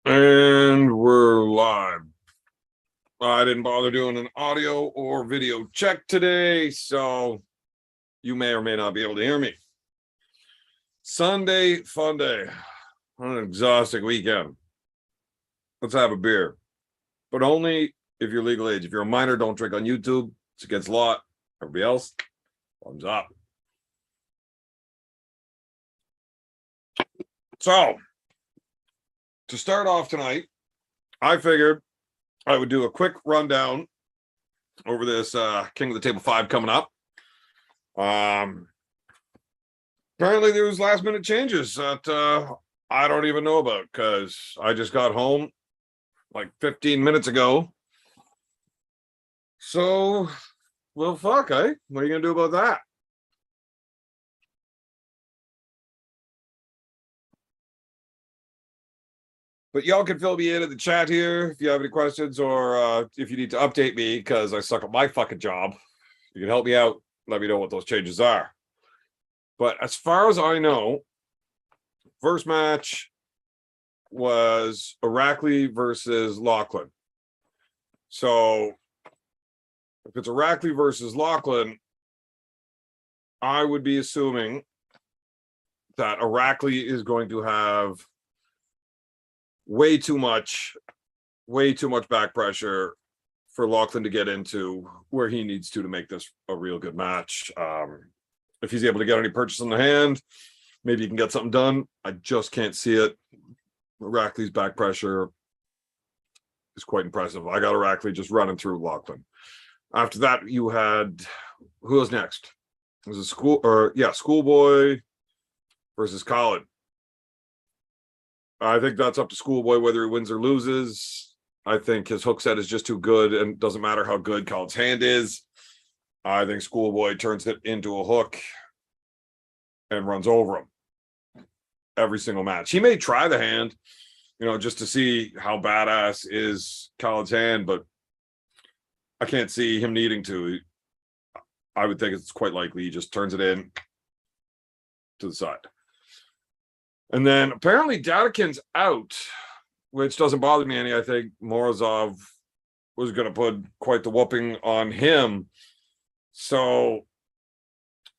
And we're live. I didn't bother doing an audio or video check today, so you may or may not be able to hear me. Sunday fun day. An exhausting weekend. Let's have a beer, but only if you're legal age. If you're a minor, don't drink on YouTube. It's against law. Everybody else, thumbs up. So, to start off tonight, I figured I would do a quick rundown over this King of the Table 5 coming up. Apparently there was last minute changes that I don't even know about because I just got home like 15 minutes ago. So, well, fuck, eh? What are you gonna do about that? But y'all can fill me in the chat here if you have any questions or if you need to update me because I suck at my fucking job. You can help me out. Let me know what those changes are. But as far as I know, first match was Aracli versus Lachlan. So if it's Aracli versus Lachlan, I would be assuming that Aracli is going to have way too much back pressure for Lachlan to get into where he needs to make this a real good match. If he's able to get any purchase on the hand, maybe he can get something done. I just can't see it. Aracli's back pressure is quite impressive. I got Aracli just running through Lachlan. After that, you had, who was next? It was Schoolboy versus Colin. I think that's up to Schoolboy whether he wins or loses. I think his hook set is just too good, and doesn't matter how good Colin's hand is. I think Schoolboy turns it into a hook and runs over him every single match. He may try the hand, just to see how badass is Colin's hand, but I can't see him needing to. I would think it's quite likely he just turns it in to the side. And then apparently Dadakin's out, which doesn't bother me any. I think Morozov was going to put quite the whooping on him. So,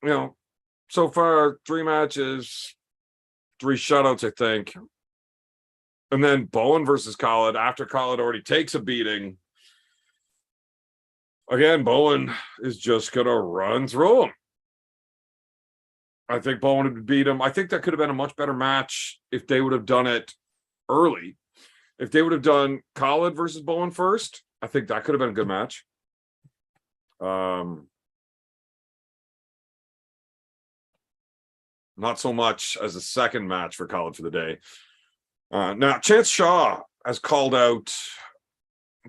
so far 3 matches, 3 shutouts, I think. And then Bowen versus Khalid after Khalid already takes a beating. Again, Bowen is just going to run through him. I think Bowen would beat him. I think that could have been a much better match if they would have done it early. If they would have done Khalid versus Bowen first, I think that could have been a good match. Not so much as a second match for Khalid for the day. Now, Chance Shaw has called out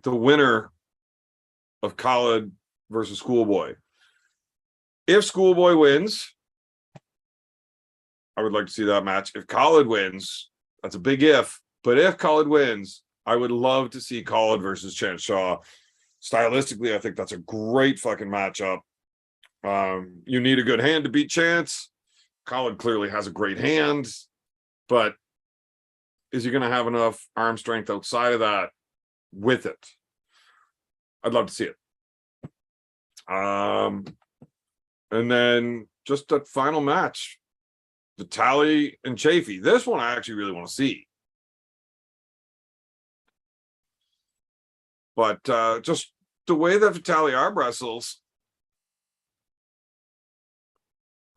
the winner of Khalid versus Schoolboy. If Schoolboy wins, I would like to see that match. If Khalid wins, that's a big if. But if Khalid wins, I would love to see Khalid versus Chance Shaw. Stylistically, I think that's a great fucking matchup. You need a good hand to beat Chance. Khalid clearly has a great hand, but is he going to have enough arm strength outside of that with it? I'd love to see it. And then just that final match, Vitaly and Chafee. This one I actually really want to see. But just the way that Vitaly arm wrestles,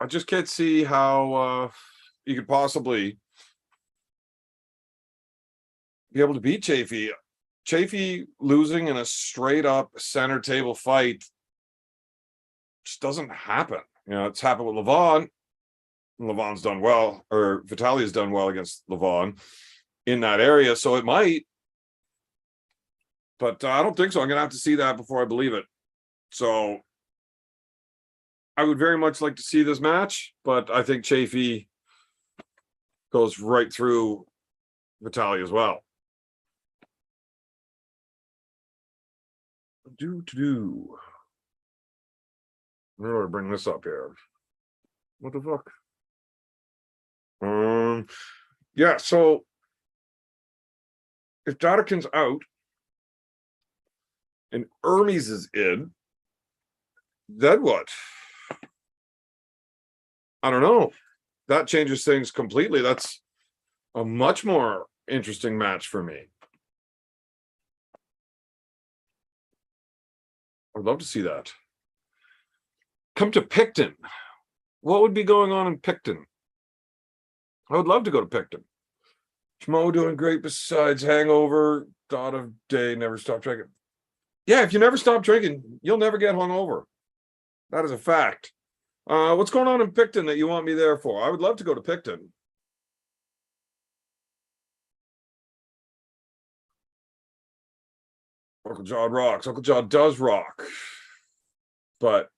I just can't see how you could possibly be able to beat Chafee. Chafee losing in a straight up center table fight just doesn't happen. It's happened with Levon. Levon's done well, or Vitaly has done well against Levon in that area, so it might. But I don't think so. I'm going to have to see that before I believe it. So I would very much like to see this match, but I think Chafee goes right through Vitaly as well. Where do I bring this up here? What the fuck? Yeah, so if Dodekin's out and Hermes is in, then what? I don't know. That changes things completely. That's a much more interesting match for me. I'd love to see that. Come to Picton. What would be going on in Picton? I would love to go to Picton. Schmo doing great besides hangover, thought of day, never stop drinking. Yeah, if you never stop drinking, you'll never get hungover. That is a fact. What's going on in Picton that you want me there for? I would love to go to Picton. Uncle John rocks. Uncle John does rock. But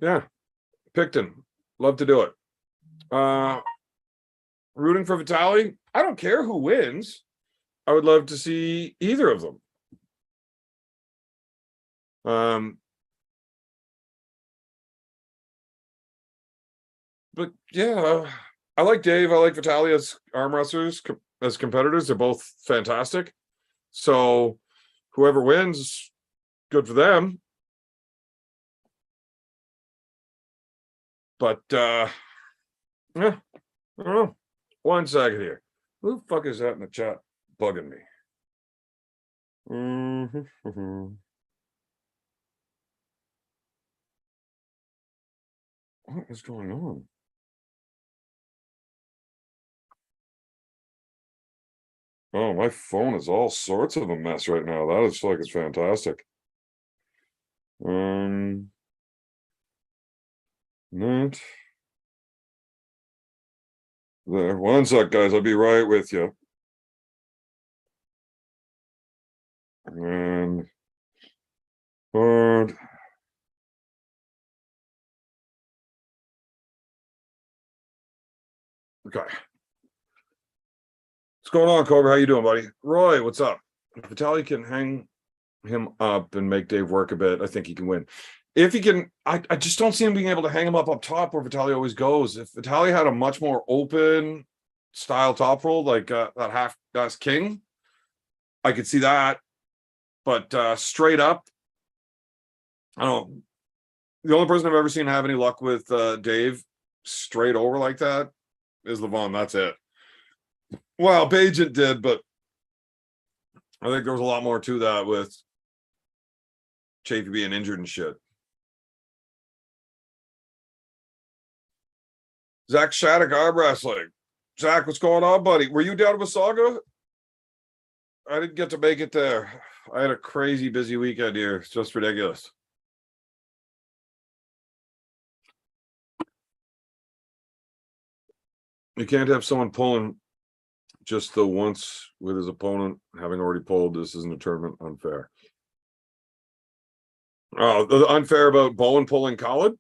yeah, Picton. Love to do it. Rooting for Vitaly. I don't care who wins. I would love to see either of them. But yeah, I like Dave. I like Vitaly as arm wrestlers, as competitors. They're both fantastic. So whoever wins, good for them. But yeah, I don't know. 1 second here. Who the fuck is that in the chat bugging me? What is going on? Oh, my phone is all sorts of a mess right now. That is like, it's fantastic. Not there. 1 sec, guys. I'll be right with you. And hard. Okay. What's going on, Cobra? How you doing, buddy? Roy, what's up? If Vitaly can hang him up and make Dave work a bit, I think he can win. If he can, I just don't see him being able to hang him up top where Vitaly always goes. If Vitaly had a much more open style top roll, like that half-ass king, I could see that. But straight up, I don't know. The only person I've ever seen have any luck with Dave straight over like that is Levon. That's it. Well, Bajent did, but I think there was a lot more to that with Chafee being injured and shit. Zach Shattuck, arm wrestling. Zach, what's going on, buddy? Were you down to Wasaga? I didn't get to make it there. I had a crazy busy weekend here. It's just ridiculous. You can't have someone pulling just the once with his opponent having already pulled. This isn't a tournament. Unfair. Oh, the unfair about Bowen pulling Colin?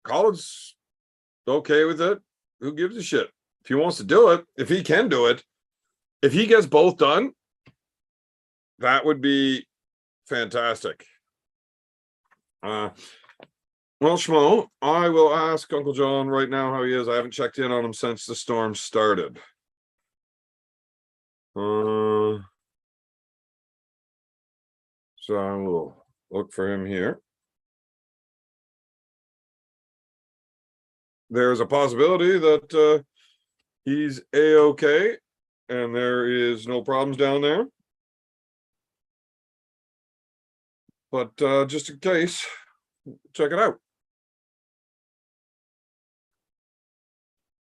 Colin's okay with it. Who gives a shit? If he wants to do it, if he can do it, if he gets both done, that would be fantastic. Well, Schmo, I will ask Uncle John right now how he is. I haven't checked in on him since the storm started. So I will look for him here. There's a possibility that he's A-okay and there is no problems down there. But just in case, check it out.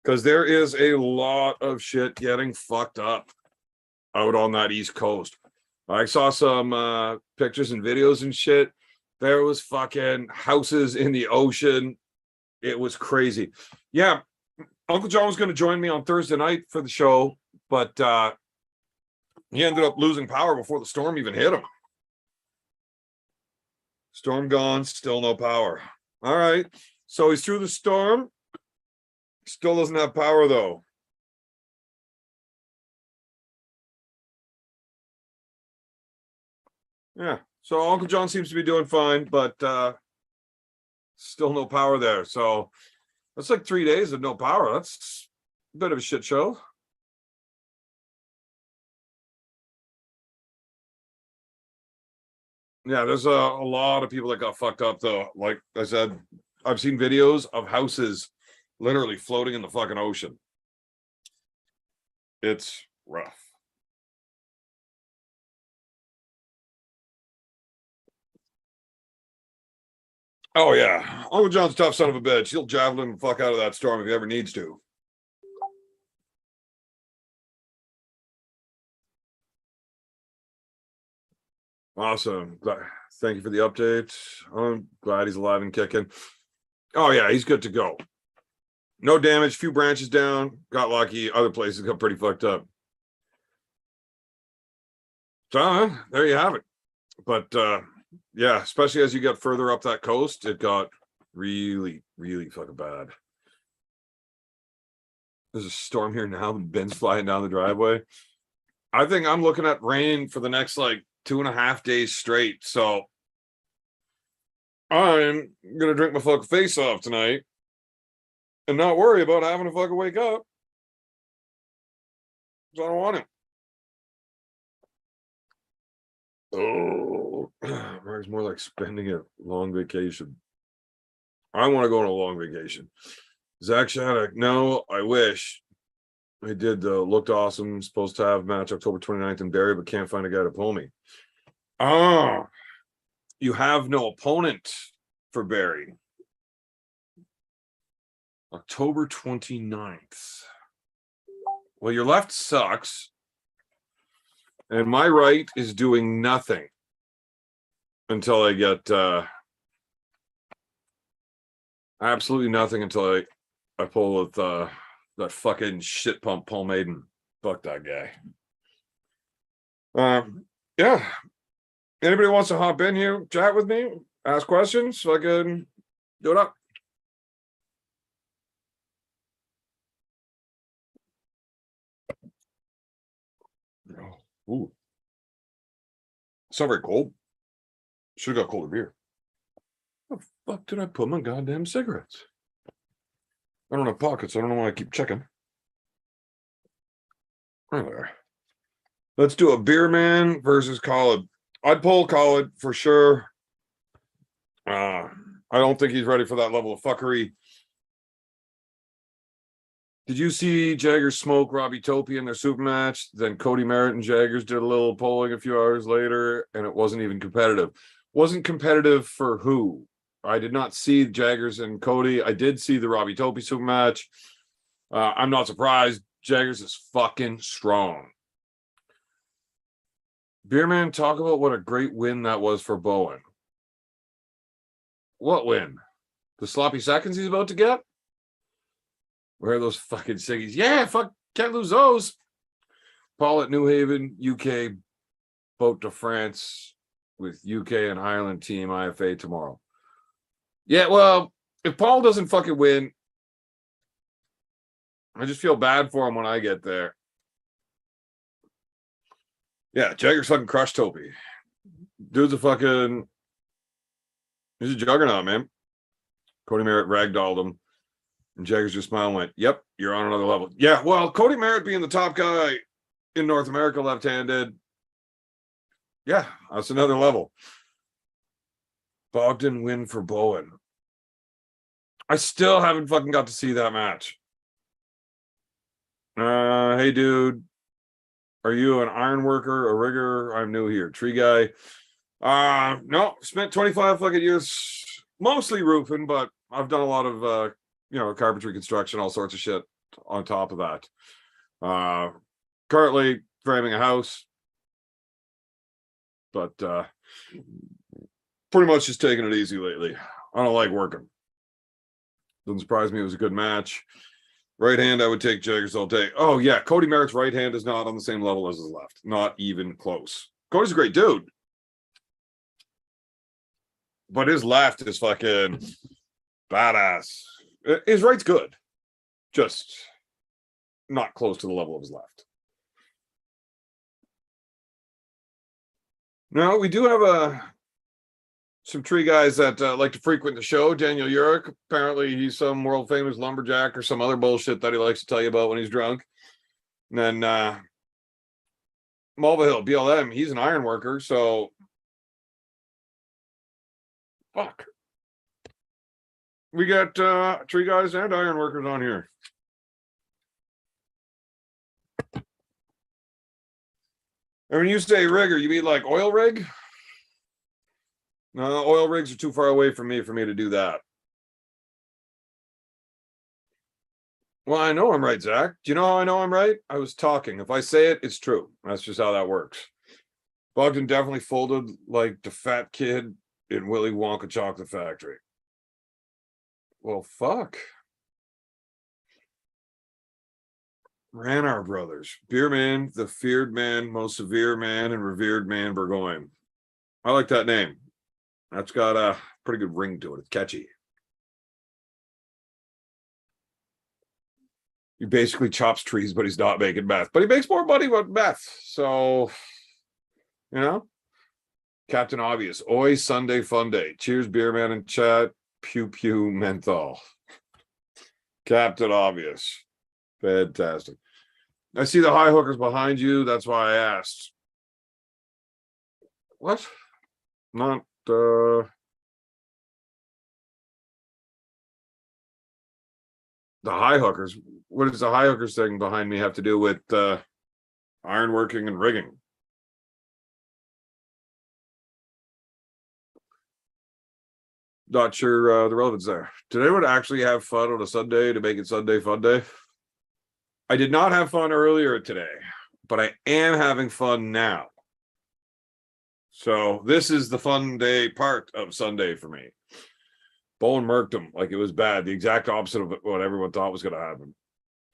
Because there is a lot of shit getting fucked up out on that East Coast. I saw some pictures and videos and shit. There was fucking houses in the ocean. It was crazy. Yeah, Uncle John was going to join me on Thursday night for the show, but he ended up losing power before the storm even hit him. Storm gone, still no power. All right, so he's through the storm. Still doesn't have power, though. Yeah, so Uncle John seems to be doing fine, but still no power there. So that's like 3 days of no power. That's a bit of a shit show. Yeah, there's a lot of people that got fucked up though. Like I said, I've seen videos of houses literally floating in the fucking ocean. It's rough. Oh yeah, Uncle John's a tough son of a bitch. He'll javelin the fuck out of that storm if he ever needs to. Awesome. Thank you for the update. I'm glad he's alive and kicking. Oh yeah, he's good to go. No damage, few branches down. Got lucky. Other places got pretty fucked up. So there you have it. But yeah, especially as you get further up that coast, it got really, really fucking bad. There's a storm here now. Ben's flying down the driveway. I think I'm looking at rain for the next like 2.5 days straight. So I'm gonna drink my fucking face off tonight and not worry about having to fucking wake up. Because I don't want it. Oh, it's more like spending a long vacation. I want to go on a long vacation. Zach Shattuck, no, I wish. I did looked awesome. Supposed to have match October 29th in Barrie, but can't find a guy to pull me. Oh, you have no opponent for Barrie. October 29th. Well, your left sucks. And my right is doing nothing until I get absolutely nothing until I pull with that fucking shit pump Paul Maiden. Fuck that guy. Yeah. Anybody wants to hop in here, chat with me, ask questions, so I can do it up. Ooh. It's not very cold. Should have got colder beer. Where the fuck did I put my goddamn cigarettes? I don't have pockets. I don't know why I keep checking. There. Let's do a beer man versus Khalid. I'd pull Khalid for sure. I don't think he's ready for that level of fuckery. Did you see Jaggers smoke Robbie Topi in their super match? Then Cody Merritt and Jaggers did a little polling a few hours later, and it wasn't even competitive. Wasn't competitive for who? I did not see Jaggers and Cody. I did see the Robbie Topi super match. I'm not surprised. Jaggers is fucking strong. Beerman, talk about what a great win that was for Bowen. What win? The sloppy seconds he's about to get? Where are those fucking ciggies? Yeah, fuck, can't lose those. Paul at New Haven, UK, boat to France with UK and Ireland team IFA tomorrow. Yeah, well, if Paul doesn't fucking win, I just feel bad for him when I get there. Yeah, Jagger's fucking crushed Topi. Dude's he's a juggernaut, man. Cody Merritt ragdolled him. And Jagger's just smiled and went, yep, you're on another level. Yeah, well, Cody Merritt being the top guy in North America left-handed, yeah, that's another level. Bogdan win for Bowen. I still haven't fucking got to see that match. Hey, dude. Are you an iron worker, a rigger? I'm new here. Tree guy. No, spent 25 fucking years mostly roofing, but I've done a lot of carpentry, construction, all sorts of shit on top of that. Currently framing a house, but pretty much just taking it easy lately. I don't like working. Doesn't surprise me. It was a good match. Right hand, I would take Jaggers all day. Oh, yeah. Cody Merritt's right hand is not on the same level as his left. Not even close. Cody's a great dude. But his left is fucking badass. His right's good. Just not close to the level of his left. Now, we do have some tree guys that like to frequent the show. Daniel Urich, apparently he's some world famous lumberjack or some other bullshit that he likes to tell you about when he's drunk. And then Mulvihill, BLM, he's an iron worker, so Fuck. We got tree guys and iron workers on here. And when you say rigger, you mean like oil rig? No, oil rigs are too far away from me to do that. Well, I know I'm right, Zach. Do you know how I know I'm right? I was talking. If I say it, it's true. That's just how that works. Bogdan definitely folded like the fat kid in Willy Wonka Chocolate Factory. Well, fuck. Ranar Brothers. Beer man, the feared man, most severe man, and revered man, Burgoyne. I like that name. That's got a pretty good ring to it. It's catchy. He basically chops trees, but he's not making meth. But he makes more money with meth. So, you know, Captain Obvious. Oi, Sunday fun day. Cheers, beer man in chat. Pew pew menthol. Captain Obvious. Fantastic. I see the high hookers behind you. That's why I asked. What? Not the high hookers. What does the high hookers thing behind me have to do with ironworking and rigging? Not sure the relevance there. Did anyone actually have fun on a Sunday to make it Sunday fun day? I did not have fun earlier today, but I am having fun now. So this is the fun day part of Sunday for me. Bone murked him like it was bad. The exact opposite of what everyone thought was going to happen.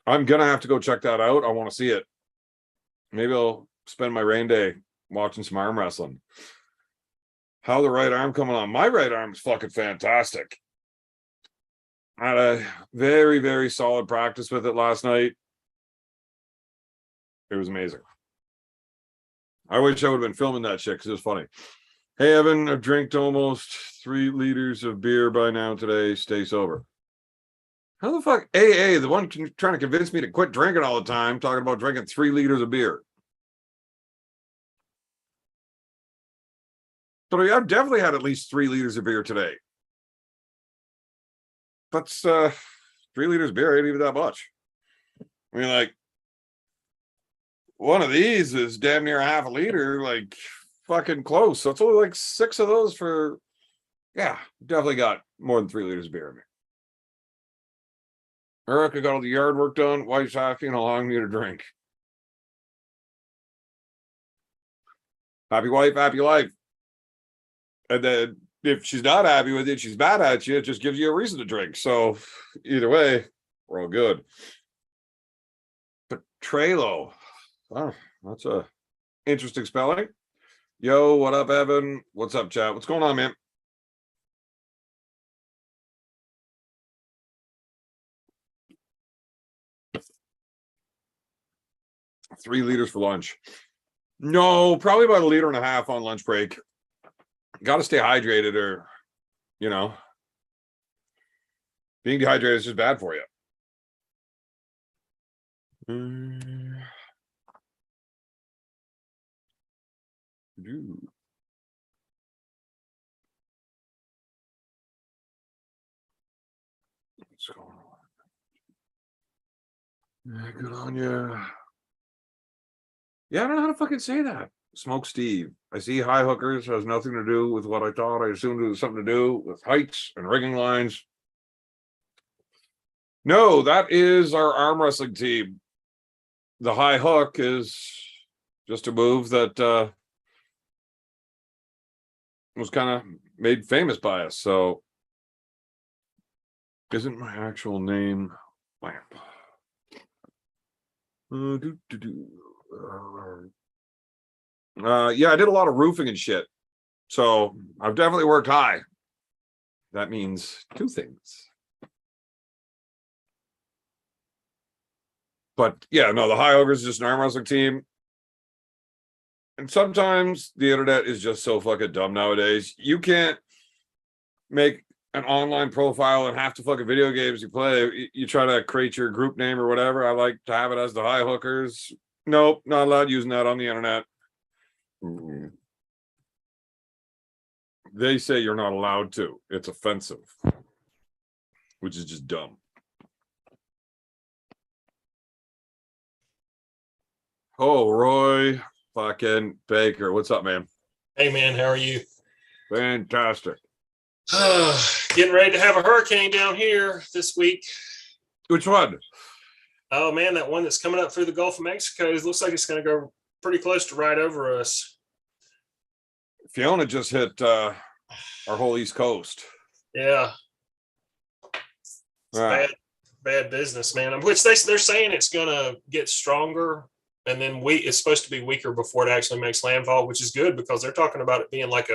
I'm going to have to go check that out. I want to see it. Maybe I'll spend my rain day watching some arm wrestling. How the right arm coming on? My right arm is fucking fantastic. I had a very, very solid practice with it last night. It was amazing. I wish I would have been filming that shit because it was funny. Hey, Evan, I've drank almost 3 liters of beer by now today. Stay sober. How the fuck? AA, the one trying to convince me to quit drinking all the time, talking about drinking 3 liters of beer. But I've definitely had at least 3 liters of beer today. That's 3 liters of beer ain't even that much. I mean, like, one of these is damn near a half a liter, like fucking close. So it's only like 6 of those for, yeah, definitely got more than 3 liters of beer in me. Erica got all the yard work done. Wife's happy and allowing me to drink. Happy wife, happy life. And then if she's not happy with it, she's mad at you, it just gives you a reason to drink. So either way, we're all good. But Trelo, oh, that's a interesting spelling. Yo, what up, Evan? What's up, chat? What's going on, man? Three liters for lunch. No, probably about 1.5 liters on lunch break. Got to stay hydrated, or, you know, being dehydrated is just bad for you. What's going on? Yeah, good on you. Yeah, I don't know how to fucking say that. Smoke Steve. I see high hookers has nothing to do with what I thought. I assumed it was something to do with heights and rigging lines. No, that is our arm wrestling team. The high hook is just a move that was kind of made famous by us. So isn't my actual name Lamp? Yeah, I did a lot of roofing and shit. So I've definitely worked high. That means 2 things. But yeah, no, the High Ogres is just an arm wrestling team. And sometimes the internet is just so fucking dumb nowadays. You can't make an online profile and half the fucking video games you play. You try to create your group name or whatever. I like to have it as the High Hookers. Nope, not allowed using that on the internet. They say you're not allowed to. It's offensive, which is just dumb. Oh, Roy fucking Baker. What's up, man? Hey, man, how are you? Fantastic. Getting ready to have a hurricane down here this week. Which one? Oh, man, that one that's coming up through the Gulf of Mexico. It looks like it's going to go pretty close to right over us. Fiona just hit our whole East Coast. Yeah. It's bad business, man. Which they're saying it's going to get stronger, and then it's supposed to be weaker before it actually makes landfall, which is good because they're talking about it being like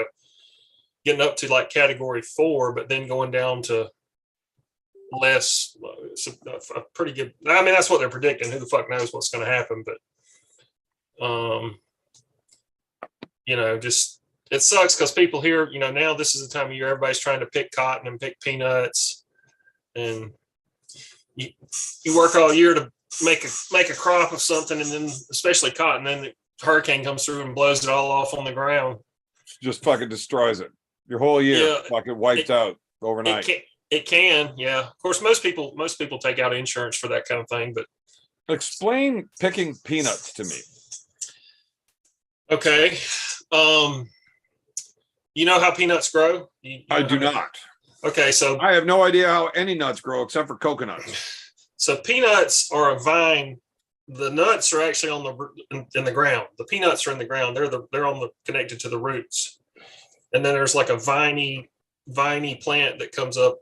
getting up to like category 4, but then going down to less. A pretty good. I mean, that's what they're predicting. Who the fuck knows what's going to happen? But, just it sucks because people here, now this is the time of year everybody's trying to pick cotton and pick peanuts, and you work all year to make a crop of something, and then especially cotton, then the hurricane comes through and blows it all off on the ground. Just fucking destroys it. Your whole year fucking wiped out overnight. It can, yeah. Of course, most people take out insurance for that kind of thing, but explain picking peanuts to me. Okay. You know how peanuts grow? I do not. Okay, so I have no idea how any nuts grow except for coconuts. So peanuts are a vine. The nuts are actually in the ground. The peanuts are in the ground. They're connected to the roots. And then there's like a viney plant that comes up.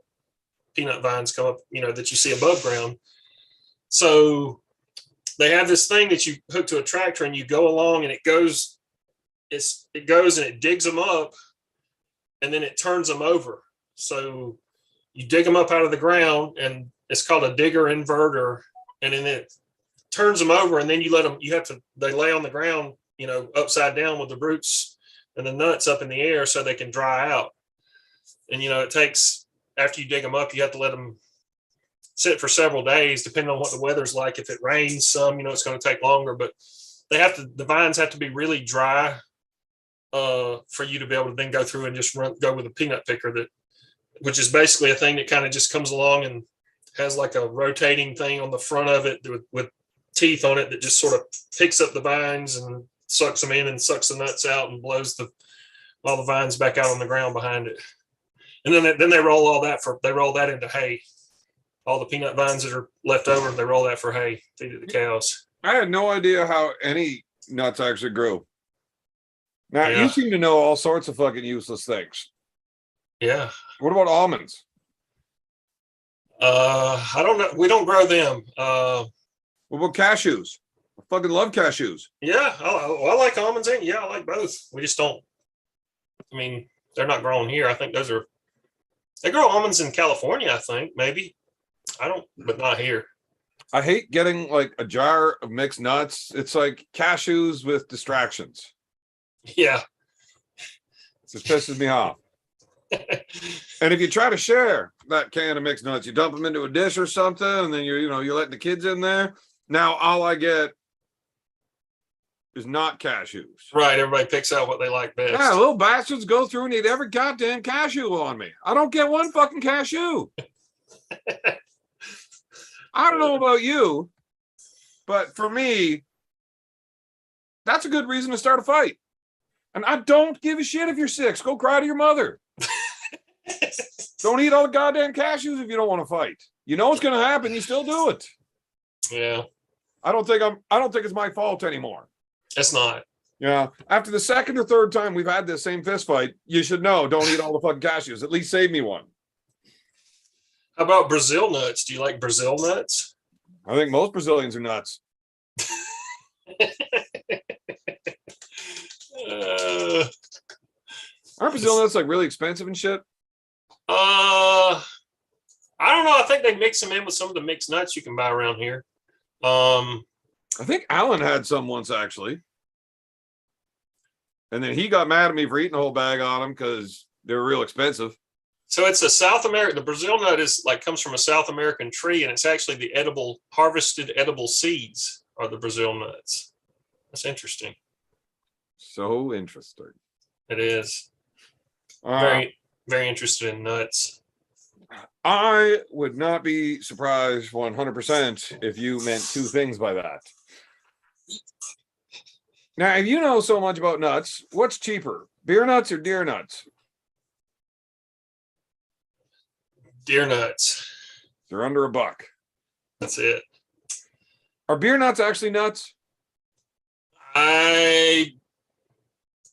Peanut vines come up, that you see above ground. So they have this thing that you hook to a tractor and you go along, and it goes and it digs them up, and then it turns them over. So you dig them up out of the ground, and it's called a digger inverter, and then it turns them over, and then they lay on the ground, upside down with the roots and the nuts up in the air so they can dry out. And, it takes, after you dig them up, you have to let them sit for several days, depending on what the weather's like. If it rains some, it's going to take longer, but the vines have to be really dry for you to be able to then go through and just go with a peanut picker, which is basically a thing that kind of just comes along and has like a rotating thing on the front of it with teeth on it that just sort of picks up the vines and sucks them in and sucks the nuts out and blows all the vines back out on the ground behind it. And then they roll that into hay. All the peanut vines that are left over, they roll that for hay, feed it to the cows. I had no idea how any nuts actually grew. Now, You seem to know all sorts of fucking useless things. Yeah. What about almonds? I don't know. We don't grow them. What about cashews? I fucking love cashews. Yeah, I like almonds. Yeah, I like both. We just don't. I mean, they're not growing here. I think they grow almonds in California. I think maybe. I don't, but not here. I hate getting like a jar of mixed nuts. It's like cashews with distractions. Yeah. It just pisses me off. And if you try to share that can of mixed nuts, you dump them into a dish or something, and then you're letting the kids in there. Now all I get is not cashews. Right. Everybody picks out what they like best. Yeah, little bastards go through and eat every goddamn cashew on me. I don't get one fucking cashew. I don't know about you, but for me, that's a good reason to start a fight. And I don't give a shit if you're 6. Go cry to your mother. Don't eat all the goddamn cashews if you don't want to fight. You know what's going to happen. You still do it. Yeah. I don't think it's my fault anymore. It's not. Yeah. After the second or third time we've had this same fist fight, you should know. Don't eat all the fucking cashews. At least save me one. How about Brazil nuts? Do you like Brazil nuts? I think most Brazilians are nuts. Aren't Brazil nuts like really expensive and shit? I don't know. I think they mix them in with some of the mixed nuts you can buy around here. I think Alan had some once actually, and then he got mad at me for eating a whole bag on them because they were real expensive. So it's a South American. The Brazil nut comes from a South American tree, and it's actually the harvested edible seeds are the Brazil nuts. That's interesting. So interesting. It is. Very, very interested in nuts. I would not be surprised 100% if you meant two things by that. Now, if you know so much about nuts, what's cheaper, beer nuts or deer nuts? Deer nuts. They're under $1. That's it. Are beer nuts actually nuts? I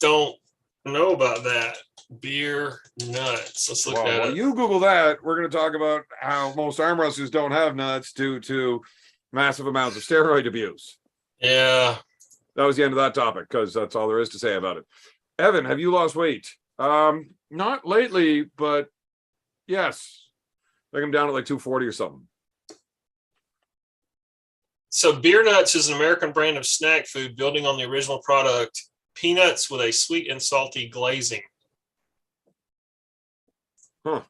don't know about that. Beer nuts. Let's look that Well, up. you Google that. We're going to talk about how most arm wrestlers don't have nuts due to massive amounts of steroid abuse. Yeah. That was the end of that topic because that's all there is to say about it. Evan, have you lost weight? Not lately, but yes. I think I'm down at like 240 or something. So beer nuts is an American brand of snack food building on the original product, peanuts with a sweet and salty glazing. Huh.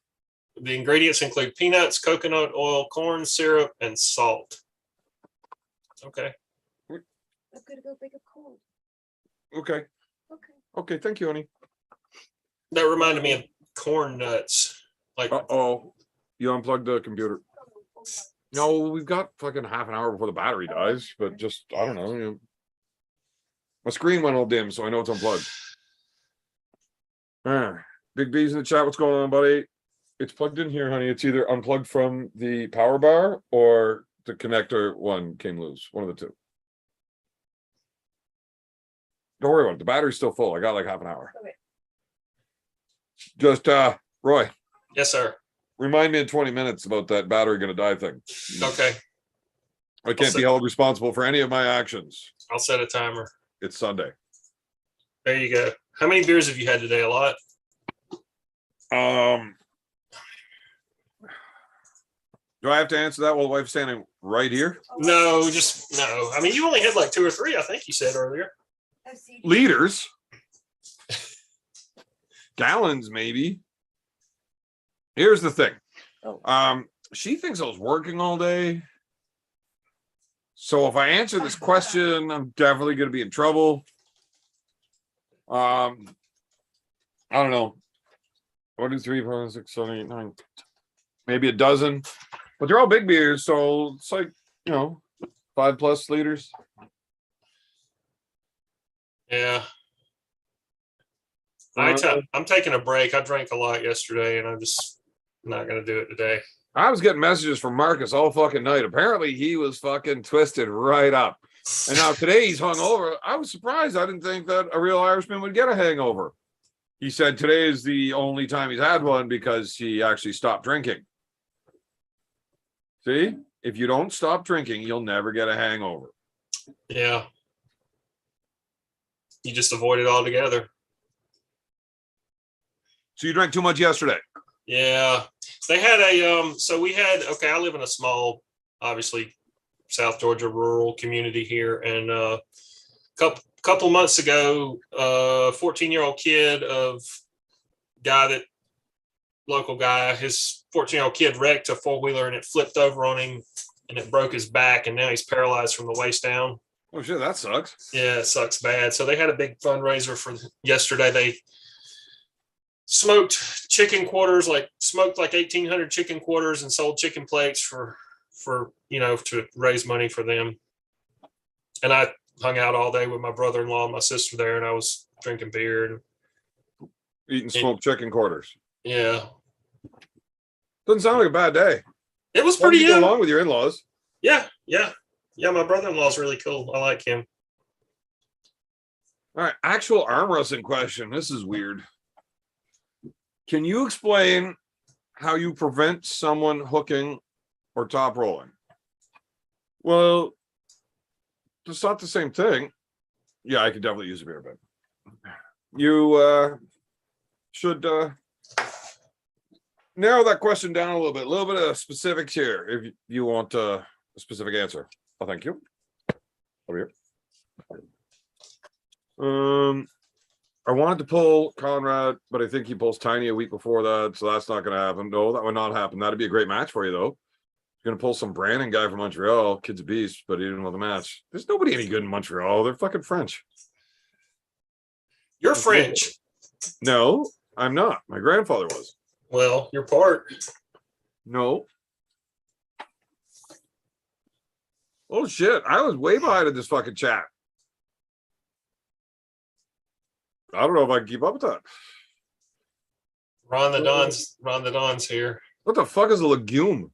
The ingredients include peanuts, coconut oil, corn syrup, and salt. Okay. I'm gonna go pick up cold. Okay. Okay, thank you, honey. That reminded me of corn nuts. Like, Uh-oh. You unplugged the computer. No, we've got fucking half an hour before the battery dies, but just, I don't know. My screen went all dim, so I know it's unplugged. Big B's in the chat. What's going on, buddy? It's plugged in here, honey. It's either unplugged from the power bar or the connector one came loose. One of the two. Don't worry about it. The battery's still full. I got like half an hour. Okay. Just, Roy, yes, sir. remind me in 20 minutes about that battery gonna die thing. Okay. I can't be held responsible for any of my actions. I'll set a timer. It's Sunday. There you go. How many beers have you had today? A lot? Do I have to answer that while the wife's standing right here? No, just no. I mean, you only had like 2 or 3, I think you said earlier. Liters. Gallons, maybe. Here's the thing. She thinks I was working all day. So if I answer this question, I'm definitely going to be in trouble. I don't know. 1, 2, 3, 4, 6, 7, 8, 9, maybe a dozen. But they're all big beers, so it's like, 5+ liters. Yeah. I'm taking a break. I drank a lot yesterday, and I'm just not going to do it today. I was getting messages from Marcus all fucking night. Apparently, he was fucking twisted right up. And now today he's hungover. I was surprised. I didn't think that a real Irishman would get a hangover. He said today is the only time he's had one because he actually stopped drinking. See, if you don't stop drinking, you'll never get a hangover. Yeah. You just avoid it altogether. So you drank too much yesterday. Yeah. They had I live in a small, obviously, South Georgia rural community here. And a couple months ago, 14-year-old kid local guy, his 14-year-old kid wrecked a 4-wheeler and it flipped over on him and it broke his back. And now he's paralyzed from the waist down. Oh shit, that sucks. Yeah, it sucks bad. So they had a big fundraiser for yesterday. They smoked chicken quarters, smoked 1,800 chicken quarters and sold chicken plates for to raise money for them. And I hung out all day with my brother-in-law and my sister there, and I was drinking beer and eating smoked chicken quarters. Yeah. Doesn't sound like a bad day. It was pretty good. Along with your in-laws. Yeah. My brother-in-law is really cool. I like him. All right, actual arm wrestling question. This is weird. Can you explain how you prevent someone hooking or top rolling? Well, it's not the same thing. Yeah, I could definitely use a beer, but you should narrow that question down a little bit of specifics here if you want a specific answer. Oh, thank you. Over here. I wanted to pull Conrad, but I think he pulls Tiny a week before that, so that's not going to happen. No, that would not happen. That'd be a great match for you, though. You're going to pull some Brandon guy from Montreal. Kid's a beast, but he didn't want the match. There's nobody any good in Montreal. They're fucking French. You're French. No, I'm not. My grandfather was. Well, you're part. No. Oh shit! I was way behind in this fucking chat. I don't know if I can keep up with that. Ron the Don's here. What the fuck is a legume?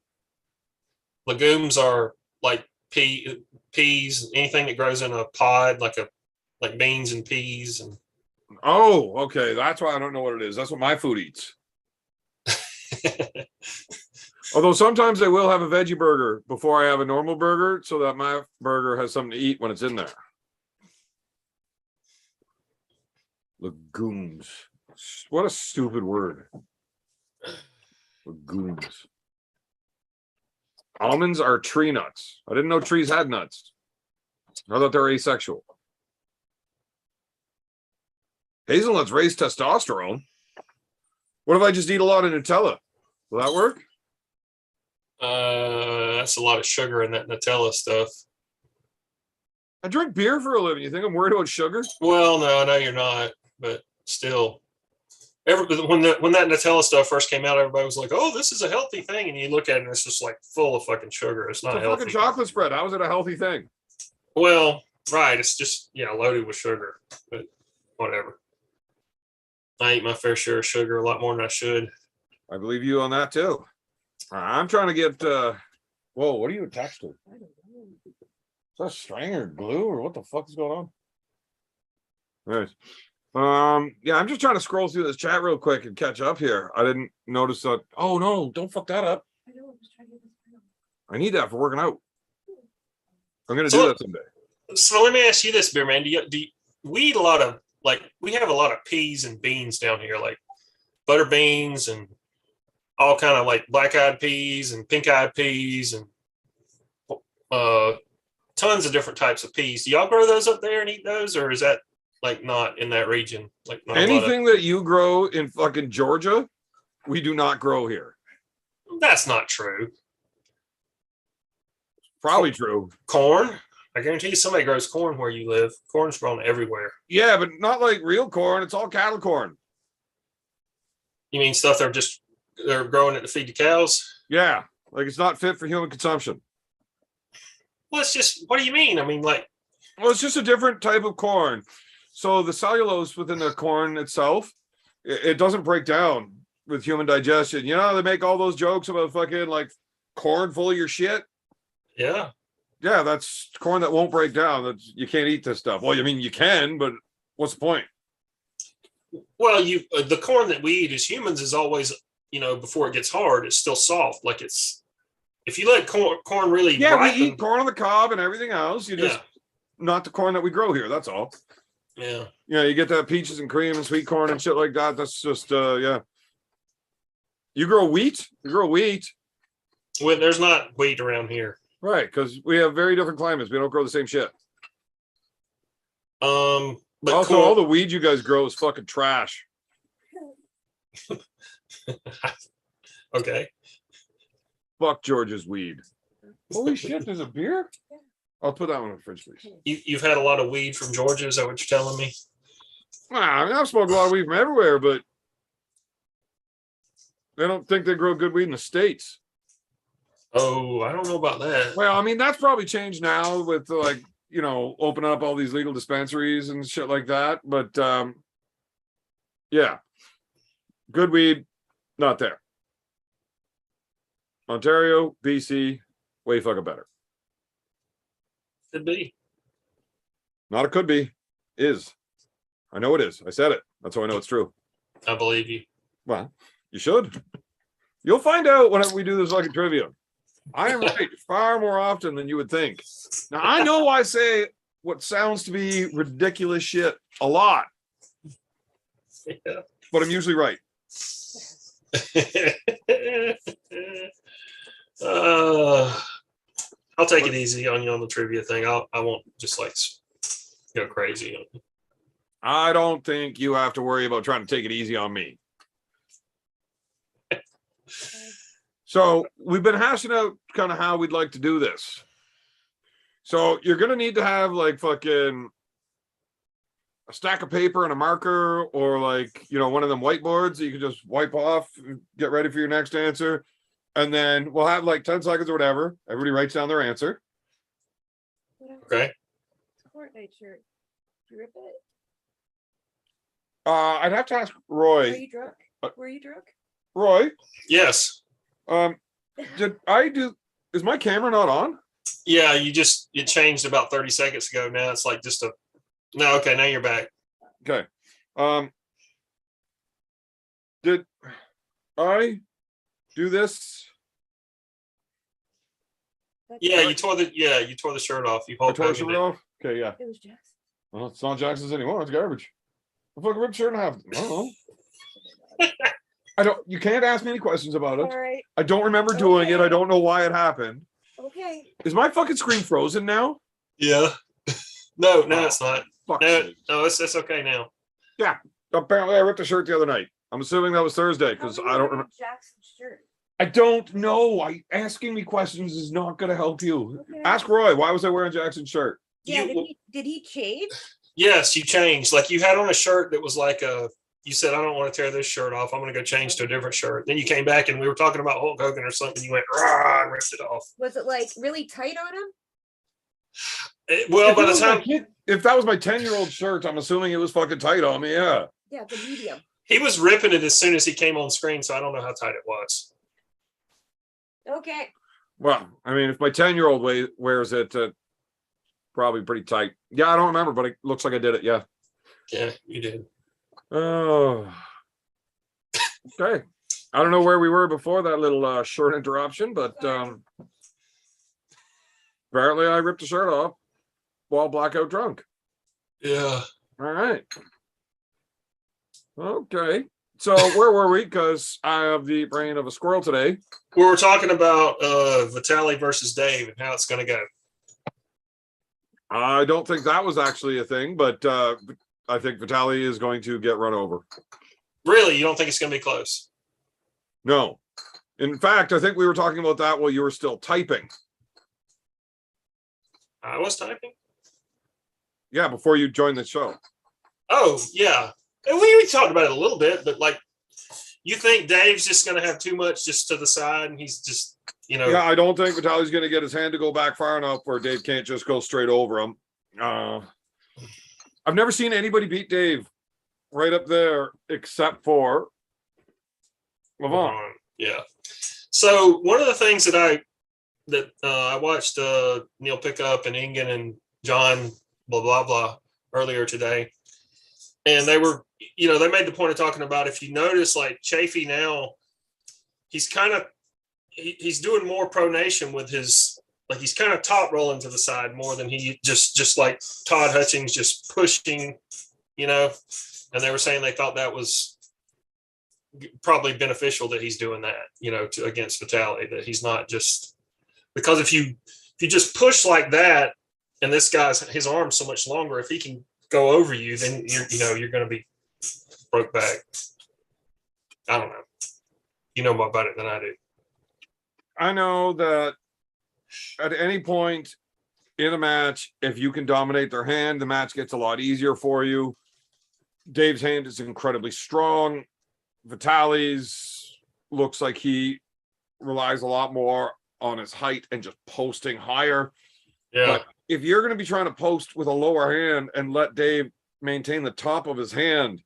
Legumes are like peas, anything that grows in a pod, like beans and peas and Oh, okay. That's why I don't know what it is. That's what my food eats. Although sometimes I will have a veggie burger before I have a normal burger so that my burger has something to eat when it's in there. Legumes. What a stupid word. Legumes. Almonds are tree nuts. I didn't know trees had nuts. I thought they were asexual. Hazelnuts raise testosterone. What if I just eat a lot of Nutella? Will that work? That's a lot of sugar in that Nutella stuff. I drink beer for a living. You think I'm worried about sugar? Well, no, I know you're not, but still. When that Nutella stuff first came out, everybody was like, "Oh, this is a healthy thing," and you look at it, and it's just like full of fucking sugar. It's not It's a healthy. fucking chocolate spread. How is it a healthy thing? Well, right. It's just loaded with sugar, but whatever. I eat my fair share of sugar, a lot more than I should. I believe you on that too. I'm trying to get. Whoa, what are you attached to? Is that string or glue or what the fuck is going on? Anyways. Yeah, I'm just trying to scroll through this chat real quick and catch up here. I didn't notice that. Oh no, don't fuck that up. I need that for working out. I'm gonna do that someday. So let me ask you this, Beer Man. We eat a lot of we have a lot of peas and beans down here, like butter beans and all kind of like black-eyed peas and pink-eyed peas and tons of different types of peas. Do y'all grow those up there and eat those, or is that like not in that region? Like not anything that you grow in fucking Georgia, we do not grow here. That's not true. Probably true. Corn. I guarantee you somebody grows corn where you live. Corn's grown everywhere. Yeah, but not like real corn. It's all cattle corn. You mean stuff they're growing it to feed the cows? Yeah, like it's not fit for human consumption. Well, it's just, what do you mean? I mean, like, well, it's just a different type of corn. So the cellulose within the corn itself, it doesn't break down with human digestion. You know, they make all those jokes about fucking like corn full of your shit. Yeah. Yeah, that's corn that won't break down. That's, you can't eat this stuff. Well, I mean, you can, but what's the point? Well, the corn that we eat as humans is always, before it gets hard, it's still soft. Like if you let corn really ripen, we eat corn on the cob and everything else. You just not the corn that we grow here. That's all. Yeah. Yeah, you get that peaches and cream and sweet corn and shit like that. That's just yeah. You grow wheat? You grow wheat. Well, there's not wheat around here. Right, because we have very different climates. We don't grow the same shit. But also, all the weed you guys grow is fucking trash. Okay. Fuck George's weed. Holy shit, there's a beer? I'll put that one in the fridge, please. You've had a lot of weed from Georgia, is that what you're telling me? I mean, I've smoked a lot of weed from everywhere, but they don't think they grow good weed in the States. Oh, I don't know about that. Well, I mean, that's probably changed now with like, opening up all these legal dispensaries and shit like that. But yeah, good weed, not there. Ontario, BC, way fucking better. Could be. Not it could be, is. I know it is. I said it. That's how I know it's true. I believe you. Well, you should. You'll find out whenever we do this fucking trivia. I am right far more often than you would think. Now, I know I say what sounds to be ridiculous shit a lot, Yeah. but I'm usually right. I'll take it easy on you on the trivia thing. I won't just like go crazy. I don't think you have to worry about trying to take it easy on me. So we've been hashing out kind of how we'd like to do this. So you're going to need to have like fucking a stack of paper and a marker, or like, one of them whiteboards that you can just wipe off and get ready for your next answer. And then we'll have like 10 seconds or whatever. Everybody writes down their answer. Okay. Fortnite shirt. Did you rip it? I'd have to ask Are Roy. you drunk? Were you drunk? Roy, Yes. is my camera not on? Yeah, it changed about 30 seconds ago. Now it's like no, okay, now you're back. Okay. Did I do this? Yeah, you tore the shirt off. You I tore the shirt off? Okay, yeah. It was Jackson. Well, it's not Jackson's anymore. It's garbage. The fucking ripped shirt in half. I don't know. You can't ask me any questions about it. All right. I don't remember doing it. I don't know why it happened. Okay. Is my fucking screen frozen now? Yeah. No, it's not. Fuck. No, it's okay now. Yeah. Apparently I ripped a shirt the other night. I'm assuming that was Thursday because I don't remember. Jackson's shirt. I don't know. Asking me questions is not going to help you. Okay. Ask Roy. Why was I wearing Jackson's shirt? Yeah. Did he change? Yes, you changed. Like you had on a shirt that was like you said, I don't want to tear this shirt off. I'm going to go change to a different shirt. Then you came back and we were talking about Hulk Hogan or something. You went, rah, and ripped it off. Was it like really tight on him? By the time if that was my 10-year-old shirt, I'm assuming it was fucking tight on me. Yeah. Yeah, the medium. he was ripping it as soon as he came on screen, so I don't know how tight it was. Okay. Well, I mean, if my 10-year-old wears it, probably pretty tight. Yeah, I don't remember, but it looks like I did it. Yeah. Yeah, you did. Oh. Okay. I don't know where we were before that little short interruption, but apparently I ripped the shirt off while blackout drunk. Yeah. All right. Okay. So where were we? Because I have the brain of a squirrel today. We were talking about Vitaly versus Dave and how it's going to go. I don't think that was actually a thing, but I think Vitaly is going to get run over. Really? You don't think it's going to be close? No. In fact, I think we were talking about that while you were still typing. I was typing? Yeah, before you joined the show. Oh, yeah. And we talked about it a little bit, but like, you think Dave's just going to have too much just to the side and he's just, you know. Yeah, I don't think Vitaly's going to get his hand to go back far enough where Dave can't just go straight over him. I've never seen anybody beat Dave right up there except for Levon. Yeah. So one of the things that I watched Neil Pickup and Ingen and John blah blah blah earlier today, and they were, you know, they made the point of talking about, if you notice, like Chafee now, he's kind of he's doing more pronation with his, like he's kind of top rolling to the side more than he just like Todd Hutchings just pushing, you know. And they were saying they thought that was probably beneficial that he's doing that, you know, against Vitaly, that he's not just, because if you just push like that and this guy's, his arm's so much longer, if he can go over you, then you're going to be broke back. I don't know. You know more about it than I do. I know that at any point in a match, if you can dominate their hand, the match gets a lot easier for you. Dave's hand is incredibly strong. Vitaly's looks like he relies a lot more on his height and just posting higher. Yeah. But if you're going to be trying to post with a lower hand and let Dave maintain the top of his hand,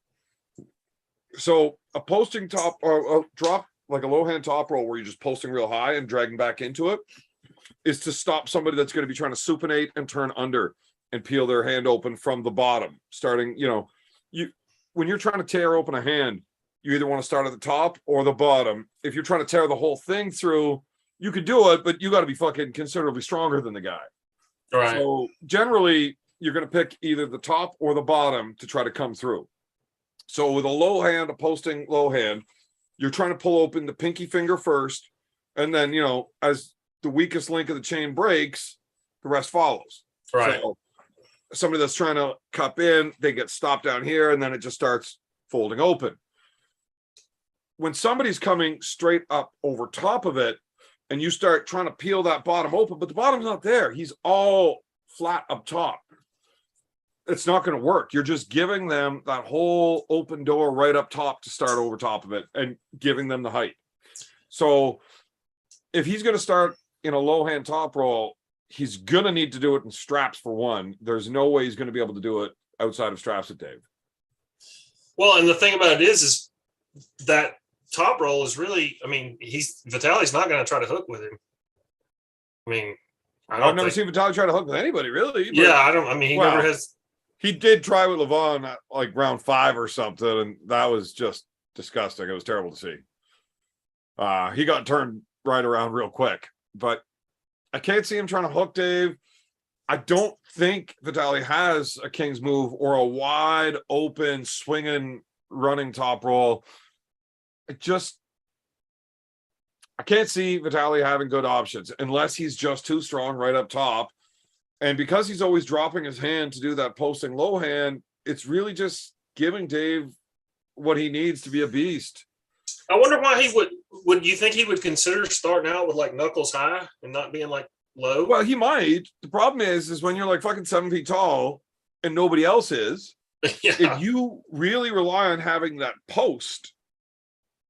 so a posting top or a drop, like a low hand top roll where you're just posting real high and dragging back into it, is to stop somebody that's going to be trying to supinate and turn under and peel their hand open from the bottom. Starting, when you're trying to tear open a hand, you either want to start at the top or the bottom. If you're trying to tear the whole thing through, you could do it, but you got to be fucking considerably stronger than the guy. All right. So generally, you're going to pick either the top or the bottom to try to come through. So with a low hand, a posting low hand, you're trying to pull open the pinky finger first, and then, as the weakest link of the chain breaks, the rest follows. Right. So somebody that's trying to cup in, they get stopped down here, and then it just starts folding open. When somebody's coming straight up over top of it, and you start trying to peel that bottom open, but the bottom's not there. He's all flat up top. it's not going to work. You're just giving them that whole open door right up top to start over top of it and giving them the height. So if he's going to start in a low hand top roll, he's going to need to do it in straps for one. There's no way he's going to be able to do it outside of straps with Dave. Well, and the thing about it is that top roll is really, I mean, Vitali's not going to try to hook with him. I mean, I've never seen Vitaly try to hook with anybody, really. Yeah, he never has. He did try with Levon at like round 5 or something, and that was just disgusting. It was terrible to see. He got turned right around real quick, but I can't see him trying to hook Dave. I don't think Vitaly has a king's move or a wide open swinging running top roll. I can't see Vitaly having good options unless he's just too strong right up top. And because he's always dropping his hand to do that posting low hand, it's really just giving Dave what he needs to be a beast. I wonder why he would you think he would consider starting out with like knuckles high and not being like low? Well, he might. The problem is when you're like fucking 7 feet tall and nobody else is, Yeah. if you really rely on having that post,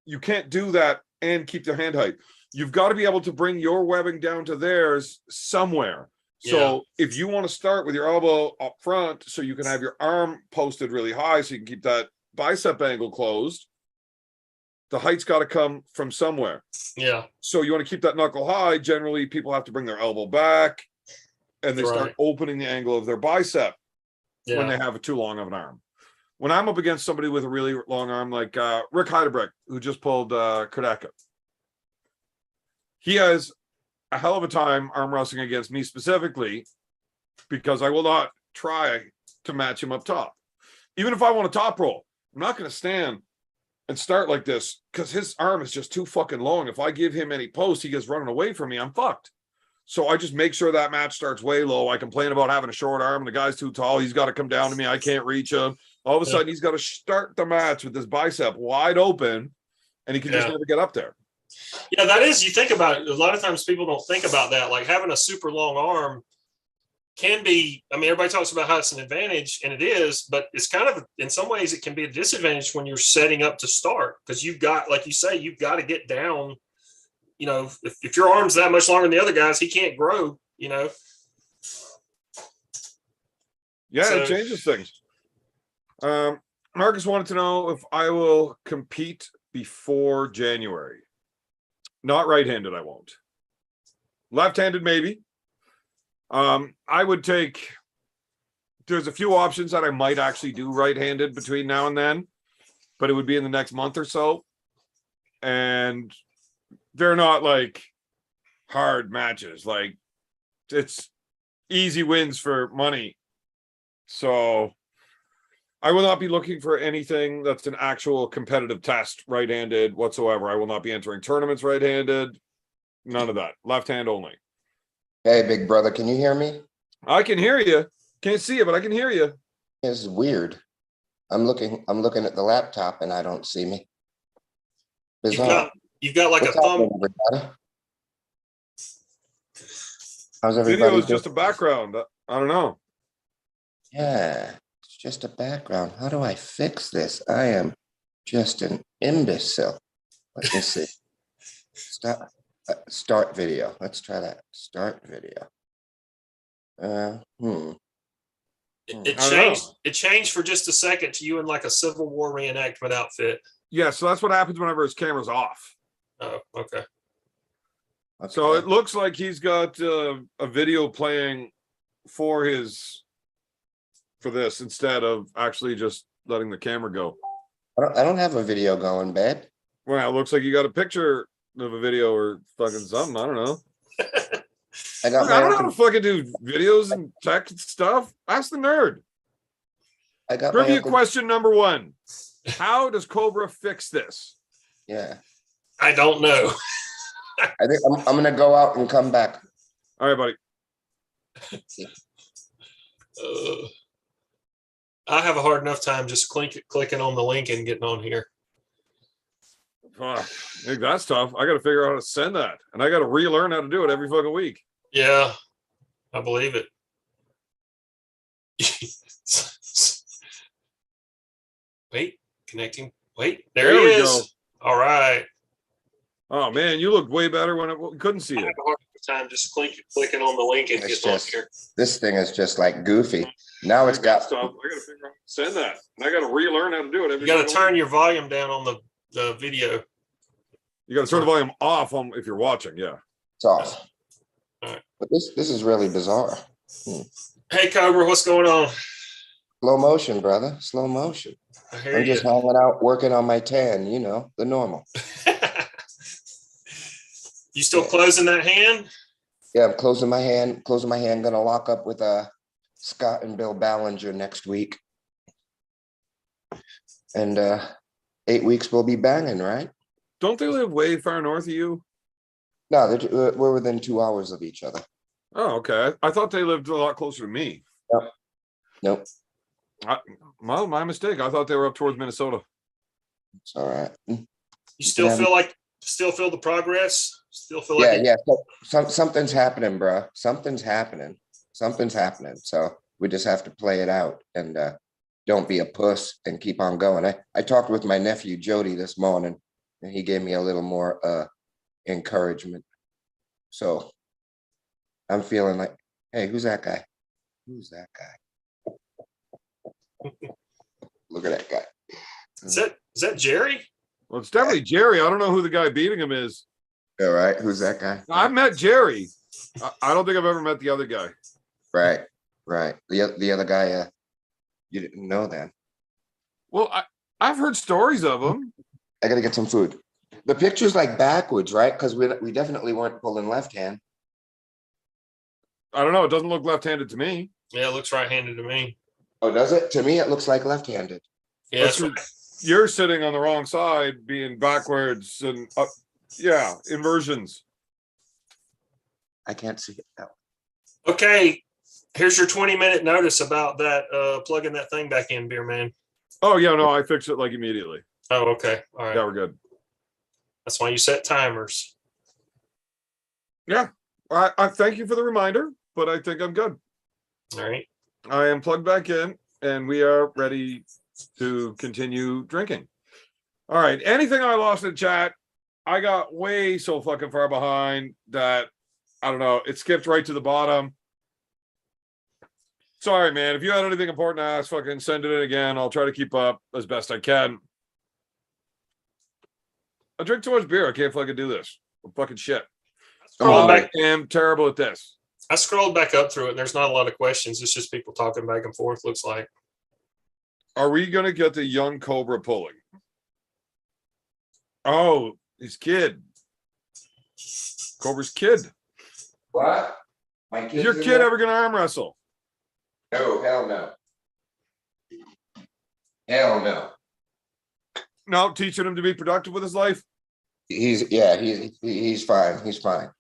you can't do that and keep their hand height. You've got to be able to bring your webbing down to theirs somewhere. So if you want to start with your elbow up front so you can have your arm posted really high so you can keep that bicep angle closed, the height's got to come from somewhere. Yeah. So you want to keep that knuckle high. Generally, people have to bring their elbow back and they start opening the angle of their bicep when they have too long of an arm. When I'm up against somebody with a really long arm, like Rick Heidebrink, who just pulled Kadeka, he has a hell of a time arm wrestling against me specifically because I will not try to match him up top. Even if I want a top roll, I'm not going to stand and start like this because his arm is just too fucking long. If I give him any post, he gets running away from me. I'm fucked. So I just make sure that match starts way low. I complain about having a short arm and the guy's too tall. He's got to come down to me. I can't reach him. All of a sudden, he's got to start the match with his bicep wide open and he can just never get up there. Yeah, that is, you think about it, a lot of times people don't think about that. Like having a super long arm can be, I mean, everybody talks about how it's an advantage, and it is, but it's kind of, in some ways, it can be a disadvantage when you're setting up to start because you've got, like you say, you've got to get down. You know, if your arm's that much longer than the other guys, he can't grow, you know. Yeah, so it changes things. Marcus wanted to know if I will compete before January. Not right-handed, I won't. Left-handed, maybe. I would take, there's a few options that I might actually do right-handed between now and then, but it would be in the next month or so. And they're not like hard matches. Like it's easy wins for money. So I will not be looking for anything that's an actual competitive test right-handed whatsoever. I will not be entering tournaments right-handed. None of that. Left hand only. Hey, big brother, can you hear me? I can hear you. Can't see you, but I can hear you. This is weird. I'm looking at the laptop and I don't see me. Bizarre. You've got like What's a thumb. Everybody? How's everybody? Video is just a background. I don't know. Yeah, it's just a background. How do I fix this? I am just an imbecile. Let me see. Start video. Let's try that. Start video. It changed for just a second to you in like a Civil War reenactment outfit. Yeah, so that's what happens whenever his camera's off. Oh, okay. So it looks like he's got a video playing for this instead of actually just letting the camera go. I don't have a video going, babe. Well, it looks like you got a picture of a video or fucking something. I don't know. I don't know how to fucking do videos and tech and stuff. Ask the nerd. Trivia question number 1. How does Cobra fix this? Yeah. I don't know. I think I'm going to go out and come back. All right, buddy. I have a hard enough time just clicking on the link and getting on here. I think that's tough. I got to figure out how to send that. And I got to relearn how to do it every fucking week. Yeah, I believe it. Wait, connecting. Wait, there There he we is. go. All right. Oh man, you look way better when I couldn't see I have it. a hard time just clicking on the link and It's getting on just, here. this thing is just like goofy. Now it's got, stuff. I gotta figure out send that. I gotta relearn how to do it. You got to turn your volume down on the video. You gotta turn the volume off on if you're watching. Yeah. it's off. All right. But this is really bizarre. Hey, Cobra, what's going on? Slow motion, brother. Slow motion. I hear I'm just you. hanging out, working on my tan, you know, the normal. You still closing that hand? Yeah, I'm closing my hand, gonna lock up with Scott and Bill Ballinger next week. And 8 weeks we'll be banging, right? Don't they live way far north of you? No, we're within 2 hours of each other. Oh, okay. I thought they lived a lot closer to me. Nope, Well, my mistake. I thought they were up towards Minnesota. it's all right. You still feel the progress? Still feel Yeah, like yeah. Something's happening, bro. Something's happening. So we just have to play it out and don't be a puss and keep on going. I talked with my nephew Jody this morning, and he gave me a little more encouragement. So I'm feeling like, hey, who's that guy? Who's that guy? Look at that guy. Is that Jerry? Well, it's definitely Jerry. I don't know who the guy beating him is. All right, who's that guy? I've met Jerry. I don't think I've ever met the other guy. Right. The other guy, you didn't know that. Well, I've heard stories of him. I gotta get some food. The picture's like backwards, right? Because we definitely weren't pulling left hand. I don't know. It doesn't look left-handed to me. Yeah, it looks right-handed to me. Oh, does it? To me, it looks like left-handed. Yeah, that's right. You're sitting on the wrong side, being backwards and up. Yeah, inversions. I can't see it now. Okay, here's your 20-minute notice about that plugging that thing back in, beer man. Oh yeah, no, I fixed it like immediately. Oh, okay. All right. Yeah, we're good. That's why you set timers. Yeah, I thank you for the reminder, but I think I'm good. All right. I am plugged back in, and we are ready to continue drinking. All right. Anything I lost in chat, I got way so fucking far behind that I don't know. It skipped right to the bottom. Sorry, man. If you had anything important to ask, fucking send it in again. I'll try to keep up as best I can. I drink too much beer. I can't fucking do this. I'm fucking shit. I am terrible at this. I scrolled back up through it, and there's not a lot of questions. It's just people talking back and forth, looks like. Are we going to get the young Cobra pulling? Oh, his kid. Cobra's kid. What? My Is your kid ever going to arm wrestle? No, hell no. Hell no. No, teaching him to be productive with his life. He's fine. He's fine.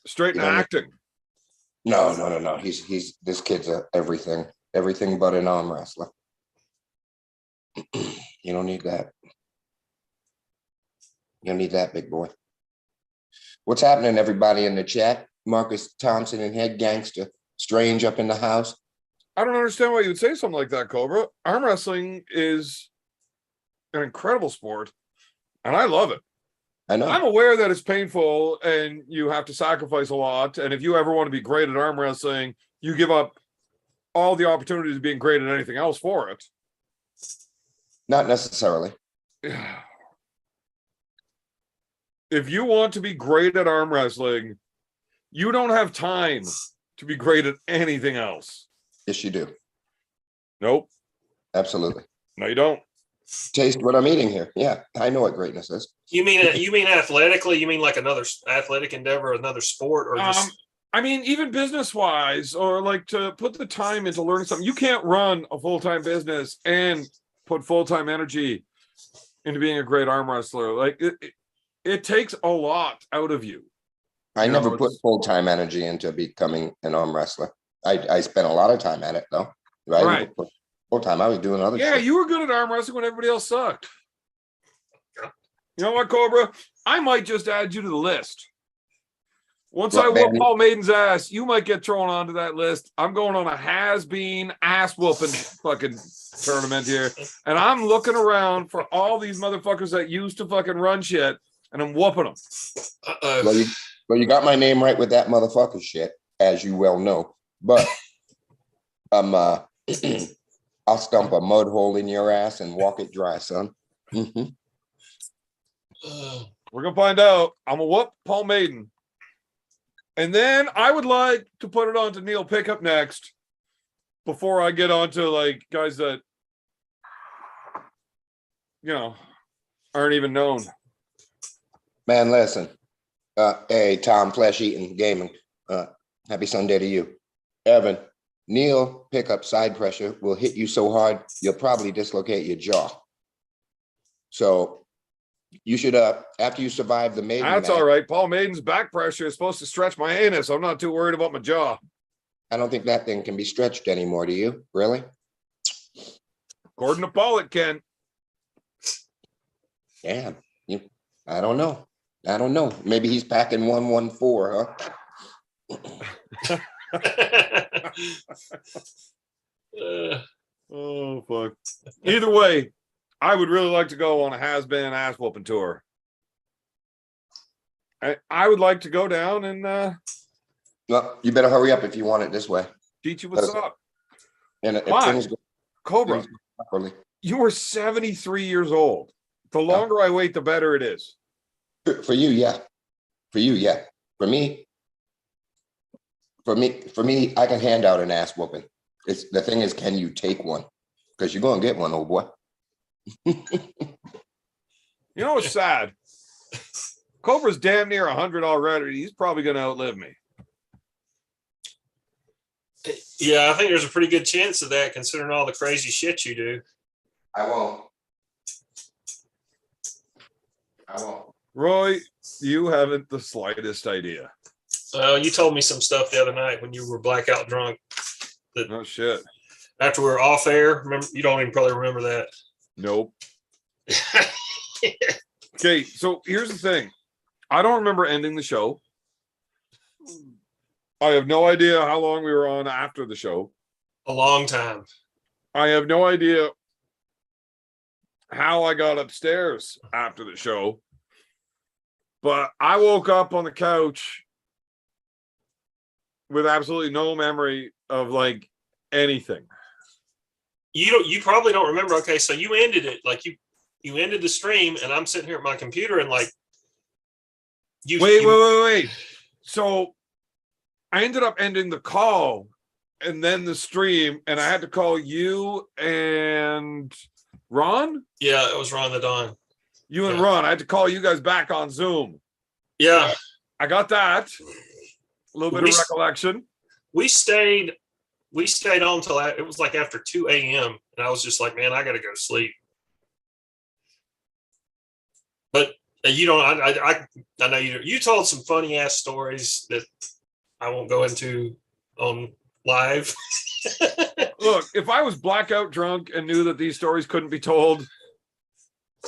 Straight You into know, acting. No. He's this kid's everything but an arm wrestler. You don't need that. You don't need that, big boy. What's happening, everybody in the chat? Marcus Thompson and Head Gangster. Strange up in the house. I don't understand why you would say something like that, Cobra. Arm wrestling is an incredible sport, and I love it. I know. I'm aware that it's painful and you have to sacrifice a lot. And if you ever want to be great at arm wrestling, you give up all the opportunities of being great at anything else for it. Not necessarily. If you want to be great at arm wrestling, you don't have time to be great at anything else. Yes, you do. Nope. Absolutely. No, you don't. Taste what I'm eating here. Yeah, I know what greatness is. You mean athletically? You mean like another athletic endeavor, another sport, or just? I mean, even business-wise, or like to put the time into learning something. You can't run a full-time business and put full-time energy into being a great arm wrestler. Like it takes a lot out of you. I never put full-time energy into becoming an arm wrestler. I spent a lot of time at it though. Right. Full-time, I was doing other shit. You were good at arm wrestling when everybody else sucked. You know what, Cobra? I might just add you to the list. Once What I whoop band? Paul Maiden's ass, you might get thrown onto that list. I'm going on a has-been ass whooping fucking tournament here. And I'm looking around for all these motherfuckers that used to fucking run shit, and I'm whooping them. Uh-oh. Well, you got my name right with that motherfucker shit, as you well know. But I'll stump a mud hole in your ass and walk it dry, son. Mhm. We're gonna find out. I'm gonna whoop Paul Maiden. And then I would like to put it on to Neil Pickup next before I get on to like guys that aren't even known. Man, listen. Hey, Tom Flesh Eating Gaming. Happy Sunday to you. Evan, Neil Pickup side pressure will hit you so hard you'll probably dislocate your jaw. So you should after you survive the maiden That's match, all right. Paul Maiden's back pressure is supposed to stretch my anus. I'm not too worried about my jaw. I don't think that thing can be stretched anymore, do you? Really? According to Paul, it can. Damn. I don't know. Maybe he's packing 114, huh? Oh fuck. Either way, I would really like to go on a has-been ass whooping tour. I would like to go down and Well, you better hurry up if you want it this way. teach you what's up. And if Why? things go Cobra, properly. you are 73 years old. The longer I wait, the better it is. For you, yeah. For you, yeah. For me, I can hand out an ass whooping. It's the thing is, can you take one? Because you're gonna get one, old boy. You know what's sad? Cobra's damn near 100 already. He's probably going to outlive me. Yeah, I think there's a pretty good chance of that considering all the crazy shit you do. I won't. Roy, you haven't the slightest idea. You told me some stuff the other night when you were blackout drunk. No shit. After we were off air, remember? You don't even probably remember that. Nope. Okay, so here's the thing. I don't remember ending the show. I have no idea how long we were on after the show. A long time. I have no idea how I got upstairs after the show. But I woke up on the couch with absolutely no memory of like anything. You probably don't remember. Okay, so you ended it like you ended the stream, and I'm sitting here at my computer and like Wait. So I ended up ending the call and then the stream, and I had to call you and Ron. Yeah, it was Ron the Don. You and Ron. I had to call you guys back on Zoom. Yeah, I got that. A little bit of recollection. We stayed on till it was like after 2 a.m. and I was just like, man, I gotta go sleep. But you don't. I know you told some funny ass stories that I won't go into on live. Look, if I was blackout drunk and knew that these stories couldn't be told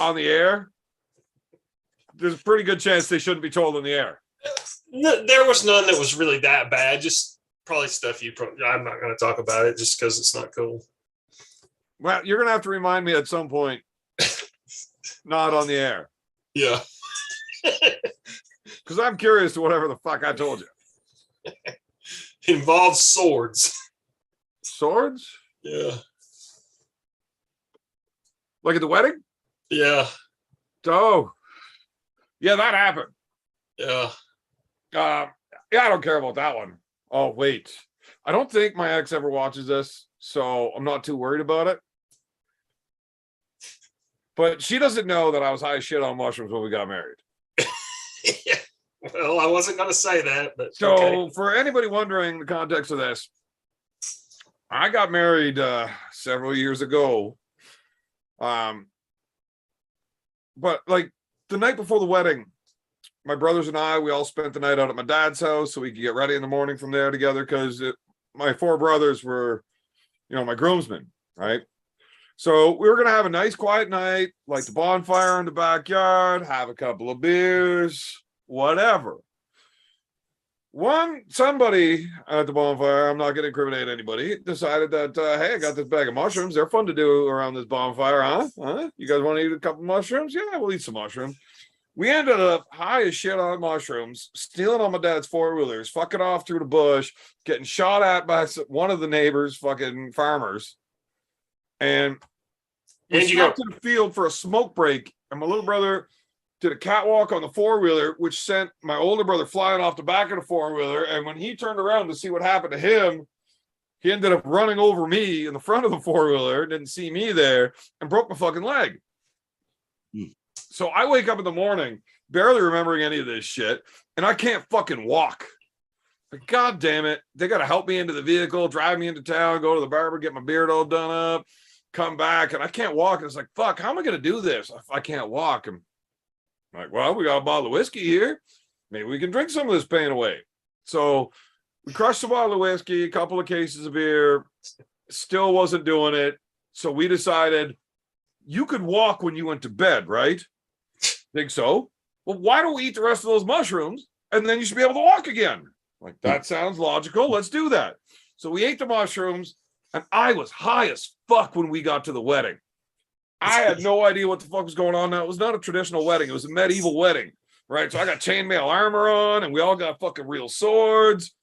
on the air, there's a pretty good chance they shouldn't be told on the air. No, there was none that was really that bad. Just probably stuff I'm not going to talk about it just because it's not cool. Well, you're going to have to remind me at some point, not on the air. Yeah. Because I'm curious to whatever the fuck I told you. It involves swords. Swords? Yeah. Like at the wedding? Yeah. Oh. Yeah, that happened. Yeah. Yeah, I don't care about that one. Oh, wait. I don't think my ex ever watches this, so I'm not too worried about it. But she doesn't know that I was high as shit on mushrooms when we got married. Yeah. Well, I wasn't going to say that, but So okay. for anybody wondering the context of this, I got married several years ago. But like the night before the wedding, my brothers and I, we all spent the night out at my dad's house so we could get ready in the morning from there together because my four brothers were, my groomsmen, right? So we were going to have a nice quiet night, light the bonfire in the backyard, have a couple of beers, whatever. somebody at the bonfire, I'm not going to incriminate anybody, decided that, hey, I got this bag of mushrooms. They're fun to do around this bonfire, huh? You guys want to eat a couple mushrooms? Yeah, we'll eat some mushrooms. We ended up high as shit on mushrooms, stealing on my dad's four-wheelers, fucking off through the bush, getting shot at by one of the neighbors, fucking farmers. And we stopped in the field for a smoke break, and my little brother did a catwalk on the four-wheeler, which sent my older brother flying off the back of the four-wheeler. And when he turned around to see what happened to him, he ended up running over me in the front of the four-wheeler, didn't see me there, and broke my fucking leg. So I wake up in the morning, barely remembering any of this shit, and I can't fucking walk. Like, God damn it. They got to help me into the vehicle, drive me into town, go to the barber, get my beard all done up, come back, and I can't walk. And it's like, fuck, how am I going to do this if I can't walk? And I'm like, well, we got a bottle of whiskey here. Maybe we can drink some of this pain away. So we crushed a bottle of whiskey, a couple of cases of beer, still wasn't doing it. So we decided, you could walk when you went to bed, right? Think so? Well, why don't we eat the rest of those mushrooms and then you should be able to walk again? Like, that sounds logical. Let's do that. So we ate the mushrooms, and I was high as fuck when we got to the wedding. I had no idea what the fuck was going on now. It was not a traditional wedding. It was a medieval wedding, right? So I got chainmail armor on, and we all got fucking real swords.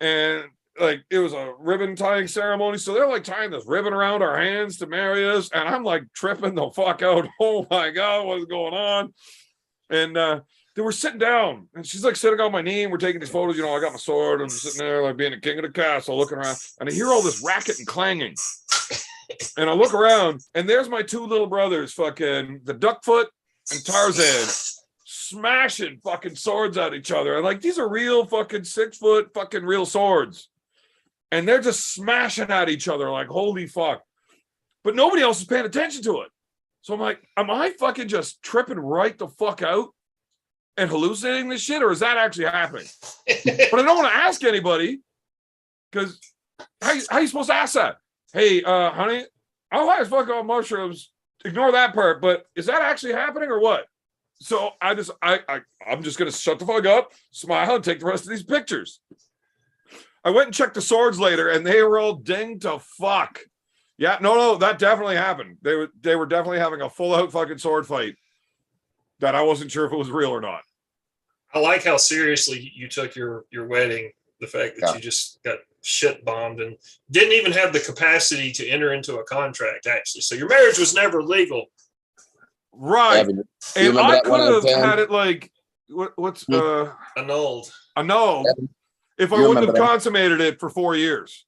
And, like, it was a ribbon tying ceremony. So they're, like, tying this ribbon around our hands to marry us. And I'm, like, tripping the fuck out. Oh, my God, what's going on? And they were sitting down. And she's, like, sitting on my knee. And we're taking these photos. You know, I got my sword. And I'm sitting there, like, being the king of the castle, looking around. And I hear all this racket and clanging. And I look around, and there's my two little brothers, fucking the Duckfoot and Tarzan, smashing fucking swords at each other. And like, these are real fucking 6 foot fucking real swords. And they're just smashing at each other like, holy fuck. But nobody else is paying attention to it. So I'm like, am I fucking just tripping right the fuck out and hallucinating this shit? Or is that actually happening? But I don't want to ask anybody, because how you supposed to ask that? Hey, honey, I'm high as fuck on mushrooms. Ignore that part. But is that actually happening or what? So I'm just gonna shut the fuck up, smile, and take the rest of these pictures. I went and checked the swords later, and they were all dinged to fuck. Yeah, no, that definitely happened. They were definitely having a full out fucking sword fight that I wasn't sure if it was real or not. I like how seriously you took your wedding. The fact that you just got shit bombed and didn't even have the capacity to enter into a contract, actually. So your marriage was never legal. Right. Evan, and I could have had it like, what's Annulled. Evan, if I wouldn't have consummated it for 4 years.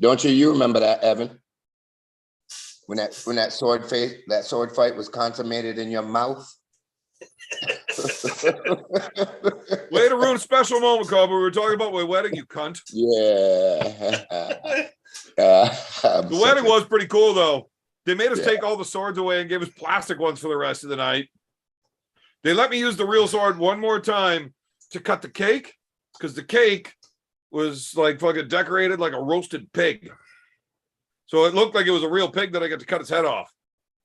Don't you remember that, Evan? When that sword fight was consummated in your mouth? Way to ruin a special moment, Cobra. We were talking about my wedding, you cunt. Yeah. The wedding was pretty cool, though. They made us take all the swords away and gave us plastic ones for the rest of the night. They let me use the real sword one more time to cut the cake, because the cake was like fucking decorated like a roasted pig. So it looked like it was a real pig that I got to cut its head off.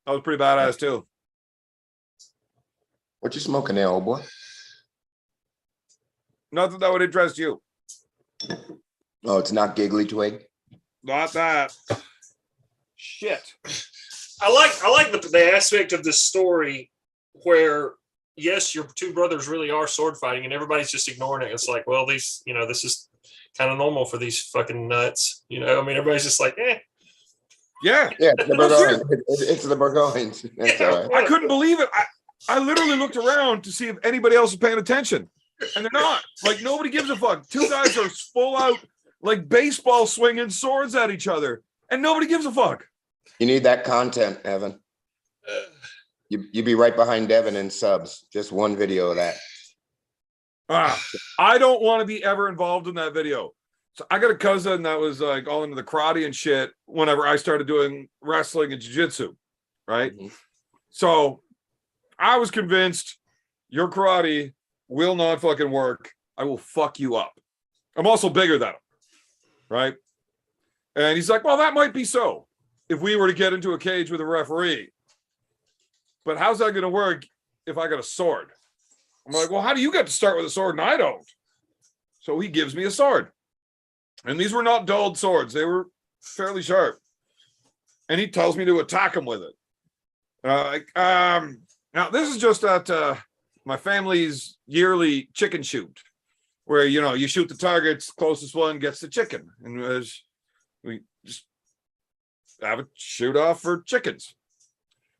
That was pretty badass, too. What you smoking there, old boy? Nothing that would interest you. Oh, it's not giggly twig. Not that. Shit. I like the aspect of this story where, yes, your two brothers really are sword fighting, and everybody's just ignoring it. It's like, well, these, this is kind of normal for these fucking nuts. I mean, everybody's just like, eh. Yeah. Yeah, it's the Burgoynes. It's the Burgoynes. That's all right. I couldn't believe it. I literally looked around to see if anybody else was paying attention, and they're not. Like, nobody gives a fuck. Two guys are full out, like, baseball swinging swords at each other, and nobody gives a fuck. You need that content, Evan. You'd be right behind Devin in subs. Just one video of that. I don't want to be ever involved in that video. So I got a cousin that was like all into the karate and shit whenever I started doing wrestling and jiu-jitsu, right? Mm-hmm. So I was convinced your karate will not fucking work. I will fuck you up. I'm also bigger than him, right? And he's like, well, that might be so if we were to get into a cage with a referee. But how's that going to work if I got a sword? I'm like, well, how do you get to start with a sword and I don't? So he gives me a sword. And these were not dulled swords. They were fairly sharp. And he tells me to attack him with it. Now, this is just at my family's yearly chicken shoot, where, you know, you shoot the targets, closest one gets the chicken. And we just have a shoot off for chickens.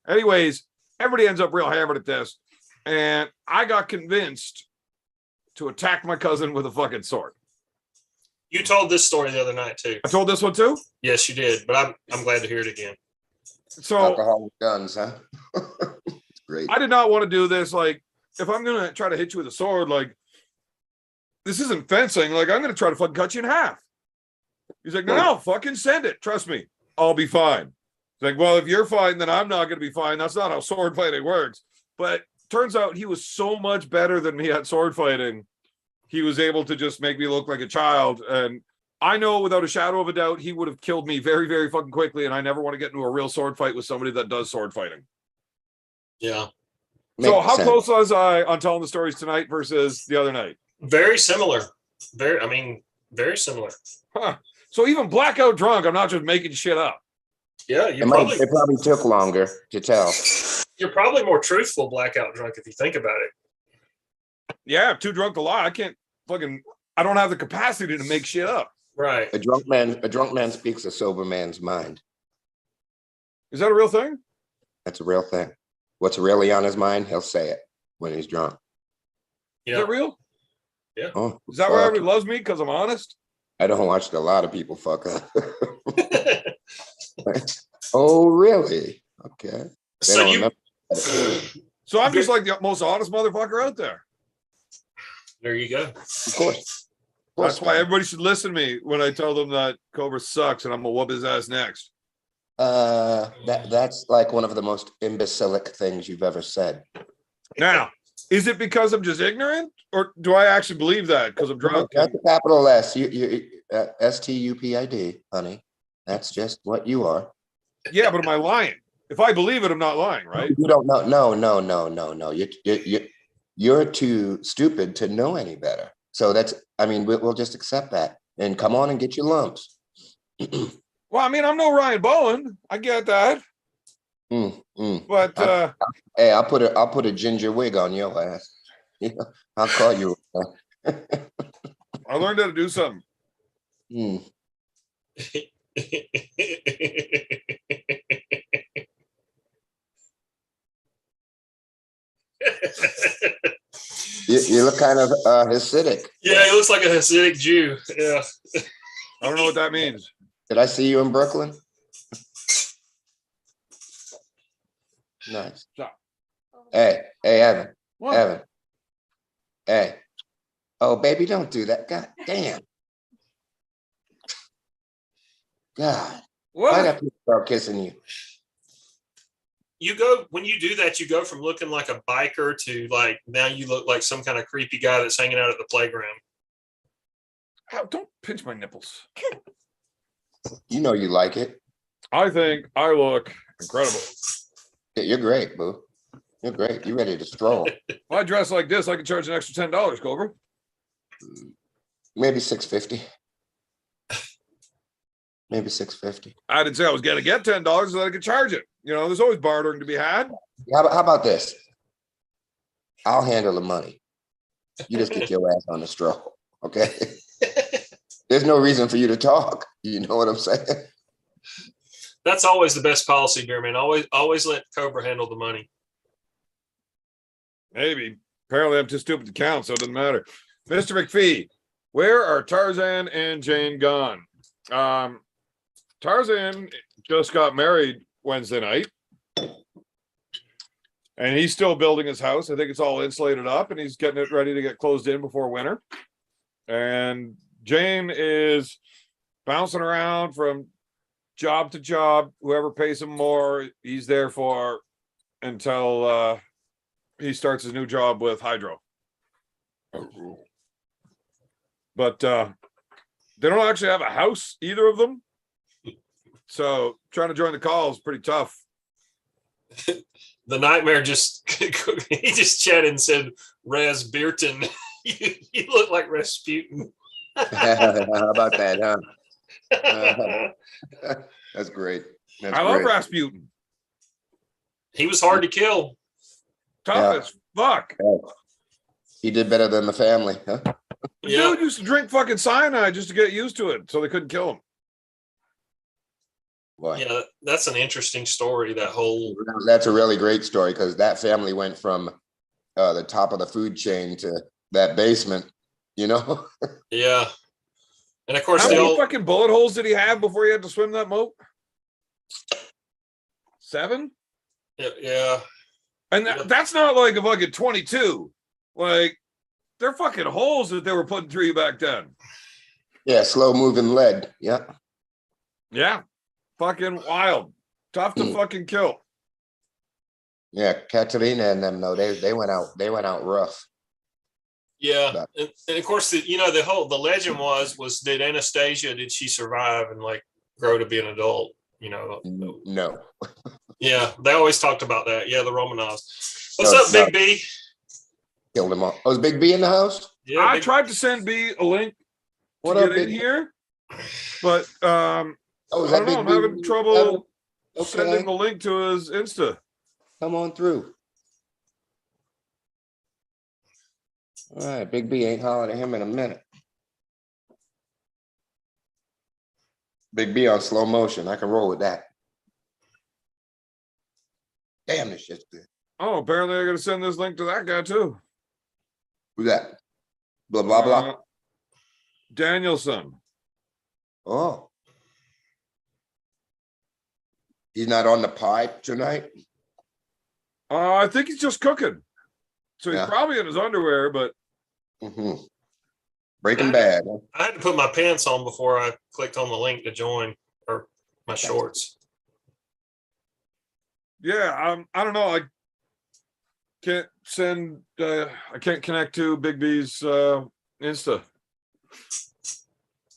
Anyways, everybody ends up real hammered at this. And I got convinced to attack my cousin with a fucking sword. You told this story the other night too. I told this one too? Yes, you did, but I'm glad to hear it again. So Alcohol with guns, huh? It's great. I did not want to do this. Like, if I'm going to try to hit you with a sword, like, this isn't fencing. Like, I'm going to try to fucking cut you in half. He's like, no, fucking send it. Trust me. I'll be fine. He's like, well, if you're fine, then I'm not going to be fine. That's not how sword fighting works. But turns out he was so much better than me at sword fighting. He was able to just make me look like a child. And I know without a shadow of a doubt, he would have killed me very, very fucking quickly. And I never want to get into a real sword fight with somebody that does sword fighting. Yeah. So Makes how sense. close was I on telling the stories tonight versus the other night? Very similar. Very similar. Huh. So even blackout drunk, I'm not just making shit up. Yeah, It probably took longer to tell. you're probably more truthful blackout drunk if you think about it. Yeah, I'm too drunk to lie. I don't have the capacity to make shit up. Right. A drunk man speaks a sober man's mind. Is that a real thing? That's a real thing. What's really on his mind, he'll say it when he's drunk. Is Yeah. that real? Oh, Is that why fuck. everybody loves me? Because I'm honest? I don't watch a lot of people fuck up. Oh, really? Okay. They So don't you know. So I'm just like the most honest motherfucker out there. there you go. Of course. That's why everybody should listen to me when I tell them that Cobra sucks and I'm gonna whoop his ass next. That's like one of the most imbecilic things you've ever said. Now, is it because I'm just ignorant, or do I actually believe that because I'm drunk? That's a capital S. STUPID, honey. That's just what you are. Yeah, but am I lying? If I believe it, I'm not lying, right? You don't know. No. You're too stupid to know any better. So we'll just accept that and come on and get your lumps. Well, I mean, I'm no Ryan Bowen. I get that. But Hey, I'll put a ginger wig on your ass. I'll call you. I learned how to do something. You look kind of Hasidic. Yeah, he looks like a Hasidic Jew. Yeah. I don't know what that means. Did I see you in Brooklyn? Nice. Stop. Hey, Evan. What? Evan. Hey. Oh, baby, don't do that. God damn. God. What? Why got people start kissing you? When you do that, you go from looking like a biker to like now you look like some kind of creepy guy that's hanging out at the playground. Ow, don't pinch my nipples. You know you like it. I think I look incredible. Yeah, you're great, boo. You're great. You ready to stroll? If I dress like this, I can charge an extra $10, Cobra. Maybe $6.50. Maybe $6.50. I didn't say I was going to get $10 so that I could charge it. You know, there's always bartering to be had. How about this? I'll handle the money. You just get your ass on the stroll, okay? There's no reason for you to talk. You know what I'm saying? That's always the best policy, beer man. Always let Cobra handle the money. Maybe. Apparently, I'm too stupid to count, so it doesn't matter. Mr. McPhee, where are Tarzan and Jane gone? Tarzan just got married Wednesday night. And he's still building his house. I think it's all insulated up, and he's getting it ready to get closed in before winter. And Jane is bouncing around from job to job. Whoever pays him more, he's there for until he starts his new job with Hydro. But they don't actually have a house, either of them. So trying to join the call is pretty tough. The nightmare he just chatted and said Raz Beerton. You look like Rasputin. How about that, huh? That's great. That's I love great. Rasputin. He was hard to kill. Tough Yeah. as fuck. He did better than the family, huh? The Yeah. dude used to drink fucking cyanide just to get used to it, so they couldn't kill him. Boy. Yeah, that's an interesting story. That whole That's a really great story because that family went from the top of the food chain to that basement, you know? yeah, and of course How the many old fucking bullet holes did he have before he had to swim that moat? 7? yeah. And that's not like a fucking 22. Like, they're fucking holes that they were putting through you back then. Yeah, slow moving lead. Yeah. Yeah. Fucking wild. Tough to fucking kill. Yeah, Katerina and them, no, they went out rough. Yeah, and of course, the legend was did Anastasia, did she survive and like grow to be an adult? No. Yeah, they always talked about that. Yeah, the Romanovs. What's No, up, Big B? Killed them all. Oh, is Big B in the house? Yeah, I tried to send B a link What to up, get in Big? here, but Oh, is I that don't know. Big I'm B? having trouble sending Okay, the link to his Insta. come on through. All right, Big B ain't hollering at him in a minute. Big B on slow motion. I can roll with that. Damn, this shit's good. Oh, apparently I got to send this link to that guy too. Who's that? Blah, blah, blah. Danielson. Oh. He's not on the pipe tonight? I think he's just cooking. So he's Yeah. probably in his underwear, but Mm-hmm. Breaking Bad. Huh? I had to put my pants on before I clicked on the link to join, or my shorts. yeah, I don't know. I can't send. I can't connect to Big B's Insta.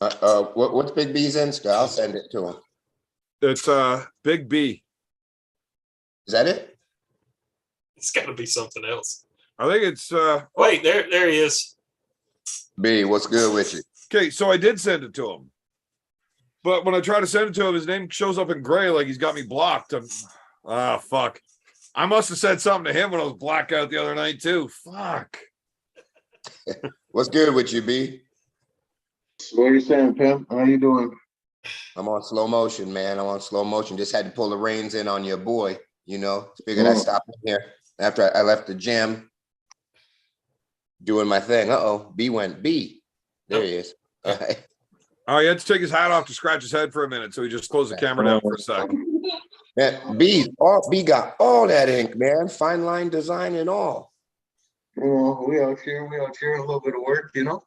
What's Big B's Insta? I'll send it to him. It's Big B. Is that it? It's got to be something else. I think it's Wait, there he is. B, what's good with you? okay. So I did send it to him, but when I try to send it to him, his name shows up in gray, like he's got me blocked. Fuck. I must have said something to him when I was blackout the other night too. Fuck. What's good with you, B? What are you saying, Pimp? How you doing? I'm on slow motion, man. I'm on slow motion. Just had to pull the reins in on your boy, you know. Figured I'd stop in here after I left the gym doing my thing. B went B. There he is. All right. Oh, he had to take his hat off to scratch his head for a minute, so he just closed the camera down for a second. Man, B got all that ink, man. Fine line design and all. We out here, a little bit of work, you know.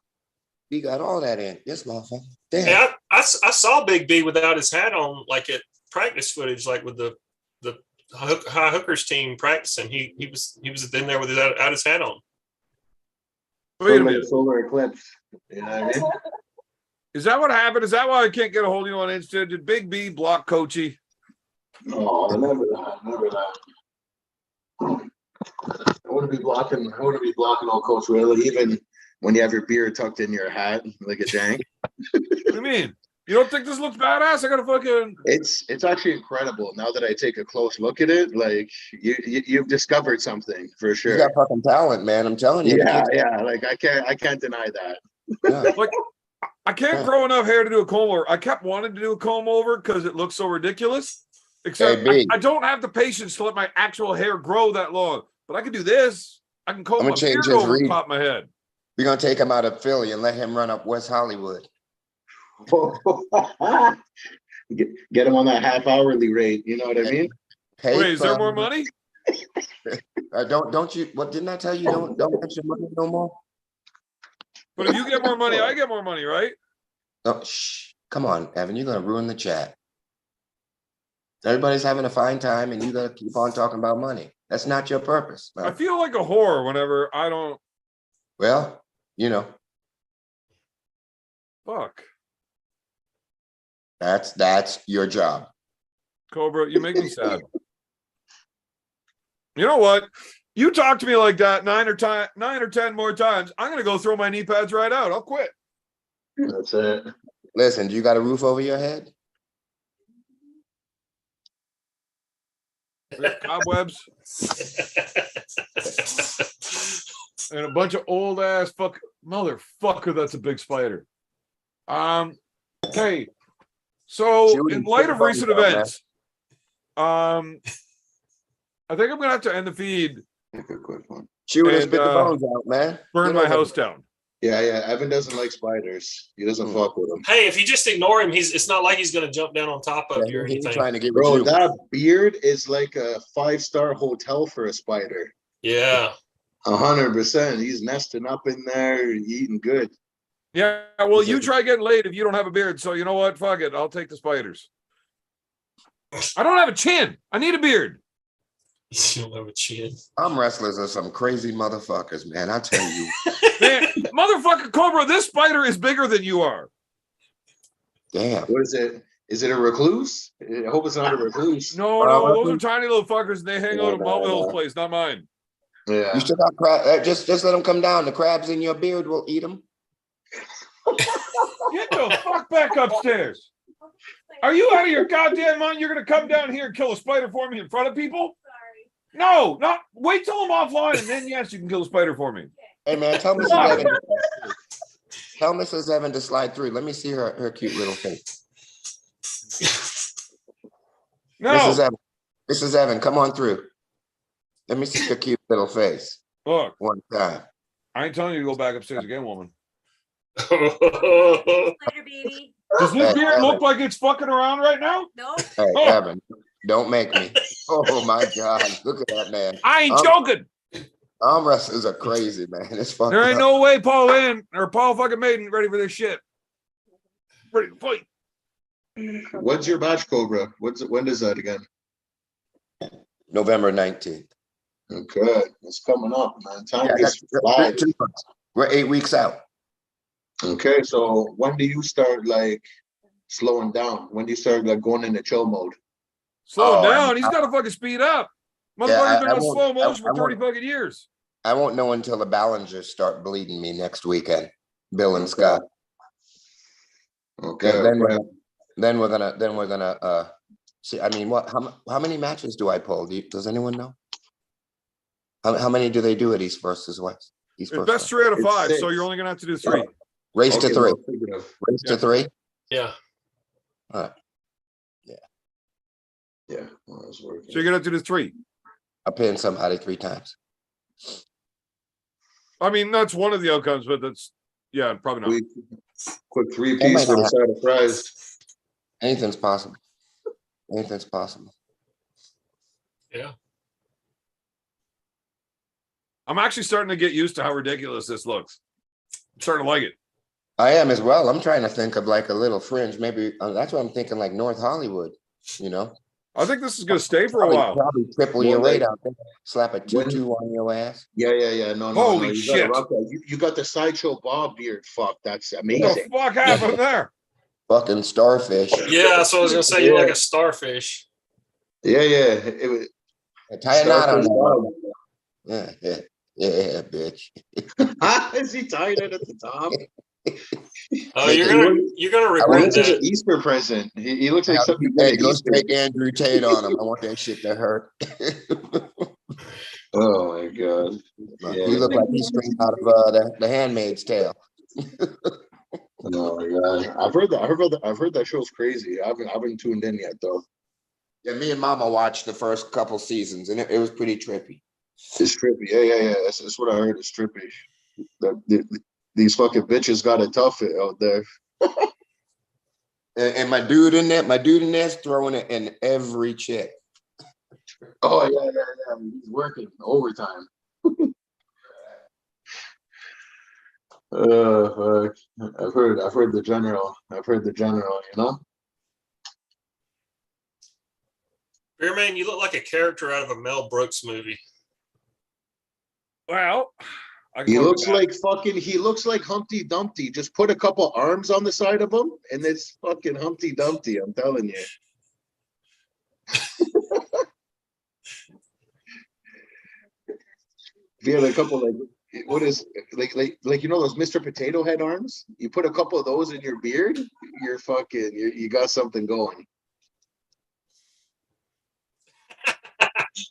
B got all that ink. This motherfucker. Damn. Yeah, I saw Big B without his hat on, like at practice footage, like with the high hookers team practicing. He was in there with without his hat on. Wait a minute. Solar eclipse. You know what I mean? Is that what happened? Is that why I can't get a hold of you on Insta? Did Big B block Coachy? No, never that. I wouldn't be blocking old Coach Willie, even when you have your beard tucked in your hat like a jank. What do you mean? You don't think this looks badass? I gotta fucking. It's actually incredible now that I take a close look at it. Like you've discovered something for sure. He's got fucking talent, man. I'm telling you. Yeah. Like I can't deny that. Yeah. Like, I can't grow enough hair to do a comb over. I kept wanting to do a comb over because it looks so ridiculous. Except Hey, B. I don't have the patience to let my actual hair grow that long. But I can do this. I can comb I'm my gonna change beard his over the read. top of my head. We're gonna take him out of Philly and let him run up West Hollywood. Get him on that half hourly rate. You know what I mean? Wait, is there more money? Don't you? What didn't I tell you? Don't mention money no more. But if you get more money, I get more money, right? No, shh. Come on, Evan. You're gonna ruin the chat. Everybody's having a fine time, and you gotta keep on talking about money. That's not your purpose. I Man. feel like a whore whenever I don't. Well, you know, Fuck. that's your job. Cobra, you make me sad. You know what? You talk to me like that 9 or 10 more times, I'm gonna go throw my knee pads right out. I'll quit. That's it. Listen, do you got a roof over your head? Cobwebs and a bunch of old ass motherfucker. That's a big spider. Okay. So Shoot in him, light shoot of the recent bones out, man. events, I think I'm gonna have to end the feed, Take a quick one. Shoot and and, spit the bones out, man. burn Get my over house it. down. Yeah, yeah. Evan doesn't like spiders. He doesn't fuck with them. Hey, if you just ignore him, it's not like he's gonna jump down on top of you or Yeah, he's anything. trying to get with Bro, you. that beard is like a 5-star hotel for a spider. Yeah. 100%. He's nesting up in there, eating good. Yeah, well, Is you it- try getting laid if you don't have a beard. So you know what? Fuck it. I'll take the spiders. I don't have a chin. I need a beard. You don't have a chin. Arm wrestlers are some crazy motherfuckers, man. I tell you. Man, motherfucker Cobra, this spider is bigger than you are. Damn. What is it? Is it a recluse? I hope it's not a recluse. No, those are tiny little fuckers, and they hang out at Melville's place, not mine. Yeah. You still got crab. Just let them come down. The crabs in your beard will eat them. Get the fuck back upstairs. Are you out of your goddamn mind? You're gonna come down here and kill a spider for me in front of people? Sorry. No, not wait till I'm offline, and then yes, you can kill a spider for me. Hey, man, tell Mrs. Fuck. Evan. Tell Mrs. Evan to slide through. Let me see her cute little face. No. Mrs. Evan, come on through. Let me see your cute little face Look, one time. I ain't telling you to go back upstairs again, woman. Later, baby. Does this Hey, beard Evan. look like it's fucking around right now? No. Hey, Oh. Evan, don't make me. Oh my God, look at that man. I ain't joking. Arm wrestlers are crazy, man. It's fucked There ain't up. no way Paul Lynn or Paul fucking Maiden ready for this shit. Ready to fight. When's your match, Cobra? When is that again? November 19th. Okay, it's coming up, man. Time Yeah, gets flies. 2 months. We're 8 weeks out. Okay, so when do you start like slowing down? When do you start like going into chill mode? Slow Oh, down. He's got to fucking speed up. Motherfucker's been I on won't- slow motion I for 30 won't- fucking years. I won't know until the Ballingers start bleeding me next weekend. Bill and Scott. Okay, Then okay. we're gonna see. I mean, how many matches do I pull? Does anyone know? How many do they do at East versus West? East It's versus best West. 3 out of It's 5, so 6. you're only gonna have to do 3. Race to Okay, 3. well, figurative. Race Yeah. to 3. Yeah. Yeah, well, that's working. So you're gonna have to do 3. I pinned somebody 3 times. I mean, that's one of the outcomes, but that's probably not. Quick That 3-piece might with a not side of fries. Anything's possible. Anything's possible. Yeah. I'm actually starting to get used to how ridiculous this looks. I'm starting to like it. I am as well. I'm trying to think of like a little fringe. Maybe that's what I'm thinking, like North Hollywood. You know, I think this is gonna stay for a while. Probably triple Well, your they- weight out there. Slap a tutu on your ass. Yeah. No. Holy You gotta shit. rock that. You got the sideshow Bob beard. Fuck, that's What amazing. the fuck happened there? Fucking starfish. Yeah, so I was gonna say you're like a starfish. Yeah. It was Tie a knot on Starfish that. Bob. Yeah, bitch. Is he tied it at the top? Oh, you're gonna He regret looks like an that. Easter present. He looks like something. Hey, go straight Andrew Tate on him. I want that shit to hurt. Oh my god. He looked like he's straight out of the Handmaid's Tale. Oh my god. I've heard that show's crazy. I haven't tuned in yet though. Yeah, me and Mama watched the first couple seasons, and it was pretty trippy. It's trippy. Yeah. That's what I heard. It's trippy. These fucking bitches got it tough out there. And my dude in there's throwing it in every chick. Oh yeah. He's working overtime. Fuck. I've heard the general. You know. Beer Man, you look like a character out of a Mel Brooks movie. Well, I can He work looks with like he looks like Humpty Dumpty. Just put a couple arms on the side of him, and it's fucking Humpty Dumpty. I'm telling you. If you have a couple like what is like you know those Mr. Potato Head arms? You put a couple of those in your beard, you're fucking you got something going.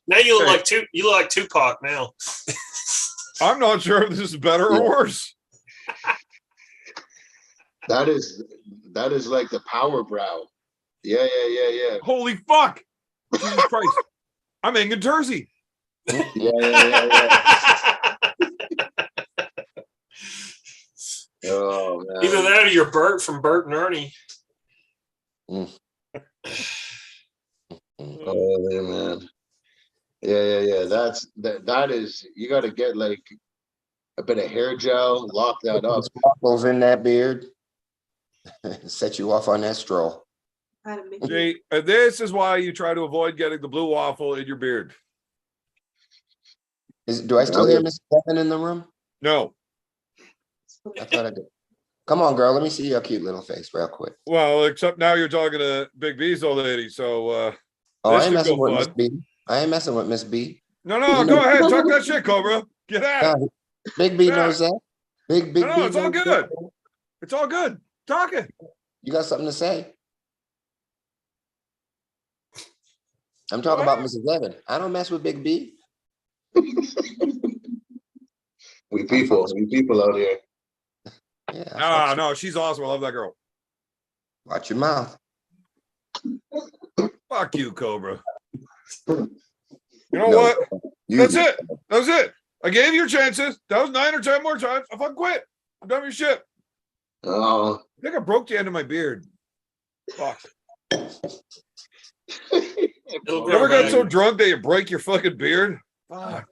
Now you look Hey. like you look like Tupac now. I'm not sure if this is better or Yeah. worse. That is like the power brow. Yeah. Holy fuck! Jesus Christ! I'm Engin Terzi. Yeah. Oh man. Either that or you're Bert from Bert and Ernie. Oh man. Yeah. That is you gotta get like a bit of hair gel, lock that up. Sparkles in that beard. Set you off on that stroll. See, and this is why you try to avoid getting the blue waffle in your beard. Do I still hear Miss Kevin in the room? No. I thought I did. Come on, girl. Let me see your cute little face real quick. Well, except now you're talking to Big B's old lady, so Oh, I this ain't could messing go with Miss fun. B. I ain't messing with Miss B. No, You go know- ahead, talk that shit, Cobra. Get at it. Big B Yeah. knows that. Big No, B. it's all knows good. that. It's all good. Talk it. You got something to say? I'm talking about Mrs. Evan. I don't mess with Big B. We people out here. Yeah. I Ah, fucks no, she's awesome. I love that girl. with- Watch your mouth. Fuck you, Cobra. You know No, what? you- That's it. That was it. I gave you your chances. That was 9 or 10 more times. I fucking quit. I'm done with your shit. Oh. I think I broke the end of my beard. Fuck. It'll You grow ever got back. so drunk that you break your fucking beard? Fuck.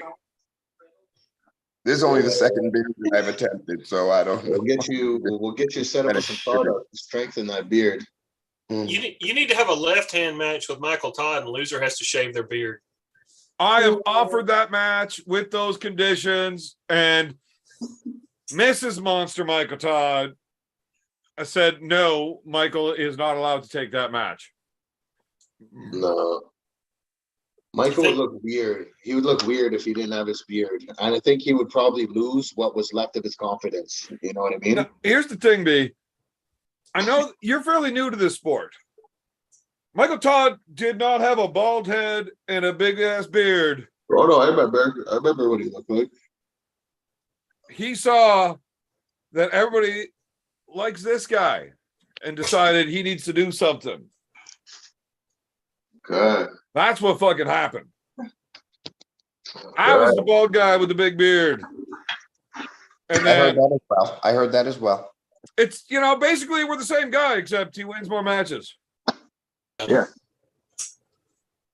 This is only the second beard that I've attempted, so I don't know. We'll get you set up with some product to strengthen that beard. You need to have a left hand match with Michael Todd, and loser has to shave their beard. I have offered that match with those conditions, and Mrs. Monster Michael Todd said, no, Michael is not allowed to take that match. No. Michael would look weird. He would look weird if he didn't have his beard. And I think he would probably lose what was left of his confidence. You know what I mean? Now, here's the thing, B. I know you're fairly new to this sport. Michael Todd did not have a bald head and a big ass beard. Oh no, I remember what he looked like. He saw that everybody likes this guy and decided he needs to do something. God. That's what fucking happened. I was the bald guy with the big beard. And I heard then that as well. I heard that as well. it's, basically we're the same guy, except he wins more matches. Yeah.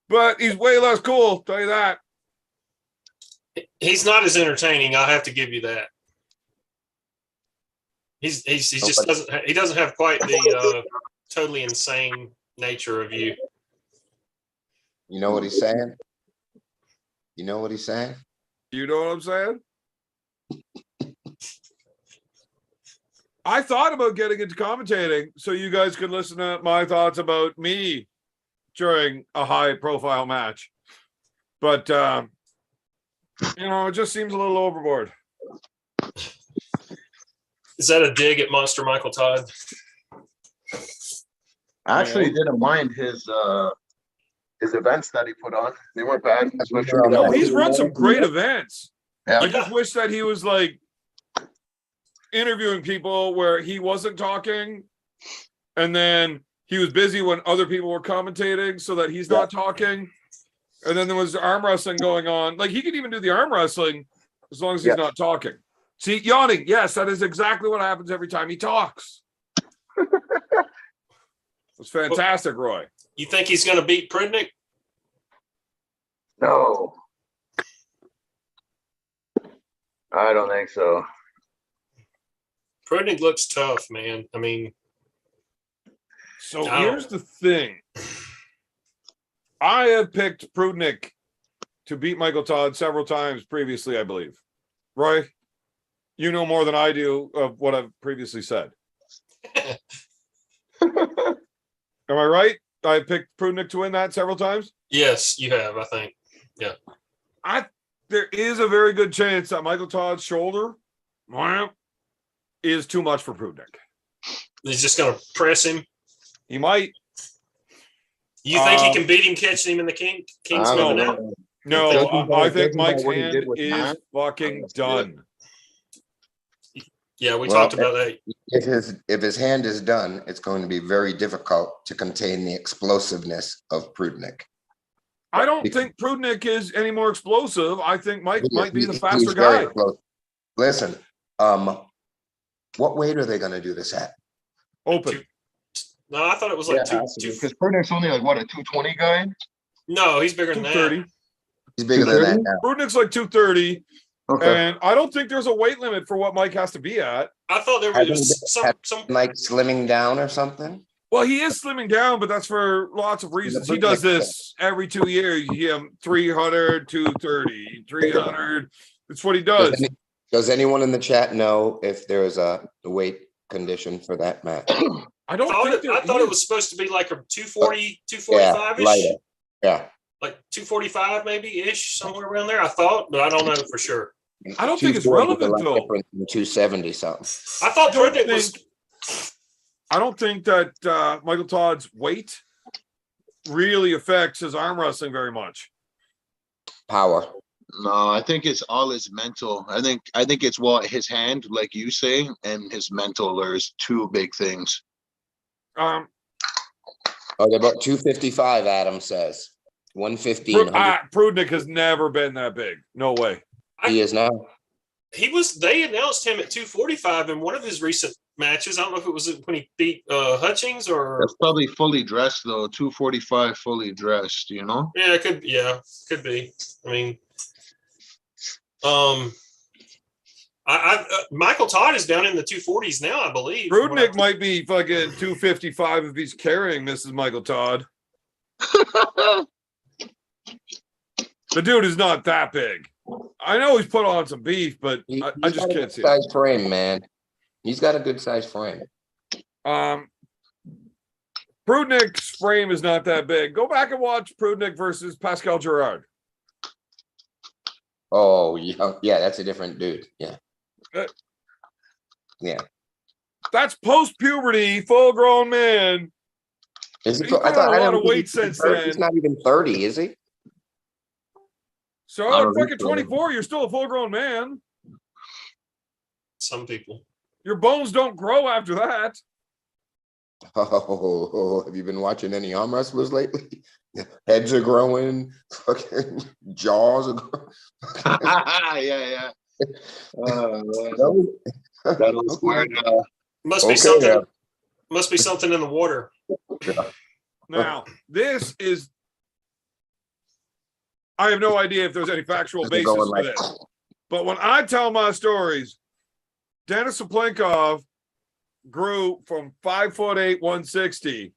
But he's way less cool, tell you that. He's not as entertaining. I'll have to give you that. He just doesn't have quite the totally insane nature of you. You know what he's saying? You know what he's saying? You know what I'm saying? I thought about getting into commentating so you guys could listen to my thoughts about me during a high profile match. But, it just seems a little overboard. Is that a dig at Monster Michael Todd? I actually didn't mind his events that he put on. They weren't bad. Especially No, he's run some great events. Yeah. I just wish that he was like interviewing people where he wasn't talking and then he was busy when other people were commentating so that he's not talking. And then there was arm wrestling going on. Like he could even do the arm wrestling as long as he's not talking. See, yawning. Yes, that is exactly what happens every time he talks. It's fantastic, Roy. You think he's going to beat Prudnick? No. I don't think so. Prudnick looks tough, man. I mean, So No. here's the thing. I have picked Prudnick to beat Michael Todd several times previously, I believe. Roy, you know more than I do of what I've previously said. Am I right? I picked Prudnick to win that several times. yes, you have, I think. I there is a very good chance that Michael Todd's shoulder is too much for Prudnick. He's just going to press him. He might. You think he can beat him, catching him in the King's I don't moving out? know. No, Judging by- I think judging by Mike's what he hand did with is Matt, fucking done. Yeah, we Well, talked about that. If his hand is done, it's going to be very difficult to contain the explosiveness of Prudnick. I don't think Prudnick is any more explosive. I think Mike might be the He's faster very guy. close. Listen, what weight are they gonna do this at? Open. No, I thought it was like two. Because Prudnick's only like what, a 220 guy? No, he's bigger than that. 230. He's bigger than that 230? now. Prudnick's like 230. Okay. And I don't think there's a weight limit for what Mike has to be at. I thought there Hasn't was had- some. Like slimming down or something? Well, he is slimming down, but that's for lots of reasons. He does this every 2 years. You hear him 300, 230, 300. That's what he does. Does anyone in the chat know if there is a weight condition for that match? I don't think there I thought is. it was supposed to be like a 240, Yeah, 245 ish, lighter. Yeah. like 245 maybe ish, somewhere around there. I thought, but I don't know for sure. I don't think it's 240 is a relevant, lot though. different than 270 something. I thought don't Prudnick was. I don't think that Michael Todd's weight really affects his arm wrestling very much. Power. No, I think it's all his mental. I think it's what his hand, like you say, and his mental are his two big things. Um, Oh, they're about 255, Adam says. 115. Prudnick has never been that big. No way. He is now. They announced him at 245 in one of his recent matches. I don't know if it was when he beat Hutchings or. That's probably fully dressed though. 245 fully dressed, you know? Yeah, it could. Yeah, could be. I mean, Michael Todd is down in the 240s now, I believe. Prudnick might be fucking 255 if he's carrying Mrs. Michael Todd. The dude is not that big. I know he's put on some beef, but I just can't see it. Size frame, man. He's got a good size frame. Prudnick's frame is not that big. Go back and watch Prudnick versus Pascal Gerard. Oh, yeah, that's a different dude. Yeah. Yeah. That's post-puberty, full-grown man. Is he? He's put on a lot of weight since then. He's not even 30, is he? So I at don't think fucking so. 24, you're still a full-grown man. Some people. Your bones don't grow after that. Oh, have you been watching any arm wrestlers lately? Heads are growing, fucking jaws are growing. yeah. No? That was weird. Must be Okay, something. yeah. Must be something in the water. Now, this is. I have no idea if there's any factual They're basis going for like- this. But when I tell my stories, Denis Saplenkov grew from 5'8", 160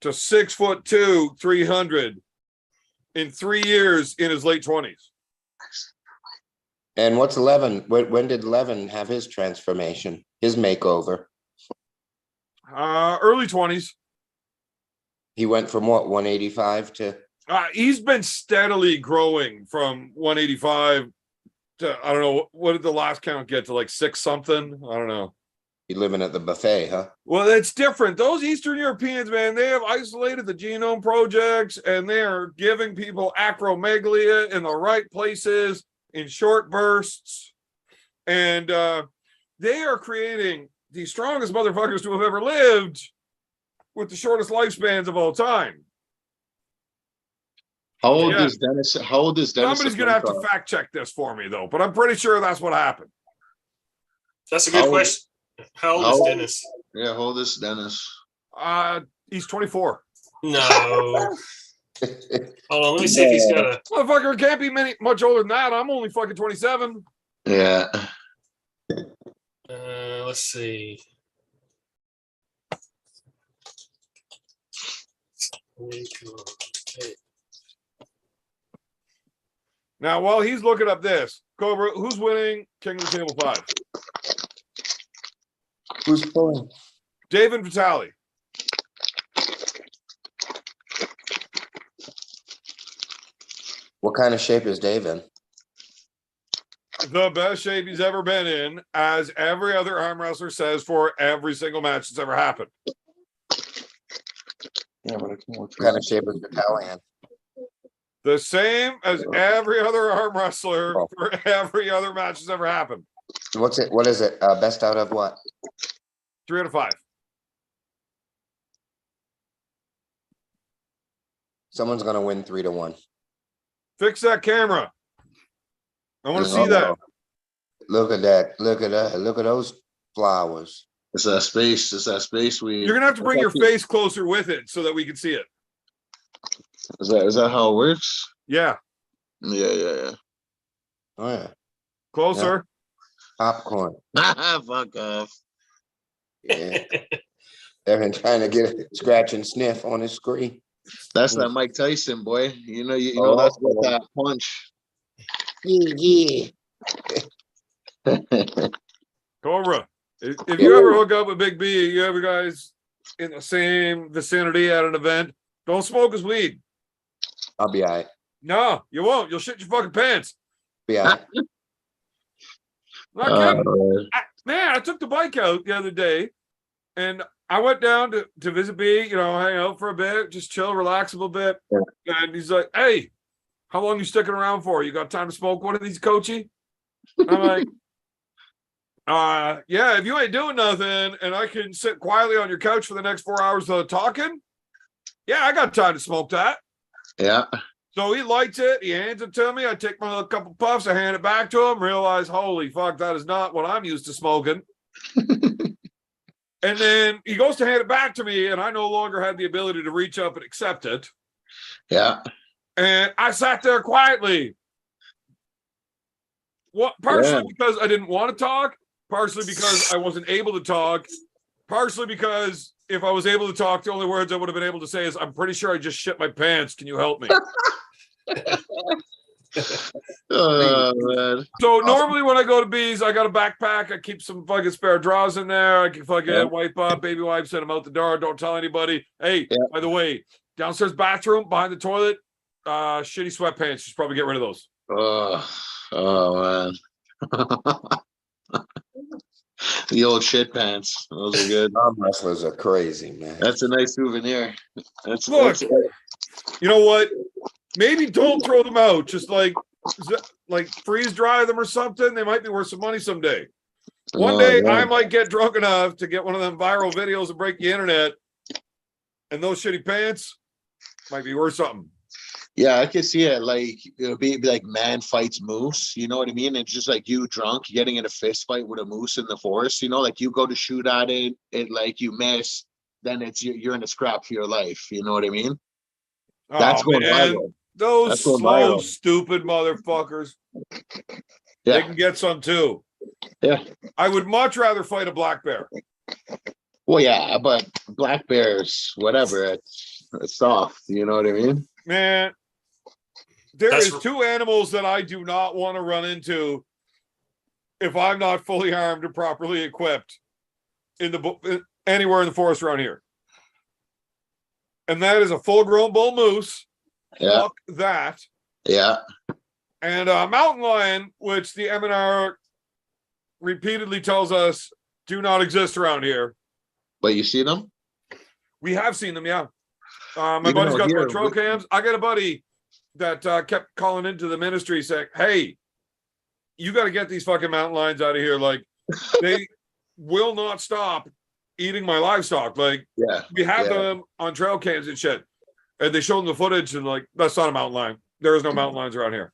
to 6'2", 300 in 3 years in his late 20s. And what's Levin? When did Levin have his transformation, his makeover? Early 20s. He went from what, 185 to? He's been steadily growing from 185 to, I don't know, what did the last count get to, like 6 something? I don't know. You living at the buffet, huh? Well, it's different. Those Eastern Europeans, man, they have isolated the genome projects and they are giving people acromegalia in the right places in short bursts. And they are creating the strongest motherfuckers to have ever lived with the shortest lifespans of all time. How old Yeah. is Dennis? How old is Dennis? Somebody's going to have to fact check this for me, though, but I'm pretty sure that's what happened. That's a good How- question. How old how- is Dennis? Yeah, how old is Dennis? He's 24. No. Hold on. Let me see if he's got a. Motherfucker can't be much older than that. I'm only fucking 27. Yeah. Let's see. Now, while he's looking up this, Cobra, who's winning King of the Table 5? Who's pulling? David Vitale. What kind of shape is Dave in? the best shape he's ever been in, as every other arm wrestler says for every single match that's ever happened. Yeah, but I can't What kind of shape is the Callahan? The same as every other arm wrestler for every other match that's ever happened. What's it? What is it? Best out of what? 3 out of 5. Someone's gonna win 3-1. Fix that camera. I want to see that. Look at that. Look at that. Look at those flowers. It's that space. It's that space we. You're gonna have to bring your face closer with it so that we can see it. Is that how it works? Yeah, Yeah. Oh yeah. closer. Popcorn. Fuck off. Yeah. They're trying to get a scratch and sniff on his screen. That's that Mike Tyson boy. You know that's what that punch. Yeah. Cobra. If you ever hook up with Big B, you ever guys in the same vicinity at an event, don't smoke his weed. I'll be all right. No, you won't. You'll shit your fucking pants. Be all right. Not kidding. I took the bike out the other day and I went down to visit B, hang out for a bit, just chill, relax a little bit. Yeah. And he's like, hey, how long you sticking around for? You got time to smoke one of these, Coachy? I'm like, yeah, if you ain't doing nothing and I can sit quietly on your couch for the next 4 hours without talking, yeah, I got time to smoke that. Yeah. So he lights it, he hands it to me, I take my little couple puffs, I hand it back to him, realize, holy fuck, that is not what I'm used to smoking. And then he goes to hand it back to me, and I no longer had the ability to reach up and accept it. Yeah. And I sat there quietly. Partially because I didn't want to talk, partially because I wasn't able to talk, partially because if I was able to talk, the only words I would have been able to say is, I'm pretty sure I just shit my pants. Can you help me? Oh, man. So normally when I go to B's, I got a backpack. I keep some fucking spare drawers in there. I can fucking wipe up, baby wipes, send them out the door. Don't tell anybody. Hey, by the way, downstairs bathroom behind the toilet, shitty sweatpants. Just probably get rid of those. Oh man. The old shit pants. Those are good. Arm wrestlers are crazy, man. That's a nice souvenir. Look, you know what? Maybe don't throw them out. Just like freeze dry them or something. They might be worth some money someday. One day I might get drunk enough to get one of them viral videos and break the internet, and those shitty pants might be worth something. Yeah, I can see it. Like it'll be like man fights moose. You know what I mean? It's just like you drunk getting in a fist fight with a moose in the forest. Like you go to shoot at it, like you miss, then it's you're in a scrap for your life. You know what I mean? That's going viral. Those slow, stupid motherfuckers. Yeah. They can get some too. Yeah. I would much rather fight a black bear. Well, yeah, but black bears, whatever, it's soft. You know what I mean? Man, there is two animals that I do not want to run into if I'm not fully armed and properly equipped anywhere in the forest around here. And that is a full-grown bull moose. Yeah. Fuck that. Yeah. And a mountain lion, which the MNR repeatedly tells us do not exist around here. But you see them? We have seen them, yeah. My buddy's got some trail cams. I got a buddy that kept calling into the ministry saying, hey, you got to get these fucking mountain lions out of here. Like, they will not stop eating my livestock. Like, we have them on trail cams and shit. And they show them the footage and like, that's not a mountain lion. There is no mountain lions around here.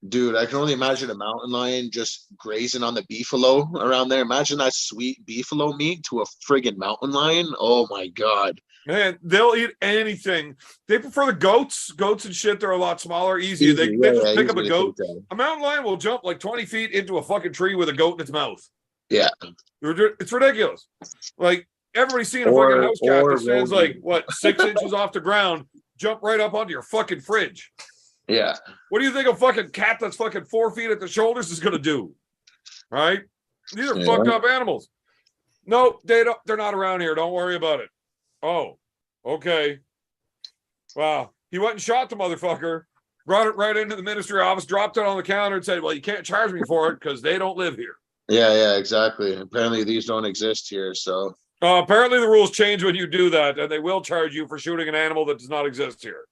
Dude, I can only imagine a mountain lion just grazing on the beefalo around there. Imagine that sweet beefalo meat to a friggin' mountain lion. Oh my God. Man, they'll eat anything. They prefer the goats. Goats and shit, they're a lot smaller, easy. They just pick up a goat. A mountain lion will jump like 20 feet into a fucking tree with a goat in its mouth. Yeah. It's ridiculous. Like, everybody's seen a fucking house cat that stands like, 6 inches off the ground, jump right up onto your fucking fridge. Yeah. What do you think a fucking cat that's fucking 4 feet at the shoulders is going to do? Right? These are fucked up animals. No, they're not around here. Don't worry about it. Oh, okay. Wow. He went and shot the motherfucker. brought it right into the ministry office, dropped it on the counter, and said, "Well, you can't charge me for it because they don't live here." Yeah, exactly. Apparently these don't exist here, so. Apparently, the rules change when you do that, and they will charge you for shooting an animal that does not exist here.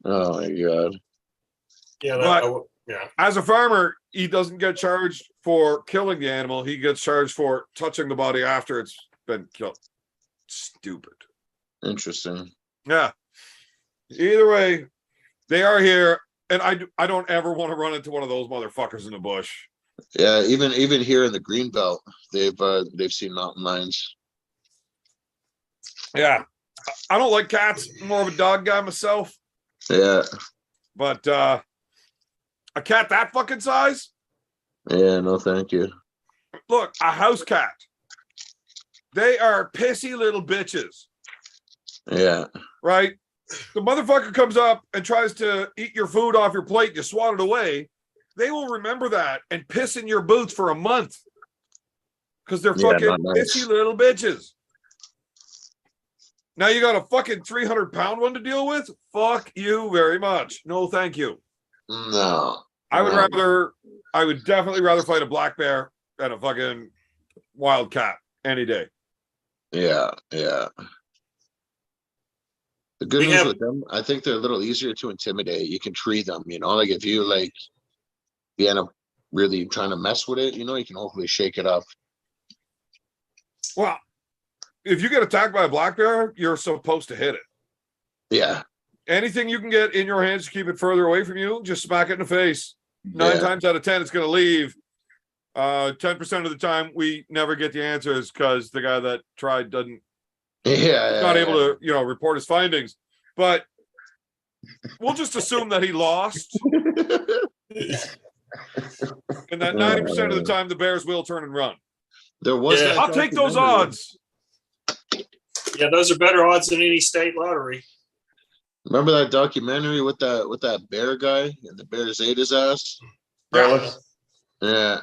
Oh my god. Yeah, But- yeah. As a farmer, he doesn't get charged for killing the animal. He gets charged for touching the body after it's been killed. Stupid. Interesting. Yeah. Either way, they are here, and I don't ever want to run into one of those motherfuckers in the bush. Yeah, even here in the green belt, they've seen mountain lions. Yeah. I don't like cats. I'm more of a dog guy myself. Yeah. But a cat that fucking size? Yeah, no thank you. Look, a house cat. They are pissy little bitches, Yeah. right? The motherfucker comes up and tries to eat your food off your plate, you swat it away. They will remember that and piss in your boots for a month. Because they're Yeah, fucking not nice. pissy little bitches. Now you got a fucking 300-pound one to deal with? Fuck you very much. No, thank you. No. I would No. I would definitely rather fight a black bear than a fucking wild cat any day. Yeah. The good We news have- with them, I think they're a little easier to intimidate. You can tree them, like if you you end up really trying to mess with it, you can hopefully shake it up. Well, if you get attacked by a black bear, you're supposed to hit it. Yeah. Anything you can get in your hands to keep it further away from you, just smack it in the face. 9 Yeah. times out of 10, it's going to leave. 10% of the time, we never get the answers because the guy that tried doesn't Yeah. not able to, report his findings. But we'll just assume that he lost, and that 90% of the time the bears will turn and run. There was. Yeah. that I'll take those documentary. odds. Yeah, those are better odds than any state lottery. Remember that documentary with that bear guy and the bears ate his ass? Yeah. Yeah.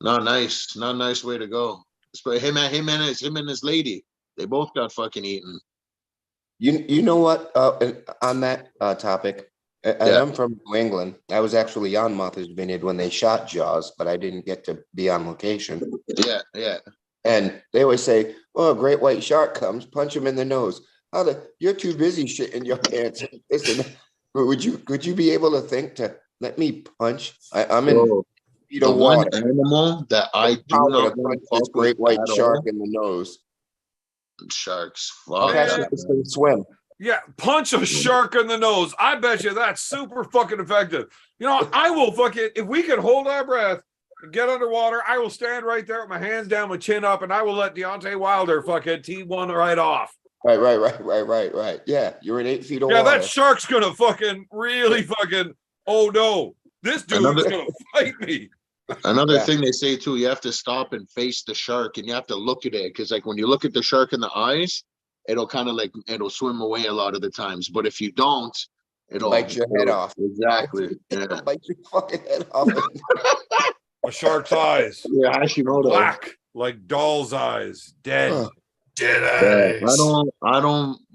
Not nice. Not a nice way to go. But him and his lady, they both got fucking eaten. You know what? On that topic, and Yeah. I'm from New England. I was actually on Martha's Vineyard when they shot Jaws, but I didn't get to be on location. Yeah. And they always say, "Oh, a great white shark comes, punch him in the nose." You're too busy shitting your pants. Listen, would you be able to think to let me punch? I'm in Bro, feet the of one water. animal that I do Power not to want punch to this fuck great with white at shark all, in the nose. sharks. Man. Fuck Catch that, this man. thing swim. Yeah, punch a shark in the nose. I bet you that's super fucking effective. I will fucking, if we can hold our breath and get underwater, I will stand right there with my hands down, my chin up, and I will let Deontay Wilder fucking T1 right off. Right. Yeah, you're in 8 feet of Yeah, water. that shark's gonna fucking really fucking, oh no, this dude's Another- gonna fight me. Another Yeah. thing they say too, you have to stop and face the shark, and you have to look at it because, when you look at the shark in the eyes, it'll kind of it'll swim away a lot of the times. But if you don't, it'll Bite your head off. Exactly. Yeah. Bite your fucking head off. A shark's eyes, Yeah, Hashimoto. black like doll's eyes, dead. Ugh. Dead Yeah, eyes.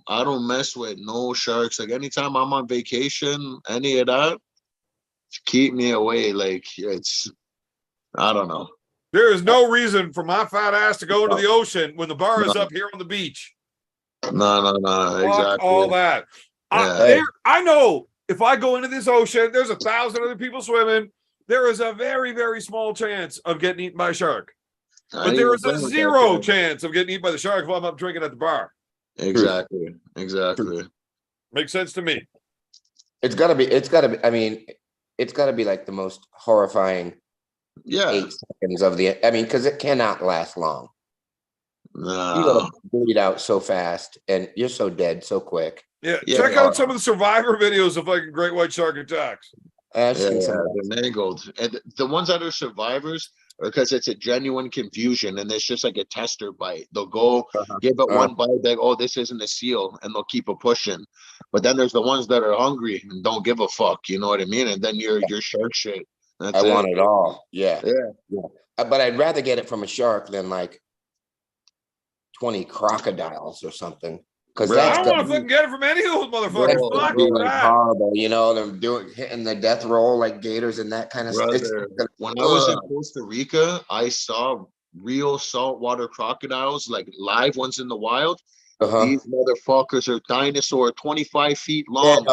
I don't mess with no sharks. Like anytime I'm on vacation, any of that, keep me away. I don't know. There is no reason for my fat ass to go into the ocean when the bar is up here on the beach. No, Fuck exactly. all that. Yeah. I know if I go into this ocean, there's 1,000 other people swimming. There is a very, very small chance of getting eaten by a shark. I But ain't there even is a playing with that zero thing. chance of getting eaten by the shark if I'm up drinking at the bar. Exactly. Makes sense to me. It's gotta be, I mean, it's gotta be like the most horrifying Yeah. 8 seconds because it cannot last long. You No. gotta bleed out so fast and you're so dead so quick. Yeah, Yeah. check out some of the survivor videos of fucking great white shark attacks. I've Yeah, seen some of that. they're mangled. And the ones that are survivors are because it's a genuine confusion and it's just like a tester bite. They'll go give it one bite, they go, "Oh, this isn't a seal," and they'll keep it pushing. But then there's the ones that are hungry and don't give a fuck, you know what I mean? And then you're shark shit. That's I want it all. Yeah. Yeah. But I'd rather get it from a shark than like 20 crocodiles or something. Because Bro, I that's don't want to fucking get it from any of those motherfuckers. Bro, Fuck bro, like that. horrible, you know, them hitting the death roll like gators and that kind of stuff. brother, when I was in Costa Rica, I saw real saltwater crocodiles, like live ones in the wild. These motherfuckers are dinosaur, 25 feet long.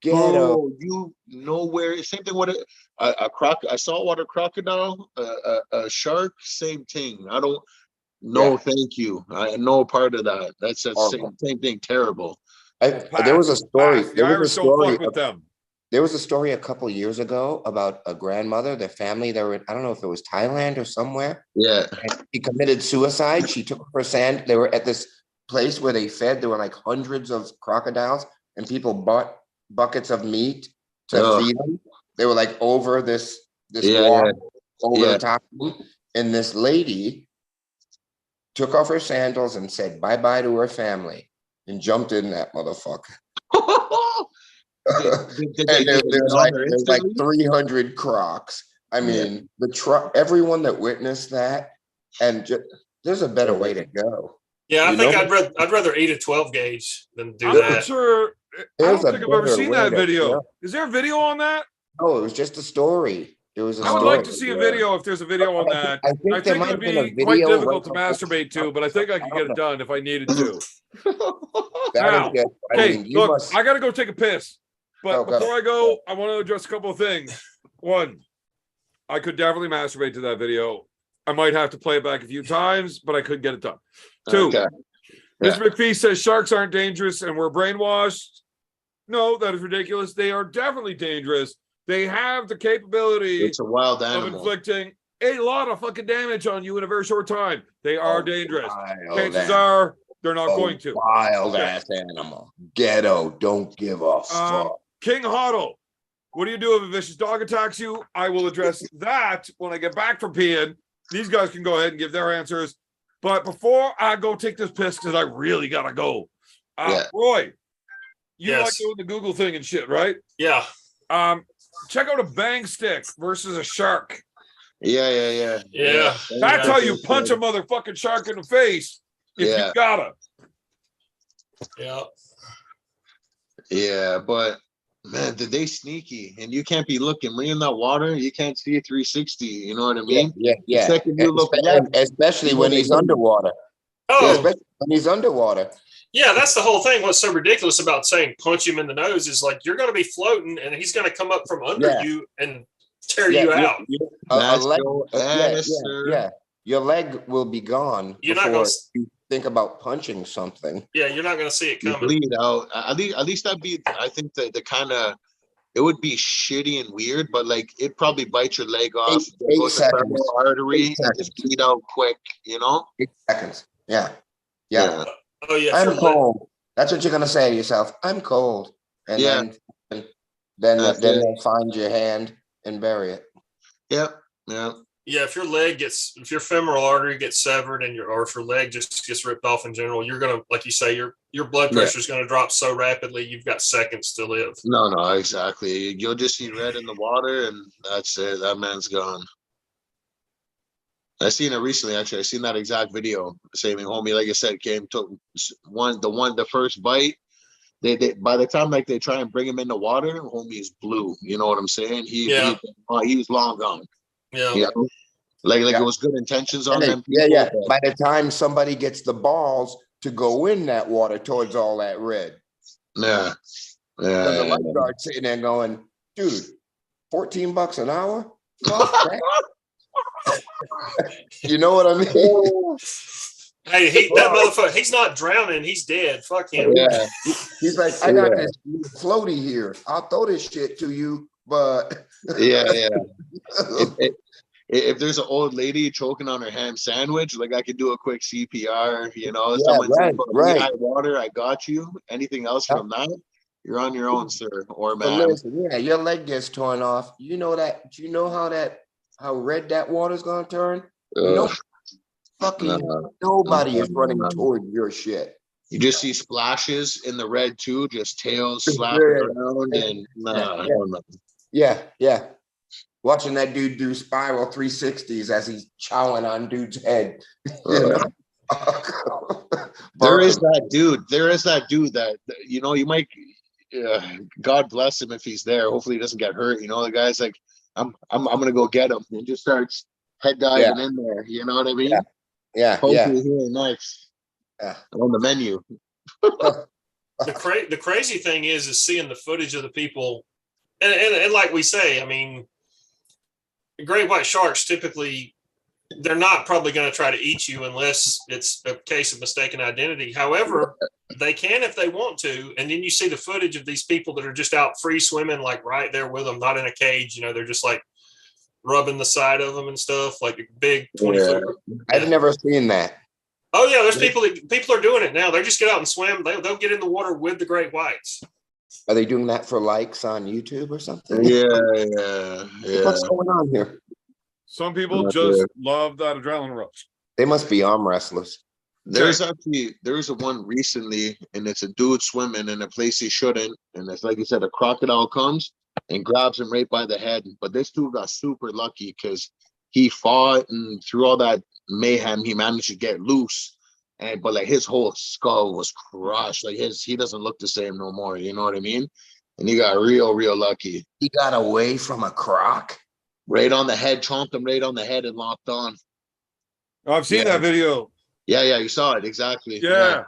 Ghetto. Bro, you know where? Same thing with a saltwater crocodile, a shark, same thing. I don't. No, Yeah. thank you. I no part of that. That's the Horrible. same thing. Terrible. There was a story. The There was a Irish don't story. fuck with them. There was a story a couple years ago about a grandmother, their family. They were, I don't know if it was Thailand or somewhere. Yeah. And she committed suicide. She took her sand. They were at this place where they fed. There were like hundreds of crocodiles, and people bought buckets of meat to feed them. They were like over this wall, over the top of them. And this lady took off her sandals and said bye-bye to her family and jumped in that motherfucker. And there's like 300 crocs. I mean, everyone that witnessed that, and there's a better way to go. Yeah, I think I'd rather eat a 12 gauge than do I'm that. not sure. I don't think I've ever seen that video. Is there a video on that? Oh, it was just a story. It was a I would story. like to see a video if there's a video on that. I think there it might would have been a be video quite difficult right to masturbate to, but I think I could get it done if I needed to. That is just, I Okay, mean, you look, must. I got to go take a piss. But Oh, go. before I go, I want to address a couple of things. One, I could definitely masturbate to that video. I might have to play it back a few times, but I could get it done. Two, Mr. McPhee says sharks aren't dangerous and we're brainwashed. No, that is ridiculous. They are definitely dangerous. They have the capability It's a wild of animal. inflicting a lot of fucking damage on you in a very short time. They are dangerous. Chances That are they're not going to. wild ass animal. Ghetto. Don't give a fuck. King Huddle. What do you do if a vicious dog attacks you? I will address that when I get back from peeing. These guys can go ahead and give their answers. But before I go take this piss, because I really gotta go. Roy, you like doing the Google thing and shit, right? Yeah. Check out a bang stick versus a shark. Yeah. That's how you punch a motherfucking shark in the face if you gotta. Yeah, but man, did they sneaky? And you can't be looking. When you're in that water, you can't see a 360. You know what I mean? Yeah. The second you look left, especially when he's underwater. Oh, Especially when he's underwater. yeah, that's the whole thing. What's so ridiculous about saying punch him in the nose is like you're going to be floating and he's going to come up from under you and tear you out. Your leg will be gone You're not going to you think about punching something. Yeah, you're not going to see it coming. Bleed out. At least that'd be. I think the kind of it would be shitty and weird, but like it probably bite your leg off. 8 seconds. Femoral artery and just bleed out quick. You know. 8 seconds. Yeah. Oh yeah. I'm cold. That's what you're gonna say to yourself. I'm cold. And then they'll find your hand and bury it. Yep. Yeah. Yeah, if your femoral artery gets severed or if your leg just gets ripped off in general, you're gonna, like you say, your blood pressure is gonna drop so rapidly. You've got seconds to live. No, exactly. You'll just see red in the water, and that's it. That man's gone. I seen it recently. Actually, I seen that exact video. Saving homie, like I said, took the first bite. They by the time like they try and bring him in the water, homie's blue. You know what I'm saying? He was long gone. Yeah. You know? Like it was good intentions on them. Yeah. By the time somebody gets the balls to go in that water towards all that red. Yeah. The lifeguard sitting there going, dude, $14 an hour? You know what I mean? Hey, that motherfucker, he's not drowning, he's dead. Fuck him. Yeah. He's like, I got this floaty here. I'll throw this shit to you, but if there's an old lady choking on her ham sandwich, like I could do a quick CPR, you know, someone's right. High water, I got you. Anything else from that, you're on your own, sir or ma'am. Listen, your leg gets torn off. You know that? Do you know how red that water's gonna turn? Nobody is running toward your shit. You just see splashes in the red too, just tails slapping around and Yeah. Watching that dude do spiral 360s as he's chowing on dude's head. There's There is welcome. that dude. There is that dude that you know. You might. God bless him if he's there. Hopefully, he doesn't get hurt. You know, the guy's like, I'm gonna go get him, and just starts head diving in there. You know what I mean? Yeah, Hopefully, here next on the menu. The crazy thing is seeing the footage of the people, and like we say, I mean, great white sharks typically, they're not probably going to try to eat you unless it's a case of mistaken identity. However, they can if they want to. And then you see the footage of these people that are just out free swimming, like right there with them, not in a cage. You know, they're just like rubbing the side of them and stuff, like a big 20-foot. I've never seen that. Oh yeah, there's people are doing it now. They just get out and swim. They'll get in the water with the great whites. Are they doing that for likes on YouTube or something? Yeah. What's going on here? Some people Not just there. love that adrenaline rush. They must be arm wrestlers. There's a one recently, and it's a dude swimming in a place he shouldn't, and it's like you said, a crocodile comes and grabs him right by the head. But this dude got super lucky because he fought, and through all that mayhem, he managed to get loose. But like his whole skull was crushed. Like he doesn't look the same no more. You know what I mean? And he got real lucky. He got away from a croc. Right on the head, chomped him right on the head and locked on. Oh, I've seen that video. Yeah, you saw it exactly. Yeah.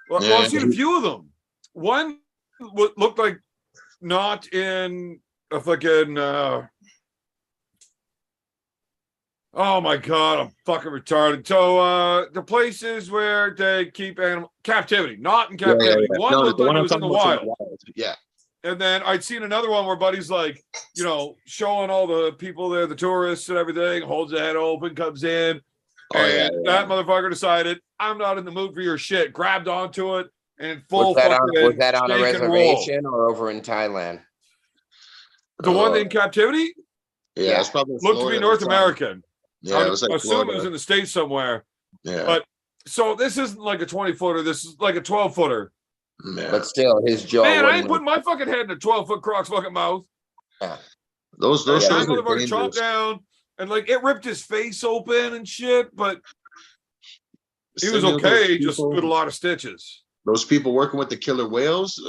Well, Yeah. I've seen a few of them. One looked like not in a fucking. Oh my god, I'm fucking retarded. So the places where they keep animal captivity, not in captivity. Yeah. One No, looked the like one it I'm was in talking the about is wild. Yeah. And then I'd seen another one where Buddy's like, you know, showing all the people there, the tourists and everything, holds the head open, comes in. And that motherfucker decided, I'm not in the mood for your shit. Grabbed onto it and full Was that on a shake and roll. reservation or over in Thailand? The one in captivity Yeah, it's probably looked to be Florida North or something. American. Yeah, it was like I assume Florida. it was in the States somewhere. Yeah. But so this isn't like a 20-footer. This is like a 12-footer. Yeah. But still, his jaw. Man, I wasn't ain't putting my fucking head in a 12-foot croc's fucking mouth. Those That shows are motherfucker chopped dangerous. down and like it ripped his face open and shit, but he was Similar to okay, those just people- with a lot of stitches. Those people working with the killer whales,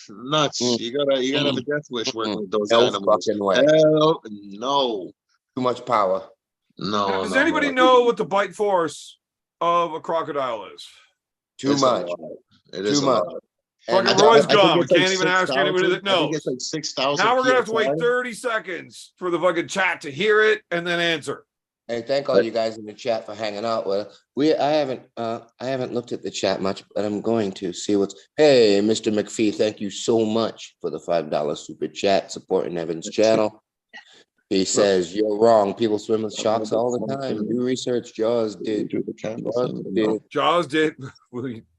nuts. You gotta have a death wish working with those No animals. fucking way. Hell no. Too much power. No. Does no, anybody no. know what the bite force of a crocodile is? Too It's a much. lot. It is Too a much. lot. And Fucking I Roy's think gone. We it's like can't even ask 6,000. anybody that I think knows. it's like 6,000. Now we're gonna have to PSI. wait 30 seconds for the fucking chat to hear it and then answer. Hey, thank all you guys in the chat for hanging out with us. I haven't looked at the chat much, but I'm going to see what's. Hey, Mr. McPhee, thank you so much for the $5 super chat supporting Evan's channel. He says you're wrong. People swim with sharks all the time. Do research. Jaws did. Jaws did.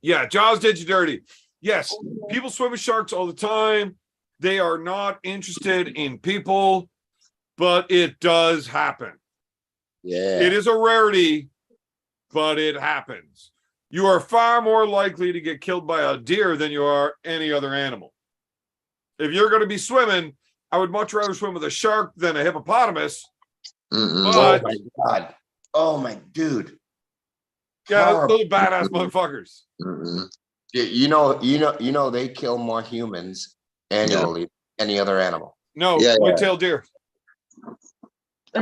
Yeah, Jaws did you dirty. Yes, people swim with sharks all the time. They are not interested in people, but it does happen. Yeah. It is a rarity, but it happens. You are far more likely to get killed by a deer than you are any other animal. If you're going to be swimming, I would much rather swim with a shark than a hippopotamus. Mm-mm. Oh But my god. Oh my dude. yeah, Horrible. those badass motherfuckers. Mm-mm. You know they kill more humans annually than any other animal. No, Yeah, white-tailed deer.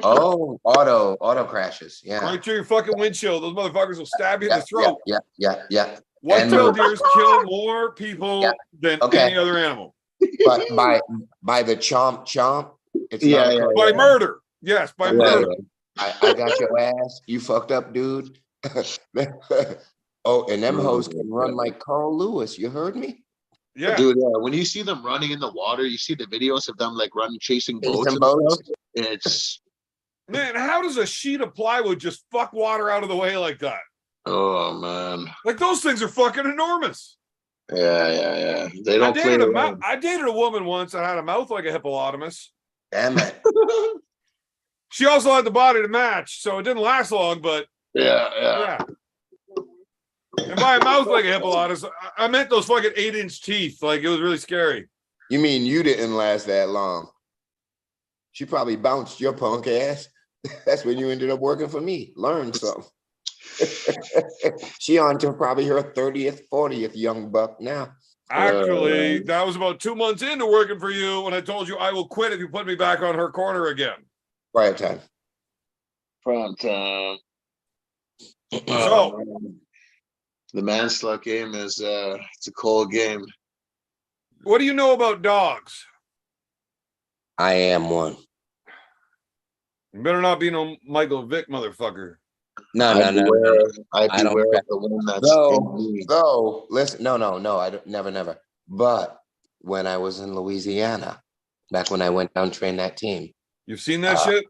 Oh, auto crashes. Yeah. Right through your fucking windshield. Those motherfuckers will stab you in the throat. Yeah. White-tailed deers kill more people Yeah. than Okay. any other animal. But by the chomp, it's Yeah, not a yeah, crime. By murder. Yes, by Yeah, murder. I got your ass. You fucked up, dude. Oh, and them hoes can run like Carl Lewis. You heard me? Yeah. Dude, when you see them running in the water, you see the videos of them like running, chasing boats. Chasing And boats? stuff. It's Man, how does a sheet of plywood just fuck water out of the way like that? oh man, Like those things are fucking enormous. yeah. They I don't play dated, around. I dated a woman once that had a mouth like a hippopotamus. Damn it. She also had the body to match, so it didn't last long, but Yeah. yeah. And by a mouth like a hippopotamus, I meant those fucking 8-inch teeth. Like it was really scary. You mean you didn't last that long? She probably bounced your punk ass. That's when you ended up working for me. Learn something. She on to probably her 30th, 40th young buck now. Actually, that was about 2 months into working for you when I told you I will quit if you put me back on her corner again. Quiet time. Prime time. So, The man-slut game is it's a cold game. what do you know about dogs? I am one. You better not be no Michael Vick motherfucker. No, I'd I don't beware care. of the one that's Though, listen, no, I don't, never. But when I was in Louisiana, back when I went down train that team, You've seen that shit?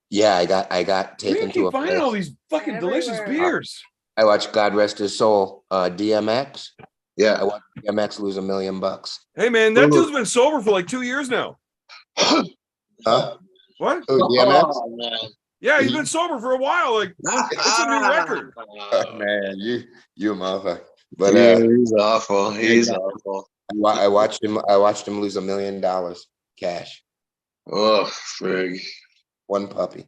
yeah, I got Where do you taken to keep a finding place. all these fucking delicious Everywhere. beers? I watched, God rest his soul, DMX. I yeah. watched DMX lose $1 million. Hey man, that dude's been sober for like 2 years now. Huh? What? Oh, DMX? Oh, man. Yeah, he's been sober for a while. Like, it's a new record. Oh, man, you a motherfucker. But Yeah, he's awful. He's Yeah. awful. I watched him lose $1 million cash. Oh, frig. One puppy.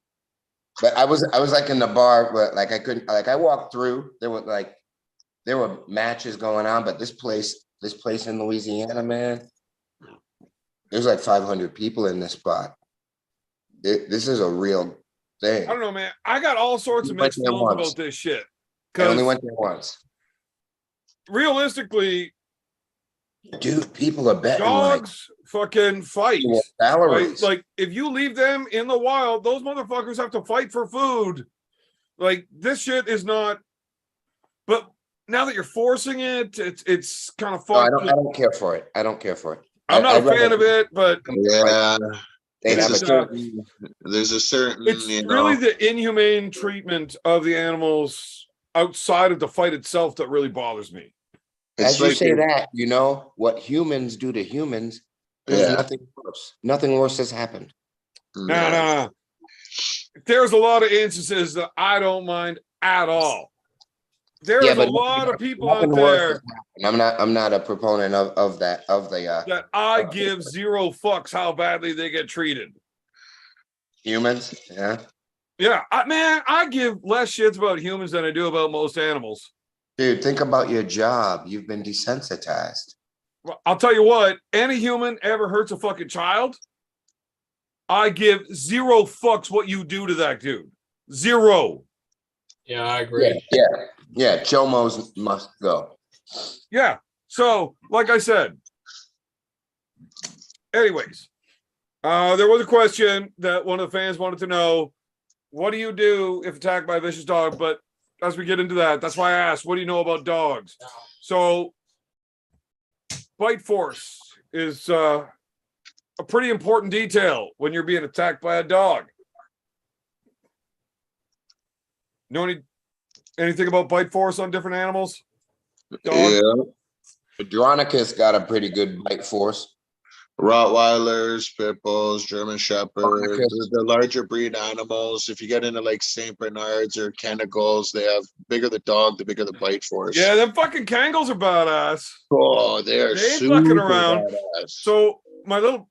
But I was like in the bar, but like I couldn't, like I walked through. There were matches going on, but this place in Louisiana, man, there's like 500 people in this spot. This is a real thing. I don't know, man. I got all sorts of You went mixed there feelings once. about this shit. I only Because went there once. realistically, Dude, people are betting like dogs fucking fight. Right? salaries. Like, if you leave them in the wild, those motherfuckers have to fight for food. Like, this shit is not. But now that you're forcing it, it's kind of No, I fucked. don't care for it. I don't care for it. I'm not I'd a fan rather- of it, but Yeah. They There's have a a certain, there's a certain, it's you really know, the inhumane treatment of the animals outside of the fight itself that really bothers me. As you like say it- that, you know what humans do to humans. There's Yeah. nothing worse. Nothing worse has happened. No. There's a lot of instances that I don't mind at all. There's Yeah, a but lot of people nothing out worse there has happened. I'm not a proponent of that that I give zero fucks how badly they get treated. humans. Yeah. Yeah, I give less shits about humans than I do about most animals. Dude, think about your job. You've been desensitized. Well, I'll tell you what, any human ever hurts a fucking child, I give zero fucks what you do to that dude. Zero. Yeah, I agree. Yeah. Chomos must go. Yeah. So, like I said, anyways, there was a question that one of the fans wanted to know, what do you do if attacked by a vicious dog? But as we get into that, that's why I asked, what do you know about dogs? So, bite force is a pretty important detail when you're being attacked by a dog. Know anything about bite force on different animals? Dog? Yeah. Adronicus got a pretty good bite force. Rottweilers, pit bulls, German shepherds, Okay. the larger breed animals. If you get into like Saint Bernards or Kenegals, they have bigger the dog, the bigger the bite force. Yeah, them fucking Kangles are badass. Oh, they are They ain't super fucking around. badass. So my little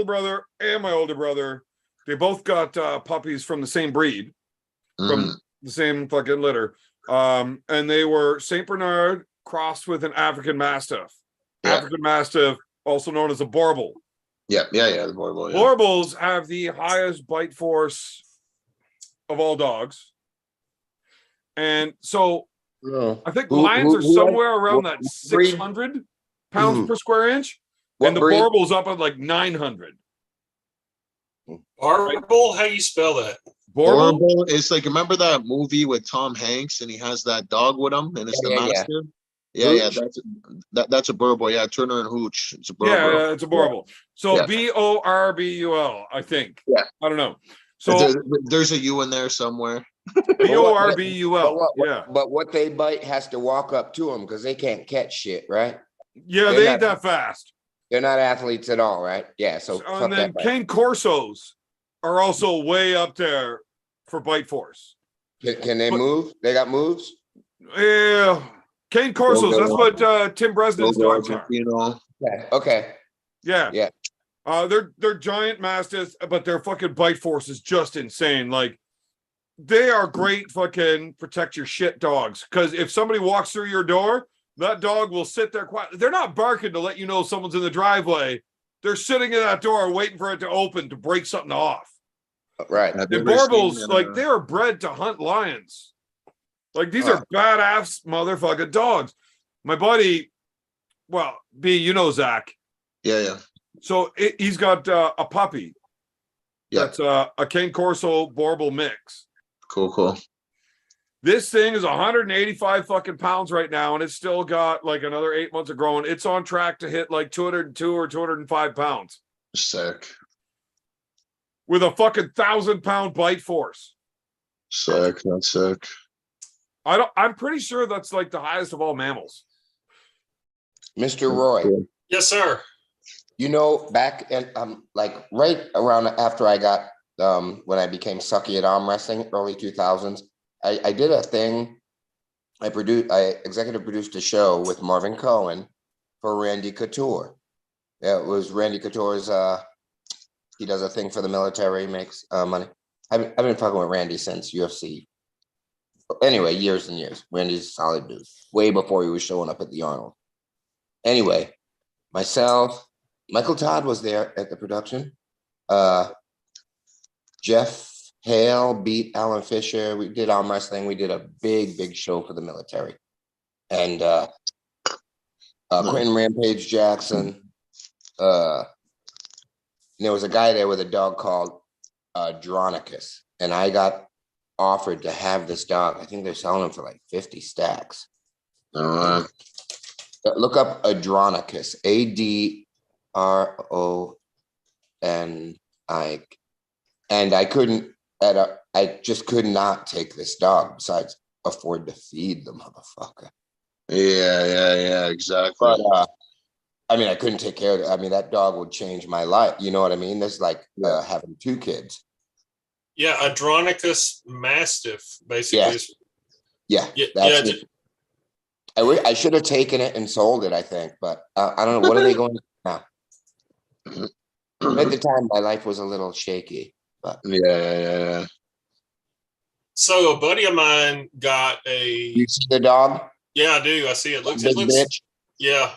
brother and my older brother, they both got puppies from the same breed, from the same fucking litter. And they were Saint Bernard crossed with an African Mastiff. Yeah. African Mastiff, also known as a Borbal. Yeah, the Borbal. Yeah. Borbals have the highest bite force of all dogs. And so Oh. I think Who- lions who- are who- somewhere around that what breed? 600 pounds Mhm. per square inch. What And the breed? Borbal's up at like 900. Arbol, how you spell that? Borbal? Borbal is like, remember that movie with Tom Hanks and he has that dog with him and it's Yeah, the yeah, yeah. master? Yeah, Hooch? that's a Borbal. Yeah, Turner and Hooch. It's a Borbal. Yeah, it's a Borbal. So Yeah. Borbul, I think. Yeah. I don't know. So There's a U in there somewhere. Borbul. Yeah. But what they bite has to walk up to them because they can't catch shit, right? Yeah, They're they not- ain't that fast. They're not athletes at all, right? Yeah. So fuck And then that bite. cane corsos are also way up there for bite force. Can they but- move? They got moves? Yeah. Cane corsos, that's what Tim Bresnan's Dogo dogs are. Argentino. Yeah. Okay. Yeah. Yeah. They're giant mastiffs, but their fucking bite force is just insane. Like they are great fucking protect your shit dogs. Because if somebody walks through your door, that dog will sit there quiet. They're not barking to let you know someone's in the driveway. They're sitting in that door waiting for it to open to break something off. Right. Have you And ever seen, Borbles, like, they are bred to hunt lions. Like, these are badass motherfucking dogs. My buddy, well, B, you know Zach. yeah. So he's got a puppy. Yeah. That's a Cane Corso Borble mix. Cool. This thing is 185 fucking pounds right now, and it's still got like another 8 months of growing. It's on track to hit like 202 or 205 pounds Sick. with a fucking 1,000-pound bite force. Sick. That's sick. I'm pretty sure that's like the highest of all mammals. Mr. Roy, Yes, sir. you know, back in like right around after I got when I became sucky at arm wrestling, early 2000s, I did a thing. I executive produced a show with Marvin Cohen for Randy Couture. Yeah, it was Randy Couture's he does a thing for the military, makes money. I've been fucking with Randy since UFC. Anyway, years and years. Randy's a solid dude. Way before he was showing up at the Arnold. Anyway, myself, Michael Todd was there at the production. Jeff Hale beat Alan Fisher. We did arm wrestling. We did a big show for the military. And Quentin Rampage Jackson. There was a guy there with a dog called Dronicus. And I got offered to have this dog. I think they're selling them for like 50 stacks. Look up Adronicus, ADRONI. And I couldn't, I just could not take this dog, besides afford to feed the motherfucker. Yeah, exactly. But I mean, I couldn't take care of it. I mean, that dog would change my life. You know what I mean? That's like having 2 kids. Yeah, Adronicus Mastiff, basically. Yeah. That's it. I should have taken it and sold it, I think, but I don't know. What are they going now? At the time, my life was a little shaky, but Yeah. So a buddy of mine got a. You see the dog? Yeah, I do. I see it. Looks. Big bitch? Yeah.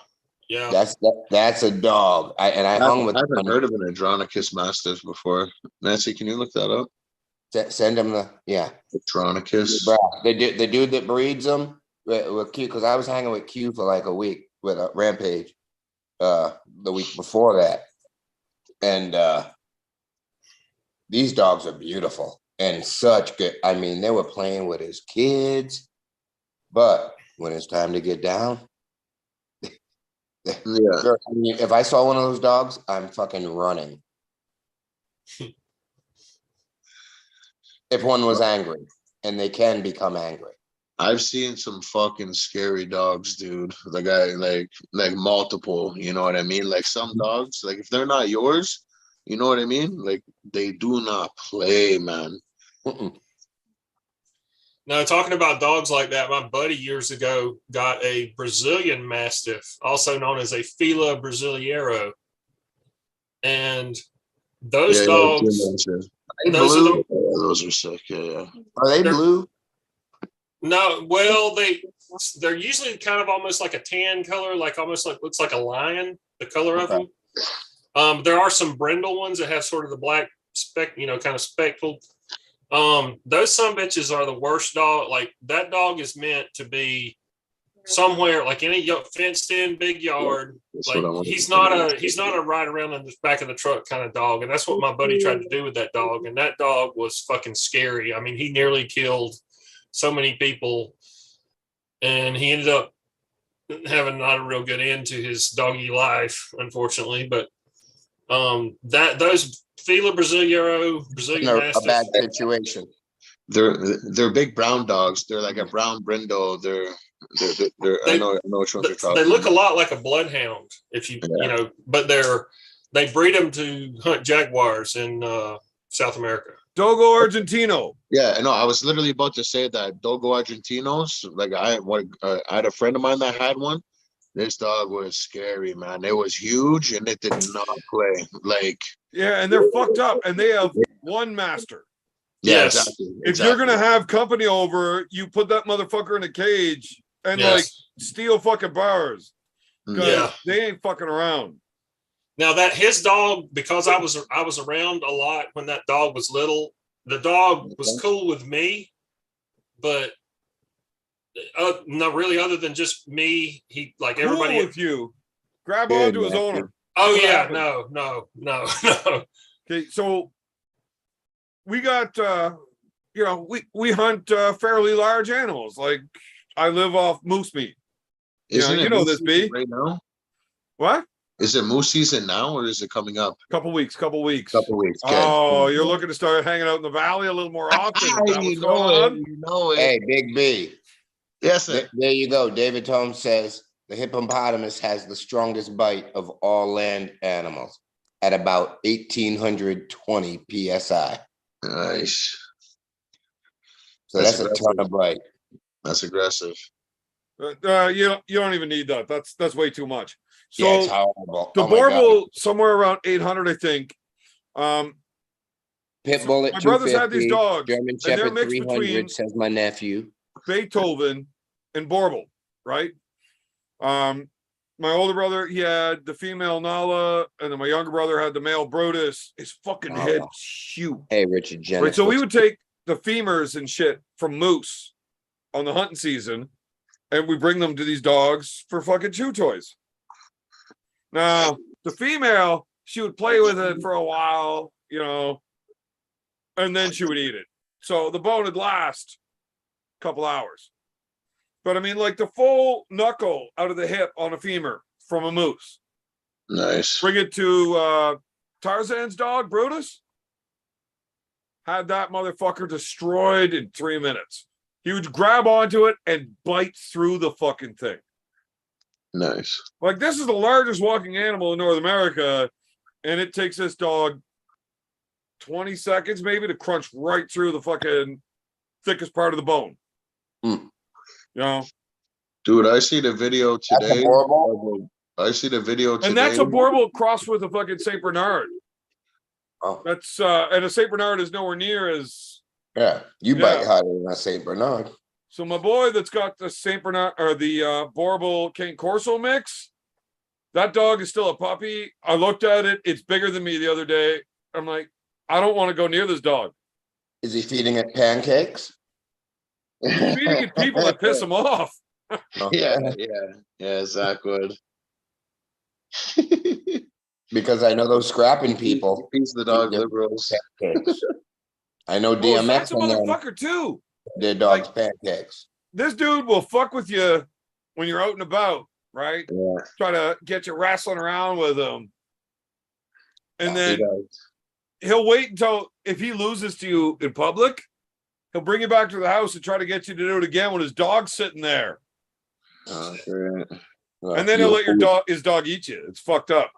That's a dog. I hung with. I haven't heard of an Adronicus Mastiff before. Nancy, can you look that up? Send him Adronicus. The dude that breeds them with Q, because I was hanging with Q for like a week with a Rampage the week before that. And these dogs are beautiful and such good. I mean, they were playing with his kids, but when it's time to get down, I mean, if I saw one of those dogs, I'm fucking running. If one was angry, and they can become angry. I've seen some fucking scary dogs, dude. Like like multiple, you know what I mean? Like some dogs, like if they're not yours, you know what I mean? Like they do not play, man. Now, talking about dogs like that, my buddy years ago got a Brazilian Mastiff, also known as a Fila Brasileiro. And those dogs, those are sick. Yeah. Are they blue? No, well, they're usually kind of almost like a tan color, like almost like looks like a lion, the color of them. There are some brindle ones that have sort of the black speck, kind of speckled. Those some bitches are the worst dog. Like that dog is meant to be somewhere like in a fenced in big yard. Like he's not a ride around in the back of the truck kind of dog. And that's what my buddy tried to do with that dog. And that dog was fucking scary. I mean, he nearly killed so many people, and he ended up having not a real good end to his doggy life, unfortunately. But those Fila Brazilian Mastiff, a bad situation. They're big brown dogs. They're like a brown brindle. I know which ones you're talking. They look a lot like a bloodhound, if you but they breed them to hunt jaguars in South America. Dogo Argentino. Yeah, no, I was literally about to say that Dogo Argentinos. Like I had a friend of mine that had one. This dog was scary, man. It was huge and it did not play. Like yeah, and they're fucked up, and they have one master. Yeah, Yes. exactly. If you're gonna have company over, you put that motherfucker in a cage and like Yes. steal fucking bars. Because Yeah. they ain't fucking around. Now that his dog, because I was around a lot when that dog was little, the dog was cool with me, but not really. Other than just me, he like Cool everybody. with you. Grab Good, onto his Matthew. owner. Oh What yeah, happened? no. Okay, so we got we hunt fairly large animals. Like I live off moose meat. Isn't you it know moose this, season B. right now? What? Is it moose season now, or is it coming up? Couple weeks. Couple weeks. Good. Oh, you're looking to start hanging out in the valley a little more often. Is that what's You going know on? it. You know it. Hey, Big B. Yes, sir. There you go. David Holmes says the hippopotamus has the strongest bite of all land animals at about 1,820 psi. Nice. So that's a ton of bite. That's aggressive. You don't even need that. That's way too much. So Yeah, it's horrible. the Oh my God. Borbal somewhere around 800, I think. Pit bull at my brothers had these 250. dogs, German and they're Shepherd mixed 300, between says my nephew. Beethoven and Borbal, right? My older brother, he had the female Nala, and then my younger brother had the male Brodus. His fucking head's huge. Hey, Richard Jennings. Right, so we would take the femurs and shit from moose on the hunting season, and we bring them to these dogs for fucking chew toys. Now, the female, she would play with it for a while, and then she would eat it. So the bone would last a couple hours. But I mean, like the full knuckle out of the hip on a femur from a moose. Nice. Bring it to Tarzan's dog, Brutus. Had that motherfucker destroyed in 3 minutes. He would grab onto it and bite through the fucking thing. Nice. Like, this is the largest walking animal in North America, and it takes this dog 20 seconds maybe to crunch right through the fucking thickest part of the bone. Dude, I see the video That's a today. Borbal? I see the video today. And that's a Borbal crossed with a fucking Saint Bernard. Oh. That's and a Saint Bernard is nowhere near as. Yeah, you bite harder than a Saint Bernard. So my boy that's got the Saint Bernard or the Borbal Cane Corso mix, that dog is still a puppy. I looked at it; it's bigger than me the other day. I'm like, I don't want to go near this dog. Is he feeding it pancakes? He's feeding it people that piss him off. Yeah, Zach would. Because I know those scrapping people. He's the dog liberals. Pancakes. I know Oh, DMX that's a and them, motherfucker too. their dogs pancakes. This dude will fuck with you when you're out and about, right? Yeah. Try to get you wrestling around with him. And then He does. he'll wait until if he loses to you in public, he'll bring you back to the house and try to get you to do it again when his dog's sitting there. Oh, great. And then he'll let his dog eat you. It's fucked up.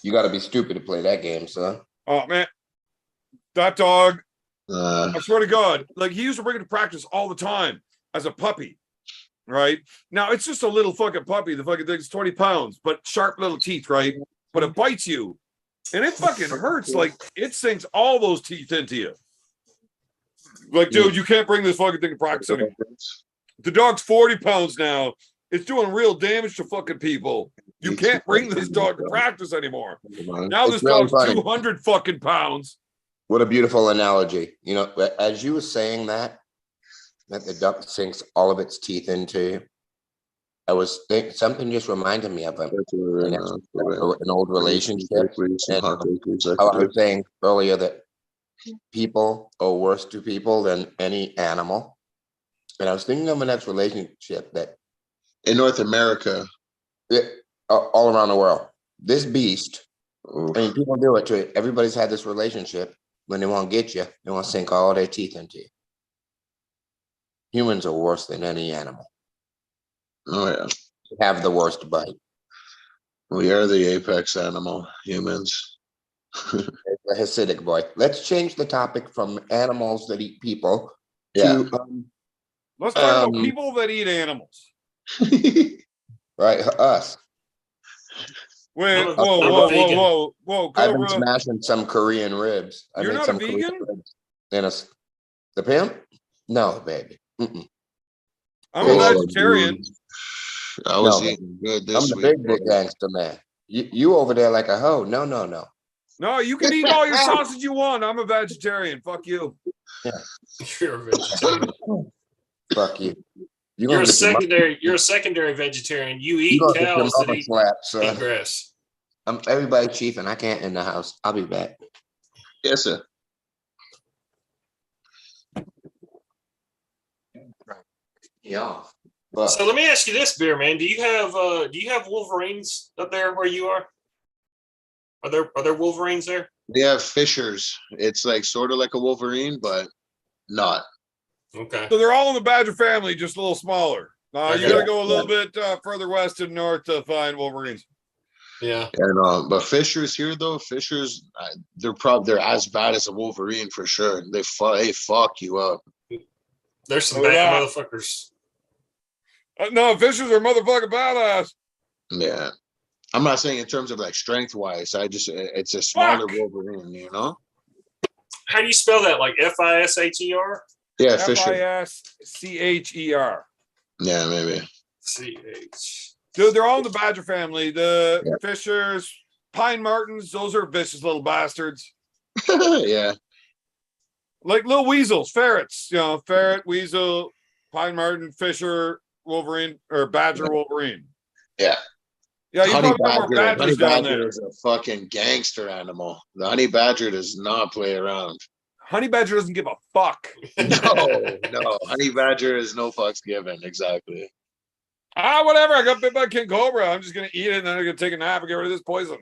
You got to be stupid to play that game, son. Oh man, that dog, Uh, I swear to God, like he used to bring it to practice all the time as a puppy. Right now, it's just a little fucking puppy. The fucking thing's 20 pounds, but sharp little teeth, right? But it bites you, and it fucking hurts. Like it sinks all those teeth into you. Like, dude, you can't bring this fucking thing to practice anymore. The dog's 40 pounds now. It's doing real damage to fucking people. You can't bring this dog to practice anymore. Now this It's really dog's funny. 200 fucking pounds. What a beautiful analogy. You know, as you were saying that the duck sinks all of its teeth into you, I was thinking something just reminded me of an old relationship. And how I was saying earlier that people are worse to people than any animal. And I was thinking of an ex relationship that in North America, all around the world, this beast, I mean, people do it to it. Everybody's had this relationship. When they want to get you, they want to sink all their teeth into you. Humans are worse than any animal. Oh yeah, They have the worst bite. we are the apex animal, humans. It's a Hasidic boy. Let's change the topic from animals that eat people Yeah. to Let's talk about people that eat animals. right, us. Wait, I'm a- whoa, I'm a whoa, whoa, vegan. whoa, I've been Cobra. smashing some Korean ribs. I You're made not a some Korean vegan? ribs. And the pimp? No, baby. Mm-mm. I'm a Oh, vegetarian. I was No, eating good I'm this the week. big gangster man. You over there like a hoe. No, no, no. No, you can eat all your sausage you want. I'm a vegetarian. Fuck you. You're a vegetarian. Fuck you. You're gonna a get your secondary. You're a secondary vegetarian. You you eat gonna get your cows that mama eat slapped, son. grass. Everybody chiefing. I can't in the house. I'll be back. Yes, sir. Yeah. But So let me ask you this, Beer Man. Do you have Wolverines up there where you are? Are there Wolverines there? They have fishers. It's like sort of like a Wolverine, but not. Okay. So they're all in the badger family, just a little smaller. You Okay. got to go a little bit further west and north to find Wolverines. Yeah. And but fishers here though, fishers, they're as bad as a Wolverine for sure. They fuck you up. There's some Oh, bad yeah. motherfuckers. No, fishers are motherfucking badass. Yeah. I'm not saying in terms of like strength wise. It's a smaller Fuck. Wolverine, you know? How do you spell that? Like Fisher? Yeah, fisher. Fischer. Yeah, maybe. CH. Dude, they're all in the badger family. The Yeah. Fishers, Pine Martins, those are vicious little bastards. Yeah. Like little weasels, ferrets, ferret, weasel, Pine Martin, Fisher, Wolverine, or Badger Wolverine. Yeah. Yeah, you Honey probably got more badger. Honey badgers down badger there. is a fucking gangster animal. The honey badger does not play around. Honey Badger doesn't give a fuck. No. Honey badger is no fucks given. Exactly. Whatever. I got bit by King Cobra. I'm just gonna eat it and then I'm gonna take a nap and get rid of this poison.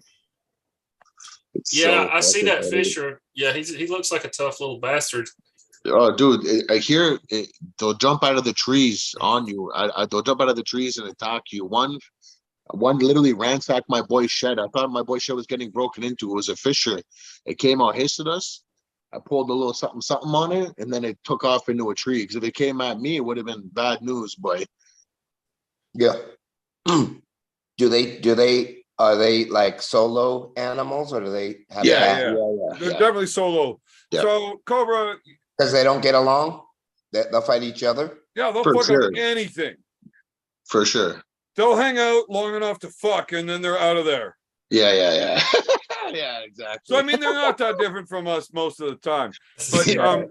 It's Yeah, so I see fucking that funny. Fisher. Yeah, he looks like a tough little bastard. Oh, dude, I hear they'll jump out of the trees on you. They'll jump out of the trees and attack you. One literally ransacked my boy's shed. I thought my boy's shed was getting broken into. It was a fisher. It came out, hissed at us. I pulled a little something on it, and then it took off into a tree. Because if it came at me, it would have been bad news, boy. yeah. Are they like solo animals or do they have Yeah. They're Yeah. definitely solo. Yeah. So Cobra, Because they don't get along? They'll fight each other? yeah, they'll For fuck sure. up anything. For sure. They'll hang out long enough to fuck and then they're out of there. Yeah. Yeah, exactly. So I mean they're not that different from us most of the time. But Yeah.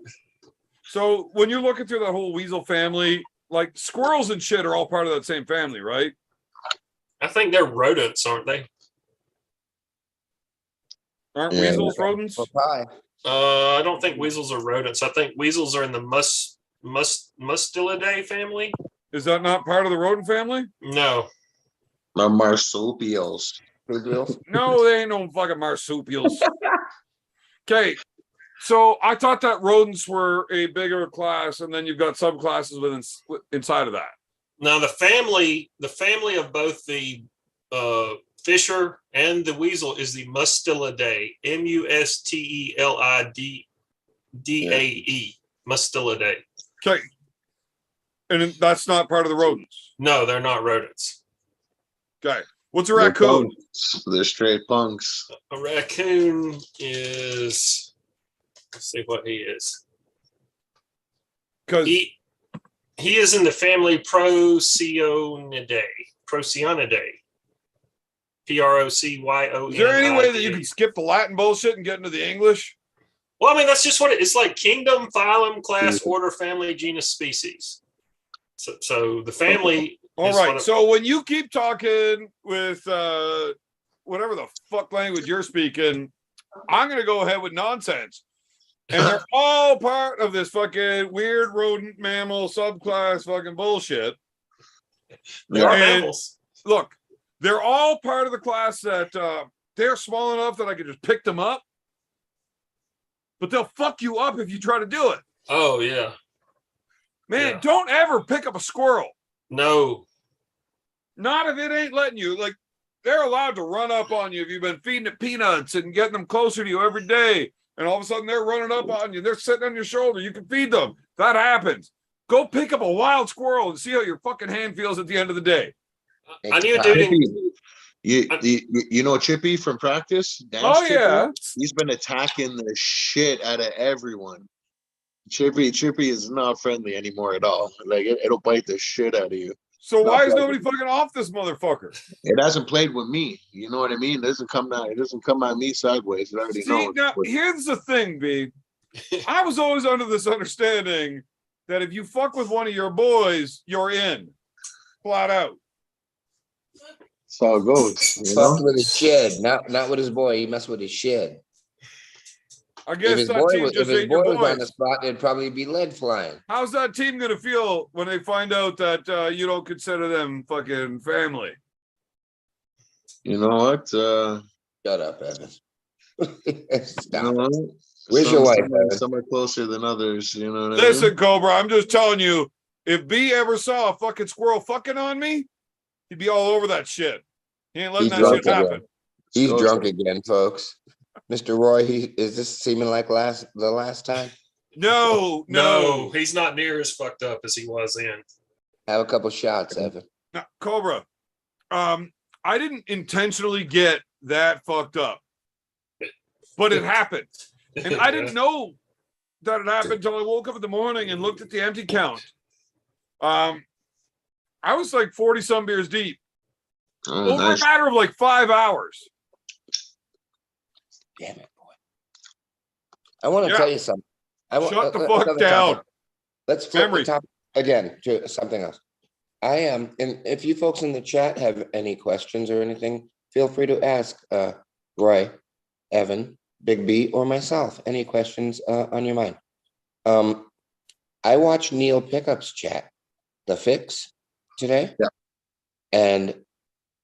so when you're looking through that whole weasel family, like squirrels and shit are all part of that same family, right? I think they're rodents, aren't they? Aren't Yeah. weasels rodents? For pie. I don't think weasels are rodents. I think weasels are in the Mustelidae family. Is that not part of the rodent family? No. My marsupials. No, they ain't no fucking marsupials. Okay, so I thought that rodents were a bigger class, and then you've got subclasses inside of that. Now the family of both the fisher and the weasel is the Mustelidae. Mustelidae. Mustelidae. Okay, and that's not part of the rodents. No, they're not rodents. Okay, what's a raccoon? They're straight punks. A raccoon is. Let's see what he is. Because He is in the family Procyon Procyon. Procyon. is there any way that you can skip the Latin bullshit and get into the English? Well, I mean, that's just what it's like: kingdom, phylum, class, order, family, genus, species. So the family. All is right. what So when you keep talking with whatever the fuck language you're speaking, I'm gonna go ahead with nonsense. And they're all part of this fucking weird rodent mammal subclass fucking bullshit. they are And mammals. look, they're all part of the class that they're small enough that I could just pick them up. But they'll fuck you up if you try to do it. Oh yeah. Man, Yeah. don't ever pick up a squirrel. No. Not if it ain't letting you. Like, they're allowed to run up on you if you've been feeding it peanuts and getting them closer to you every day. And all of a sudden they're running up on you. They're sitting on your shoulder. You can feed them. That happens. Go pick up a wild squirrel and see how your fucking hand feels at the end of the day. I knew a dude in You know Chippy from practice? Dance Oh Chippy? yeah. He's been attacking the shit out of everyone. Chippy is not friendly anymore at all. Like it'll bite the shit out of you. So Not why is bad. nobody fucking off this motherfucker? It hasn't played with me. You know what I mean? It doesn't come at me sideways. It already See, knows. now here's the thing, B. I was always under this understanding that if you fuck with one of your boys, you're in. Flat out. That's how it goes. You Fucked know? with his shed, not with his boy. He messed with his shed. I If guess his that boy team was, just ain't your on the boys. spot, there'd probably be lead flying. How's that team gonna feel when they find out that you don't consider them fucking family? You know what? Shut up, Evan. You Stop. know what? Where's your wife, Evan? Some are closer than others. You know what I Listen, mean? Cobra, I'm just telling you, if B ever saw a fucking squirrel fucking on me, he'd be all over that shit. He ain't letting He's that shit drunk happen. again. He's So- drunk again, folks. Mr. Roy, is this seeming like the last time? No, he's not near as fucked up as he was then. Have a couple shots, Evan. Now, Cobra, I didn't intentionally get that fucked up, but it happened. And I didn't know that it happened until I woke up in the morning and looked at the empty count. I was like 40 some beers deep Oh, over nice. a matter of like 5 hours. Damn it, boy. I want to Yeah. tell you something. Shut the fuck another down. topic. Let's flip Memory. the topic again to something else. I am, and if you folks in the chat have any questions or anything, feel free to ask Roy, Evan, Big B, or myself. Any questions on your mind? I watched Neil Pickup's chat, The Fix, today. Yeah. And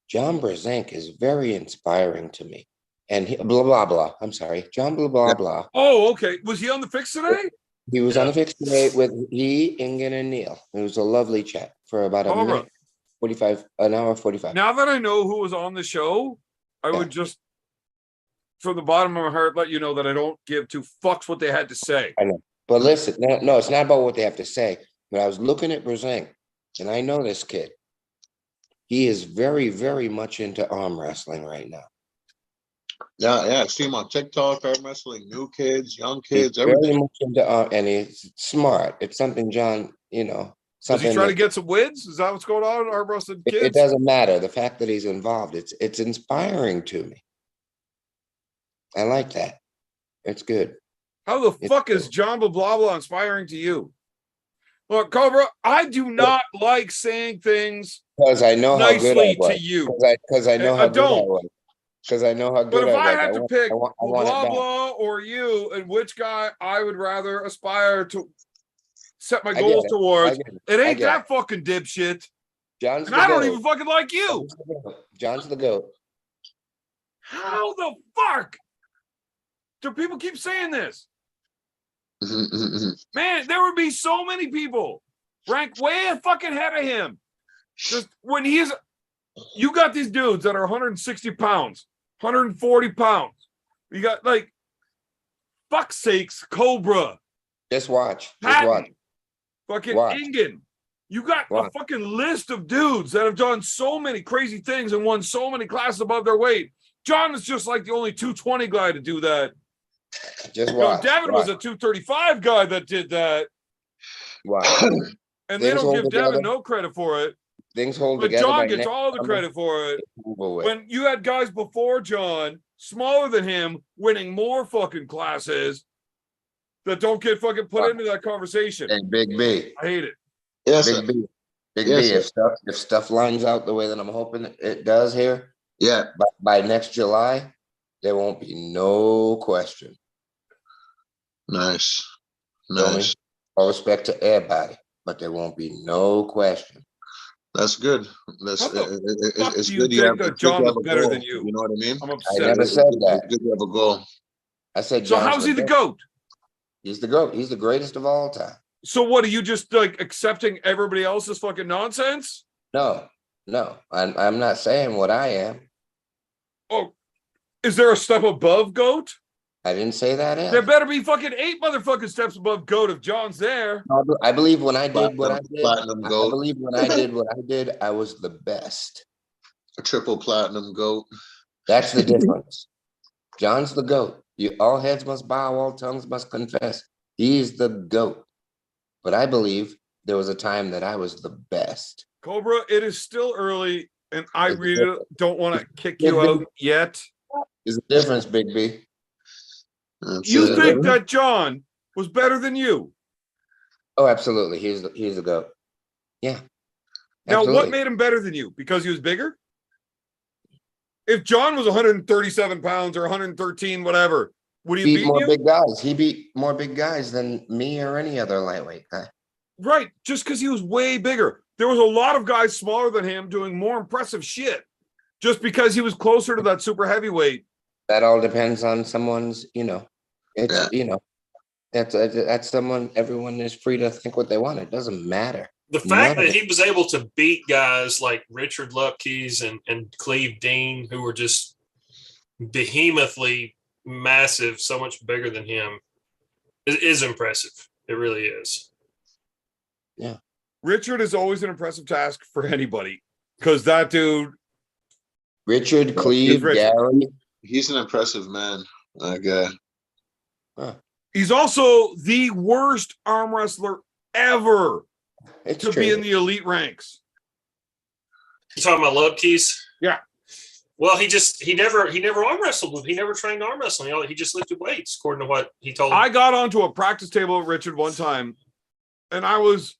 John Brzenk is very inspiring to me. And he, blah, blah, blah. I'm sorry. John blah, blah, Yeah. blah. Oh, okay. Was he on the fix today? He was on the Fix today with he, Ingen, and Neil. It was a lovely chat for about a Cobra. minute, 45, an hour, 45. Now that I know who was on the show, I would just, from the bottom of my heart, let you know that I don't give two fucks what they had to say. But listen, no, it's not about what they have to say. But I was looking at Brzenk, and I know this kid. He is very, very much into arm wrestling right now. Yeah. I see him on TikTok, arm wrestling, new kids, young He's kids, very everything. much into and he's smart. It's something John, Does something he try to that- get some wins? Is that what's going on? Arm wrestling it kids? doesn't matter. The fact that he's involved, it's inspiring to me. I like that. It's good. How the It's fuck is good. John blah blah blah inspiring to you? Look, Cobra, I do not like saying things Because I know how good I nicely was. to you. Because I know I how good I don't. was. Because I know how But good if I was. I had to pick I want blah it back. blah or you and which guy I would rather aspire to set my I get goals it. I towards, get it. it I ain't get that fucking dipshit. John's And the I don't goat. even fucking like you. John's the goat. How the fuck do people keep saying this? Man, there would be so many people ranked way fucking ahead of him. Just when he's, you got these dudes that are 160 pounds, 140 pounds. You got like, fuck's sakes, Cobra, Just watch. Just watch. Patton, fucking Watch. Ingen. You got a Watch. fucking list of dudes that have done so many crazy things and won so many classes above their weight. John is just like the only 220 guy to do that. Just You know, watch. Devin was watch, a 235 guy that did that. watch. And they Things don't hold give together. Devin no credit for it. Things hold But together. John by gets next all the summer, credit for it. it's over with. When you had guys before John, smaller than him, winning more fucking classes that don't get fucking put into that conversation. Hey, Big B. I hate it. Yes, sir. Big B. Big Yes, B. sir. If stuff lines out the way that I'm hoping it does here, Yeah. by next July, there won't be no question. Nice. Feel me? Nice. All respect to everybody, but there won't be no question. That's good. That's How the fuck it's do you good. think that it's good John to have was a better goal, than you? You know what I mean? I'm I upset. never said that. It's good to have a goal. I said, So John's how's he the GOAT? He's the GOAT. He's the greatest of all time. So what, are you just like accepting everybody else's fucking nonsense? No. I'm not saying what I am. Oh, is there a step above GOAT? I didn't say that. There better be fucking 8 motherfucking steps above GOAT if John's there. I believe when I did what I did, Platinum I goal. believe when I did what I did, I was the best. A triple platinum goat. That's the difference. John's the GOAT. All heads must bow, all tongues must confess. He's the GOAT. But I believe there was a time that I was the best. Cobra, it is still early, and I It's really different. don't want to kick you out yet. There's a difference, Big B. You think that John was better than you? Oh, absolutely. He's the GOAT. Yeah. Now, what Absolutely. made him better than you? Because he was bigger? If John was 137 pounds or 113, whatever, would he beat beat more you? big guys. He beat more big guys than me or any other lightweight guy. Right, just because he was way bigger. There was a lot of guys smaller than him doing more impressive shit just because he was closer to that super heavyweight. That all depends on someone's, that's someone, everyone is free to think what they want. It doesn't matter. The fact that he was able to beat guys like Richard Lupkeys and Cleve Dean, who were just behemothly massive, so much bigger than him, is impressive. It really is. Yeah. Richard is always an impressive task for anybody because that dude. Richard, Cleve, Richard. Gary. He's an impressive man. That guy. He's also the worst arm wrestler ever It's to true. be in the elite ranks. You talking about Lupkeys? Yeah. Well, he never arm wrestled with. He never trained arm wrestling. He just lifted weights, according to what he told. I got onto a practice table with Richard one time, and I was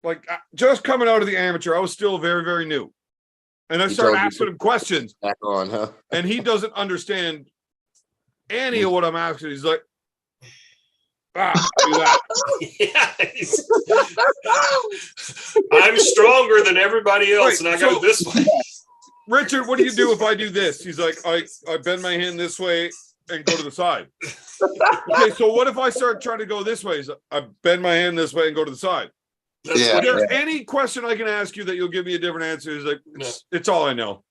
like just coming out of the amateur. I was still very, very new. And I He started told you asking him questions, Back on, huh? and he doesn't understand any of what I'm asking. He's like, do that. Yeah, I'm stronger than everybody else, Right, and I go so- this way. Richard, what do you do if I do this? He's like, I bend my hand this way and go to the side. Okay, so what if I start trying to go this way? He's like, I bend my hand this way and go to the side. That's Yeah. what Is there any question I can ask you that you'll give me a different answer? He's like, it's all I know.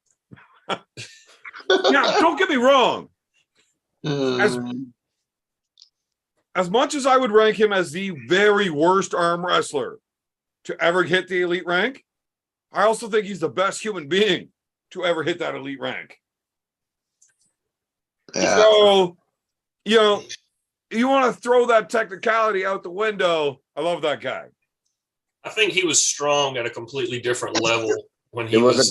Now, don't get me wrong. As much as I would rank him as the very worst arm wrestler to ever hit the elite rank, I also think he's the best human being to ever hit that elite rank. Yeah. So, you want to throw that technicality out the window. I love that guy. I think he was strong at a completely different level when he It was was.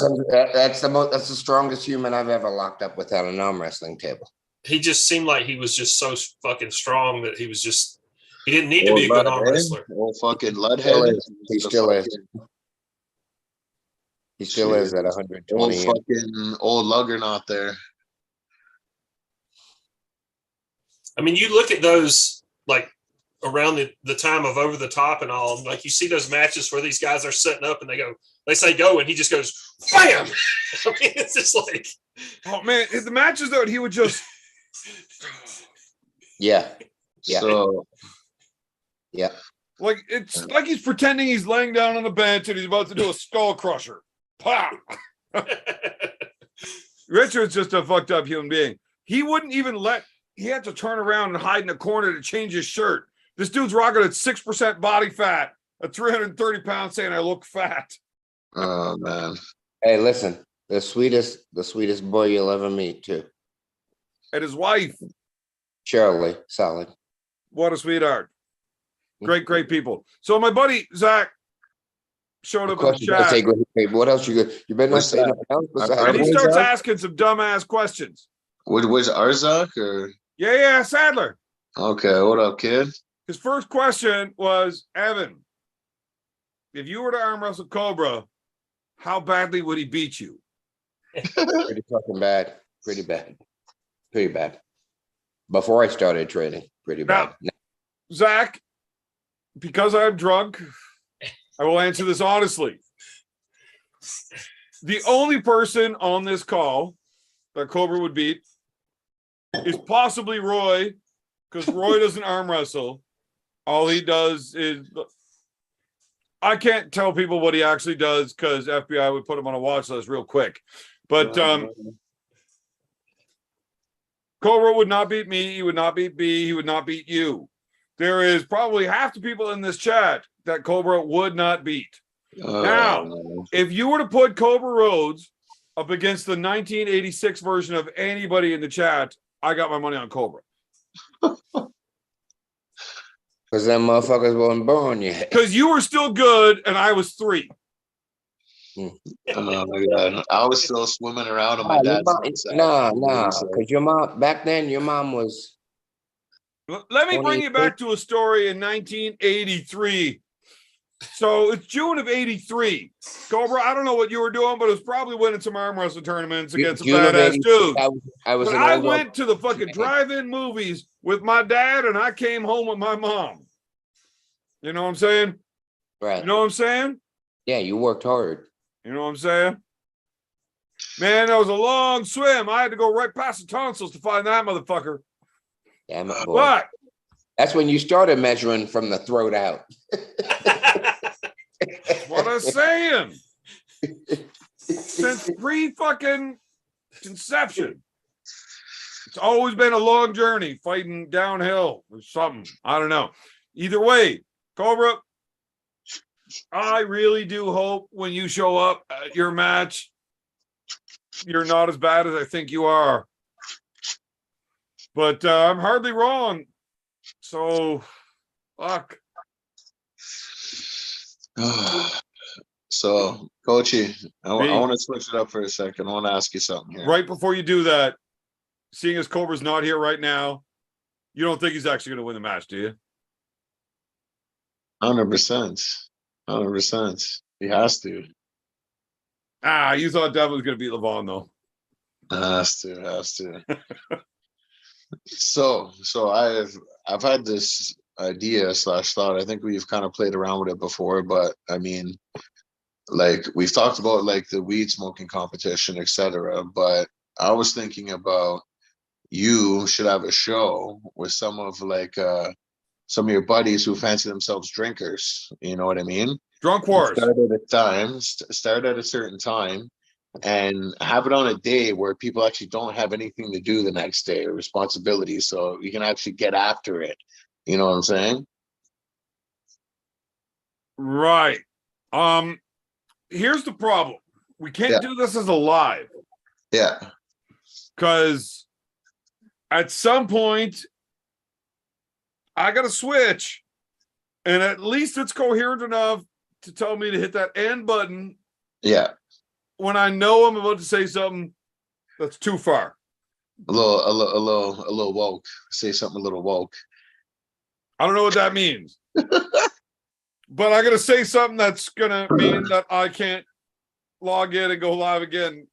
that's the strongest human I've ever locked up with on an arm wrestling table. He just seemed like he was just so fucking strong that he didn't need to be a good arm wrestler. Old fucking Still Ludhead. is. He still is. He still is at Old 120. fucking old Luggernaut there. I mean, you look at those like around the time of Over the Top and all, like you see those matches where these guys are setting up and they say go, and he just goes, bam! I mean, it's just like, Oh, man. The matches, though, he would just. Yeah. Yeah. So Yeah. Like, it's like he's pretending he's laying down on the bench and he's about to do a skull crusher. Pop! Richard's just a fucked up human being. He wouldn't even he had to turn around and hide in a corner to change his shirt. This dude's rocking at 6% body fat, at 330 pounds, saying I look fat. oh man. Hey, listen, the sweetest boy you'll ever meet, too. And his wife, Shirley, solid. what a sweetheart. Great people. So my buddy Zach showed Of up in course, the you gotta chat, say, hey, what else you got? You better not What's say that? nothing else and besides. he Who's starts that? asking some dumbass questions. Was Arzak or Yeah, Sadler. okay? What up, kid? His first question was, Evan, if you were to arm wrestle Cobra, how badly would he beat you? Pretty fucking bad. Pretty bad. Before I started training, pretty bad. Zach, because I'm drunk, I will answer this honestly. The only person on this call that Cobra would beat is possibly Roy, because Roy doesn't arm wrestle. All he does is, I can't tell people what he actually does because FBI would put him on a watch list real quick. But Cobra would not beat me. He would not beat B. He would not beat you. There is probably half the people in this chat that Cobra would not beat. Now, if you were to put Cobra Rhodes up against the 1986 version of anybody in the chat, I got my money on Cobra. Because them motherfuckers wasn't born yet. Because you were still good and I was 3. Oh my God. I was still swimming around on my dad's nutsack. Nah, because your mom, back then, your mom was... Let me bring you back to a story in 1983. So it's June of 83. Cobra, I don't know what you were doing, but it was probably winning some arm wrestling tournaments against some June of badass 83, dudes. But I went to the fucking drive-in movies with my dad and I came home with my mom. You know what I'm saying? Right. You know what I'm saying? Yeah, you worked hard. You know what I'm saying? Man, that was a long swim. I had to go right past the tonsils to find that motherfucker. Damn it, boy. But That's when you started measuring from the throat out. what I'm saying. Since pre-fucking conception. It's always been a long journey fighting downhill or something. I don't know. Either way, Cobra, I really do hope when you show up at your match, you're not as bad as I think you are. But I'm hardly wrong. So, fuck. So, Coachy, I want to switch it up for a second. I want to ask you something here. Right before you do that, seeing as Cobra's not here right now, you don't think he's actually going to win the match, do you? 100%. 100%. He has to. You thought Devin was going to beat Levon, though. Has to. So I've had this idea / thought. I think we've kind of played around with it before, but I mean, like we've talked about like the weed smoking competition, etc. But I was thinking about you should have a show with some of your buddies who fancy themselves drinkers. You know what I mean? Drunk Wars. Start at a certain time, and have it on a day where people actually don't have anything to do the next day or responsibilities, so you can actually get after it. You know what I'm saying? Right. Here's the problem. We can't do this as a live. Yeah. Because at some point, I got to switch, and at least it's coherent enough to tell me to hit that end button. Yeah. When I know I'm about to say something that's too far. A little woke. Say something a little woke. I don't know what that means. But I got to say something that's going to mean that I can't log in and go live again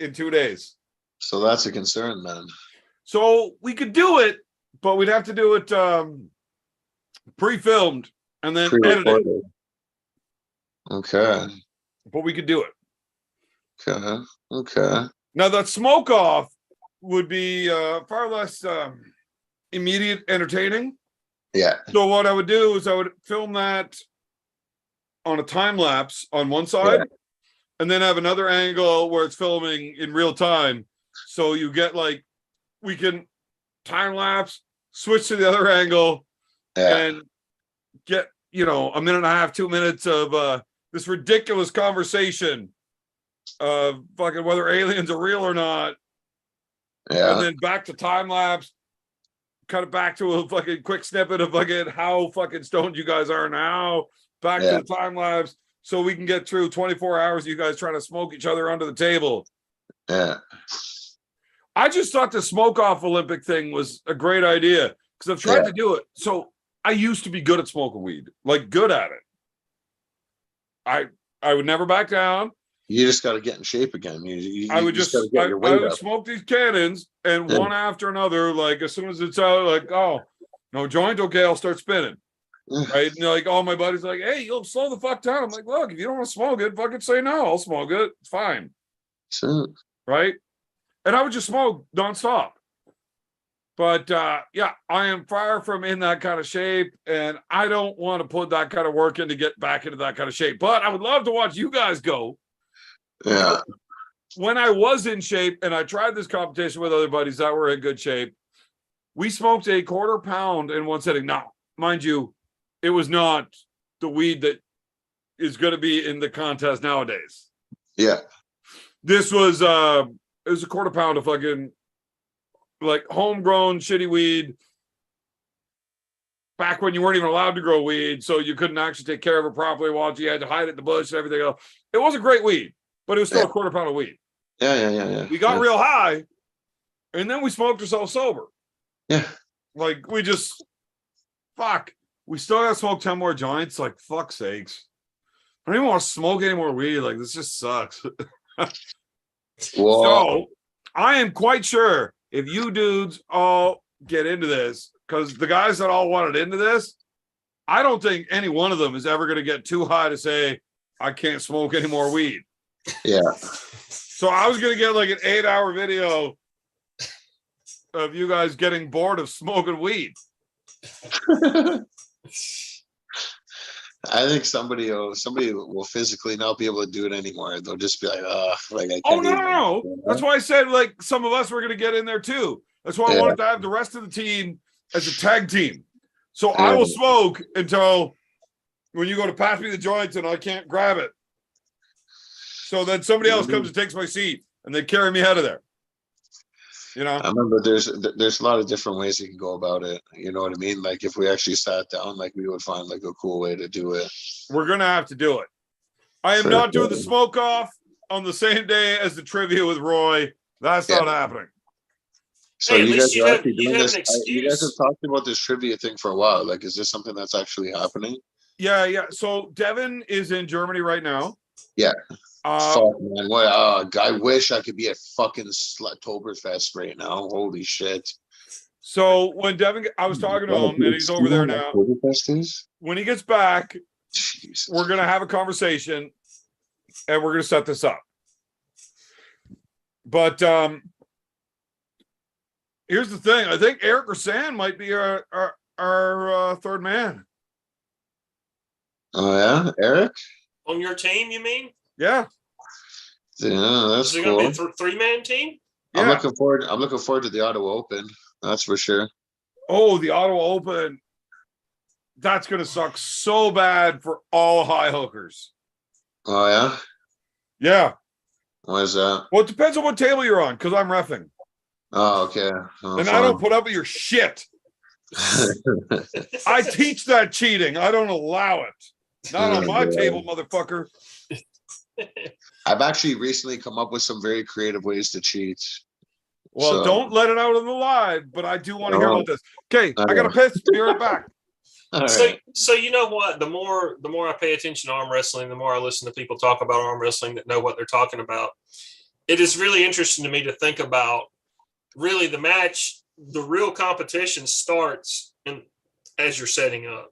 in 2 days. So that's a concern, man. So we could do it, but we'd have to do it pre-filmed and then edited. Okay. But we could do it. Okay. Now that smoke off would be far less immediate entertaining. Yeah. So what I would do is I would film that on a time lapse on one side, and then have another angle where it's filming in real time. So you get like, we can time lapse, switch to the other angle, and get, a minute and a half, 2 minutes of this ridiculous conversation of fucking whether aliens are real or not. Yeah. And then back to time lapse, cut it back to a fucking quick snippet of fucking how fucking stoned you guys are now. Back to the time lapse, so we can get through 24 hours of you guys trying to smoke each other under the table. Yeah. I just thought the smoke off Olympic thing was a great idea because I've tried to do it. So I used to be good at smoking weed, like good at it. I would never back down. You just got to get in shape again. I would just get your weight up. Smoke these cannons, and one after another, like as soon as it's out, like, oh, no joint, okay, I'll start spinning. Right? And like all my buddies like, hey, you'll slow the fuck down. I'm like, look, if you don't want to smoke it, fucking say no, I'll smoke it. It's fine. Sure. Right? And I would just smoke nonstop. But I am far from in that kind of shape, and I don't want to put that kind of work in to get back into that kind of shape. But I would love to watch you guys go. Yeah. When I was in shape and I tried this competition with other buddies that were in good shape, we smoked a 1/4 pound in one sitting. Now, mind you, it was not the weed that is going to be in the contest nowadays. Yeah. This was it was a quarter pound of fucking like homegrown shitty weed. Back when you weren't even allowed to grow weed, so you couldn't actually take care of it properly while you had to hide it in the bush and everything else. It was a great weed, but it was still a quarter pound of weed. Yeah. We got real high, and then we smoked ourselves sober. Yeah. Like we just we still gotta smoke 10 more joints. Like, fuck sakes. I don't even want to smoke any more weed. Like, this just sucks. Whoa. So I am quite sure if you dudes all get into this, because the guys that all wanted into this, I don't think any one of them is ever going to get too high to say, I can't smoke any more weed. Yeah. So I was going to get like an 8-hour video of you guys getting bored of smoking weed. I think somebody will physically not be able to do it anymore. They'll just be like, like I can't. Oh, no. even. That's why I said like some of us were going to get in there too. That's why I wanted to have the rest of the team as a tag team. So I will smoke until when you go to pass me the joints and I can't grab it. So then somebody else comes and takes my seat and they carry me out of there. You know, I remember there's a lot of different ways you can go about it. You know what I mean? Like if we actually sat down, like we would find like a cool way to do it. we're going to have to do it. I am not doing the smoke off on the same day as the trivia with Roy. That's not happening. So Hey, at you least guys are actually you doing have this. an You guys have excuse. talked about this trivia thing for a while. Like, is this something that's actually happening? Yeah. So Devin is in Germany right now. Yeah. Uh, Fuck, man. I wish I could be at fucking Sluttoberfest right now. Holy shit. so when Devin, I was talking to him and he's over there now. Oktoberfest is? When he gets back, Jesus. we're going to have a conversation and we're going to set this up. But here's the thing. I think Eric or San might be our third man. Oh yeah, Eric? On your team, you mean? Yeah. Yeah, that's Is it cool. going to be a three-man team? Yeah. I'm looking forward to the Ottawa Open. That's for sure. Oh, the Ottawa Open. That's going to suck so bad for all high hookers. Oh yeah? Yeah. Why is that? Well, it depends on what table you're on, because I'm reffing. Oh, okay. Oh, And I don't put up with your shit. I teach that cheating. I don't allow it. Not on my table, motherfucker. I've actually recently come up with some very creative ways to cheat. Well, So- don't let it out on the live, but I do want to hear about this. Okay, I got to piss. Be right back. All So, right. so you know what? The more I pay attention to arm wrestling, the more I listen to people talk about arm wrestling that know what they're talking about. It is really interesting to me to think about. Really, the match, the real competition starts as you're setting up.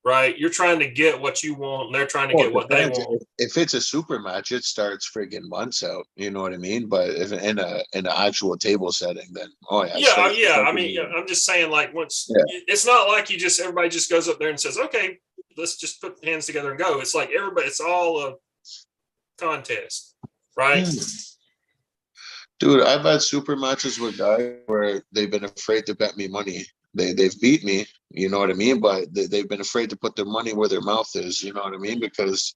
Right? You're trying to get what you want, and they're trying to get what they want. If it's a super match, it starts friggin' months out. You know what I mean? But if in an actual table setting, then yeah. I mean, I'm just saying, like once it's not like everybody just goes up there and says, "Okay, let's just put hands together and go." It's like everybody. It's all a contest, right? Dude, I've had super matches with guys where they've been afraid to bet me money. They've beat me, you know what I mean? But they've been afraid to put their money where their mouth is, you know what I mean? Because,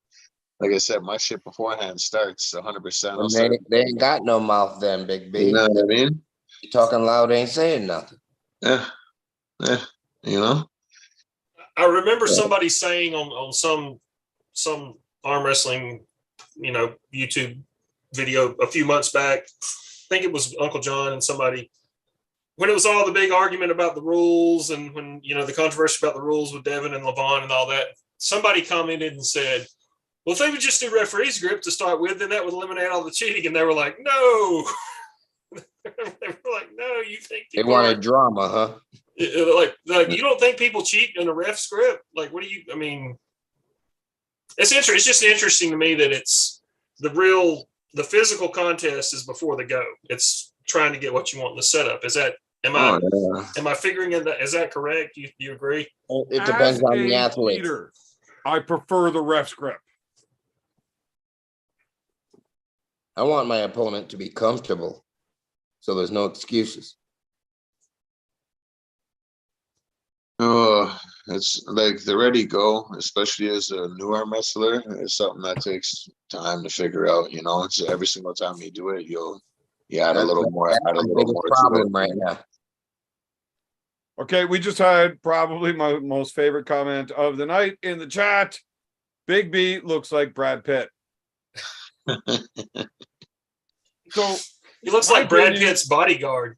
like I said, my shit beforehand starts 100%. They ain't got no mouth then, Big B. You know what I mean? You talking loud, ain't saying nothing. Yeah, you know? I remember somebody saying on some arm wrestling, YouTube video a few months back. I think it was Uncle John and somebody, when it was all the big argument about the rules and when, the controversy about the rules with Devin and Levon and all that, somebody commented and said, well, if they would just do referee's grip to start with, then that would eliminate all the cheating. And they were like, no. They were like, no, you think they wanted drama, huh? Like you don't think people cheat in a ref script? Like, what do you, it's interesting. It's just interesting to me that it's the physical contest is before the go. It's trying to get what you want in the setup. Is that, am I figuring in that? Is that correct? You agree? It depends As on the a athlete. cheater, I prefer the ref script. I want my opponent to be comfortable, so there's no excuses. Oh, it's like the ready go, especially as a new arm wrestler, is something that takes time to figure out. You know, it's every single time you do it, you add a That's little more, that's add a my little biggest more to problem it. right now. Okay, we just had probably my most favorite comment of the night in the chat. Big B looks like Brad Pitt. So He looks my like Brad opinion- Pitt's bodyguard.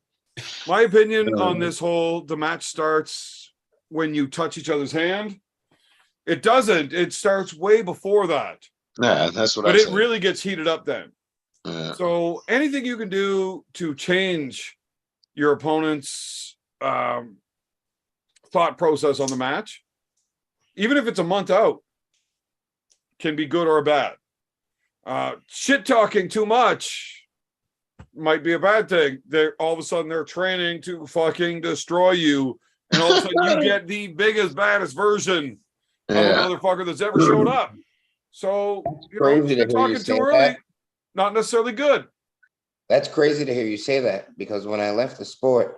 my opinion on this whole the match starts when you touch each other's hand. It doesn't. It starts way before that. Yeah, that's what But I it said. really gets heated up then. Yeah. So anything you can do to change your opponent's thought process on the match, even if it's a month out, can be good or bad. Shit talking too much might be a bad thing. They're all of a sudden they're training to fucking destroy you, and all of a sudden you get the biggest, baddest version of a Yeah. motherfucker that's ever showed up. So Crazy to shit hear you talking say too early, that. not necessarily good. That's crazy to hear you say that, because when I left the sport,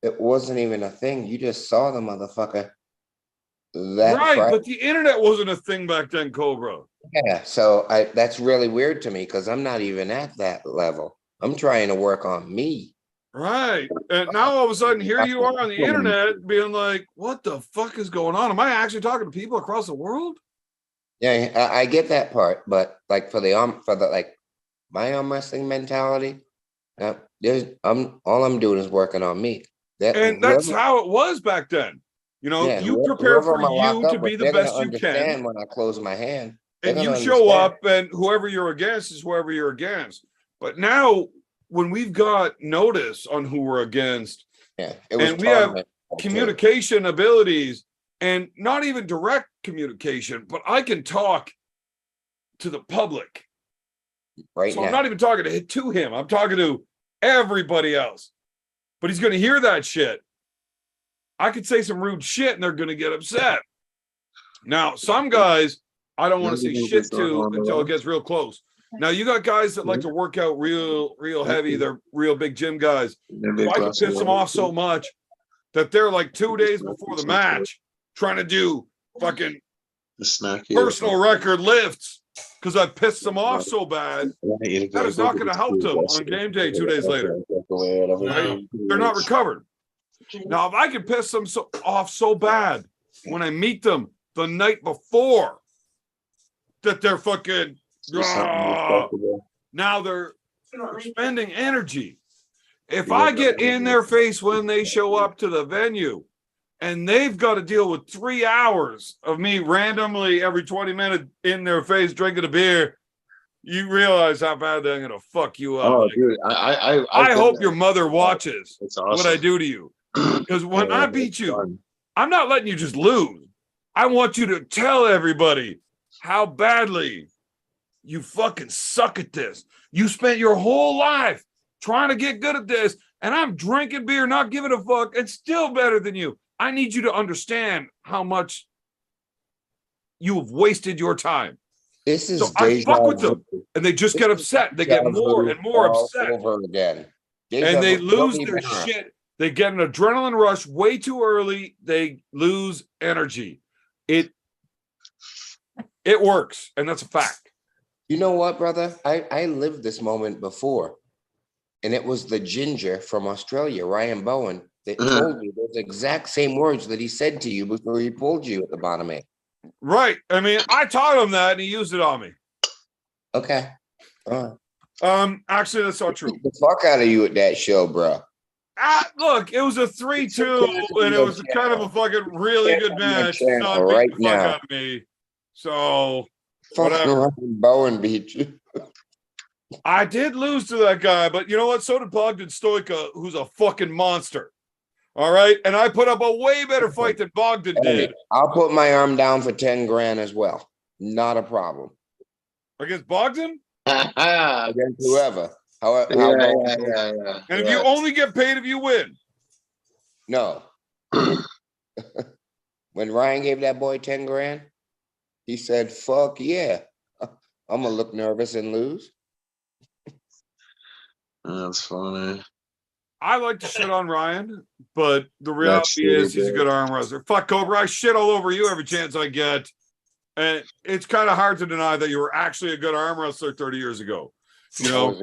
it wasn't even a thing. You just saw the motherfucker. Right, Friday. but the internet wasn't a thing back then, Cobra. Yeah, so that's really weird to me because I'm not even at that level. I'm trying to work on me. Right. And now all of a sudden, here you are on the internet being like, what the fuck is going on? Am I actually talking to people across the world? Yeah, I get that part, but like for the like my arm wrestling mentality, all I'm doing is working on me. And that's how it was back then. yeah, You prepare whoever for I'm gonna lock you up to be with, the they're gonna best you can. understand when I close my hand. They're And you gonna show understand. up, and whoever you're against is whoever you're against. But now, when we've got notice on who we're against, Yeah, it was and we have tournament too. communication abilities, and not even direct communication, but I can talk to the public. right So now. I'm not even talking to him. I'm talking to everybody else. But he's going to hear that shit. I could say some rude shit and they're going to get upset. Now, some guys I don't want to say shit to until it gets real close. Now, you got guys that like to work out real heavy. They're real big gym guys. So I can piss them off so much that they're like 2 days before the match trying to do fucking personal record lifts because I pissed them off so bad. That is not going to help them on game day 2 days later. Right? They're not recovered. Now, if I can piss them off so bad when I meet them the night before that they're fucking, now they're spending energy. If I get in their face when they show up to the venue and they've got to deal with 3 hours of me randomly every 20 minutes in their face drinking a beer, you realize how bad they're going to fuck you up. Oh, like, dude, I hope your mother watches awesome. what I do to you. Because when I beat you, I'm not letting you just lose. I want you to tell everybody how badly you fucking suck at this. You spent your whole life trying to get good at this, and I'm drinking beer, not giving a fuck, and still better than you. I need you to understand how much you have wasted your time. This is so I fuck with them, and they just get upset. They get more and more upset. Over again. And they lose their shit. They get an adrenaline rush way too early. They lose energy. It works, and that's a fact. You know what, brother? I lived this moment before, and it was the ginger from Australia, Ryan Bowen, that told me those exact same words that he said to you before he pulled you at the bottom 8. Right. I mean, I taught him that, and he used it on me. Okay. All right. Actually, that's not true. Beat the fuck out of you at that show, bro. Look, it was a 3-2, and it was kind of a fucking really good match. It's not beating the fuck out of me. So, fucking Ryan Bowen beat you. I did lose to that guy, but you know what? So did Bogdan Stoica, who's a fucking monster. All right. And I put up a way better fight than Bogdan did. I'll put my arm down for 10 grand as well. Not a problem. Against Bogdan? Against whoever. Yeah. And if you only get paid if you win. No. When Ryan gave that boy 10 grand, he said, fuck yeah. I'm gonna look nervous and lose. That's funny. I like to shit on Ryan, but the That's reality true, is he's a bro. good arm wrestler. Fuck Cobra, I shit all over you every chance I get. And it's kind of hard to deny that you were actually a good arm wrestler 30 years ago. You know,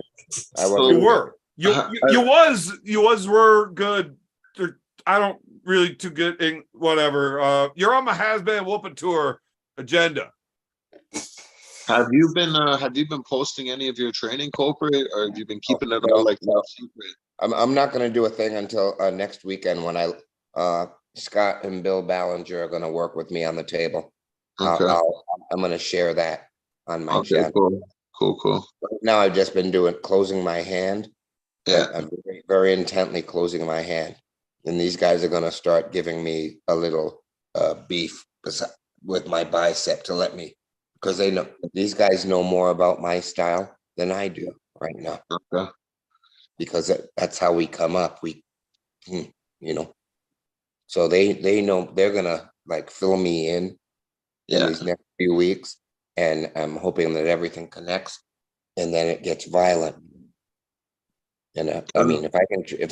I you wasn't. were. You were good. I don't really to get in whatever. You're on my has-been whooping tour agenda. Have you been posting any of your training, corporate, or have you been keeping it No, all like no. top secret? I'm not gonna do a thing until next weekend when Scott and Bill Ballinger are gonna work with me on the table. Okay. I'm gonna share that on my Okay, channel. cool. Right now I've just been closing my hand. Yeah. I'm very, very intently closing my hand. And these guys are gonna start giving me a little beef with my bicep to let me, because these guys know more about my style than I do right now. Okay. Because that's how we come up. So they know they're gonna like fill me in Yeah. these next few weeks, and I'm hoping that everything connects, and then it gets violent. And I mean, if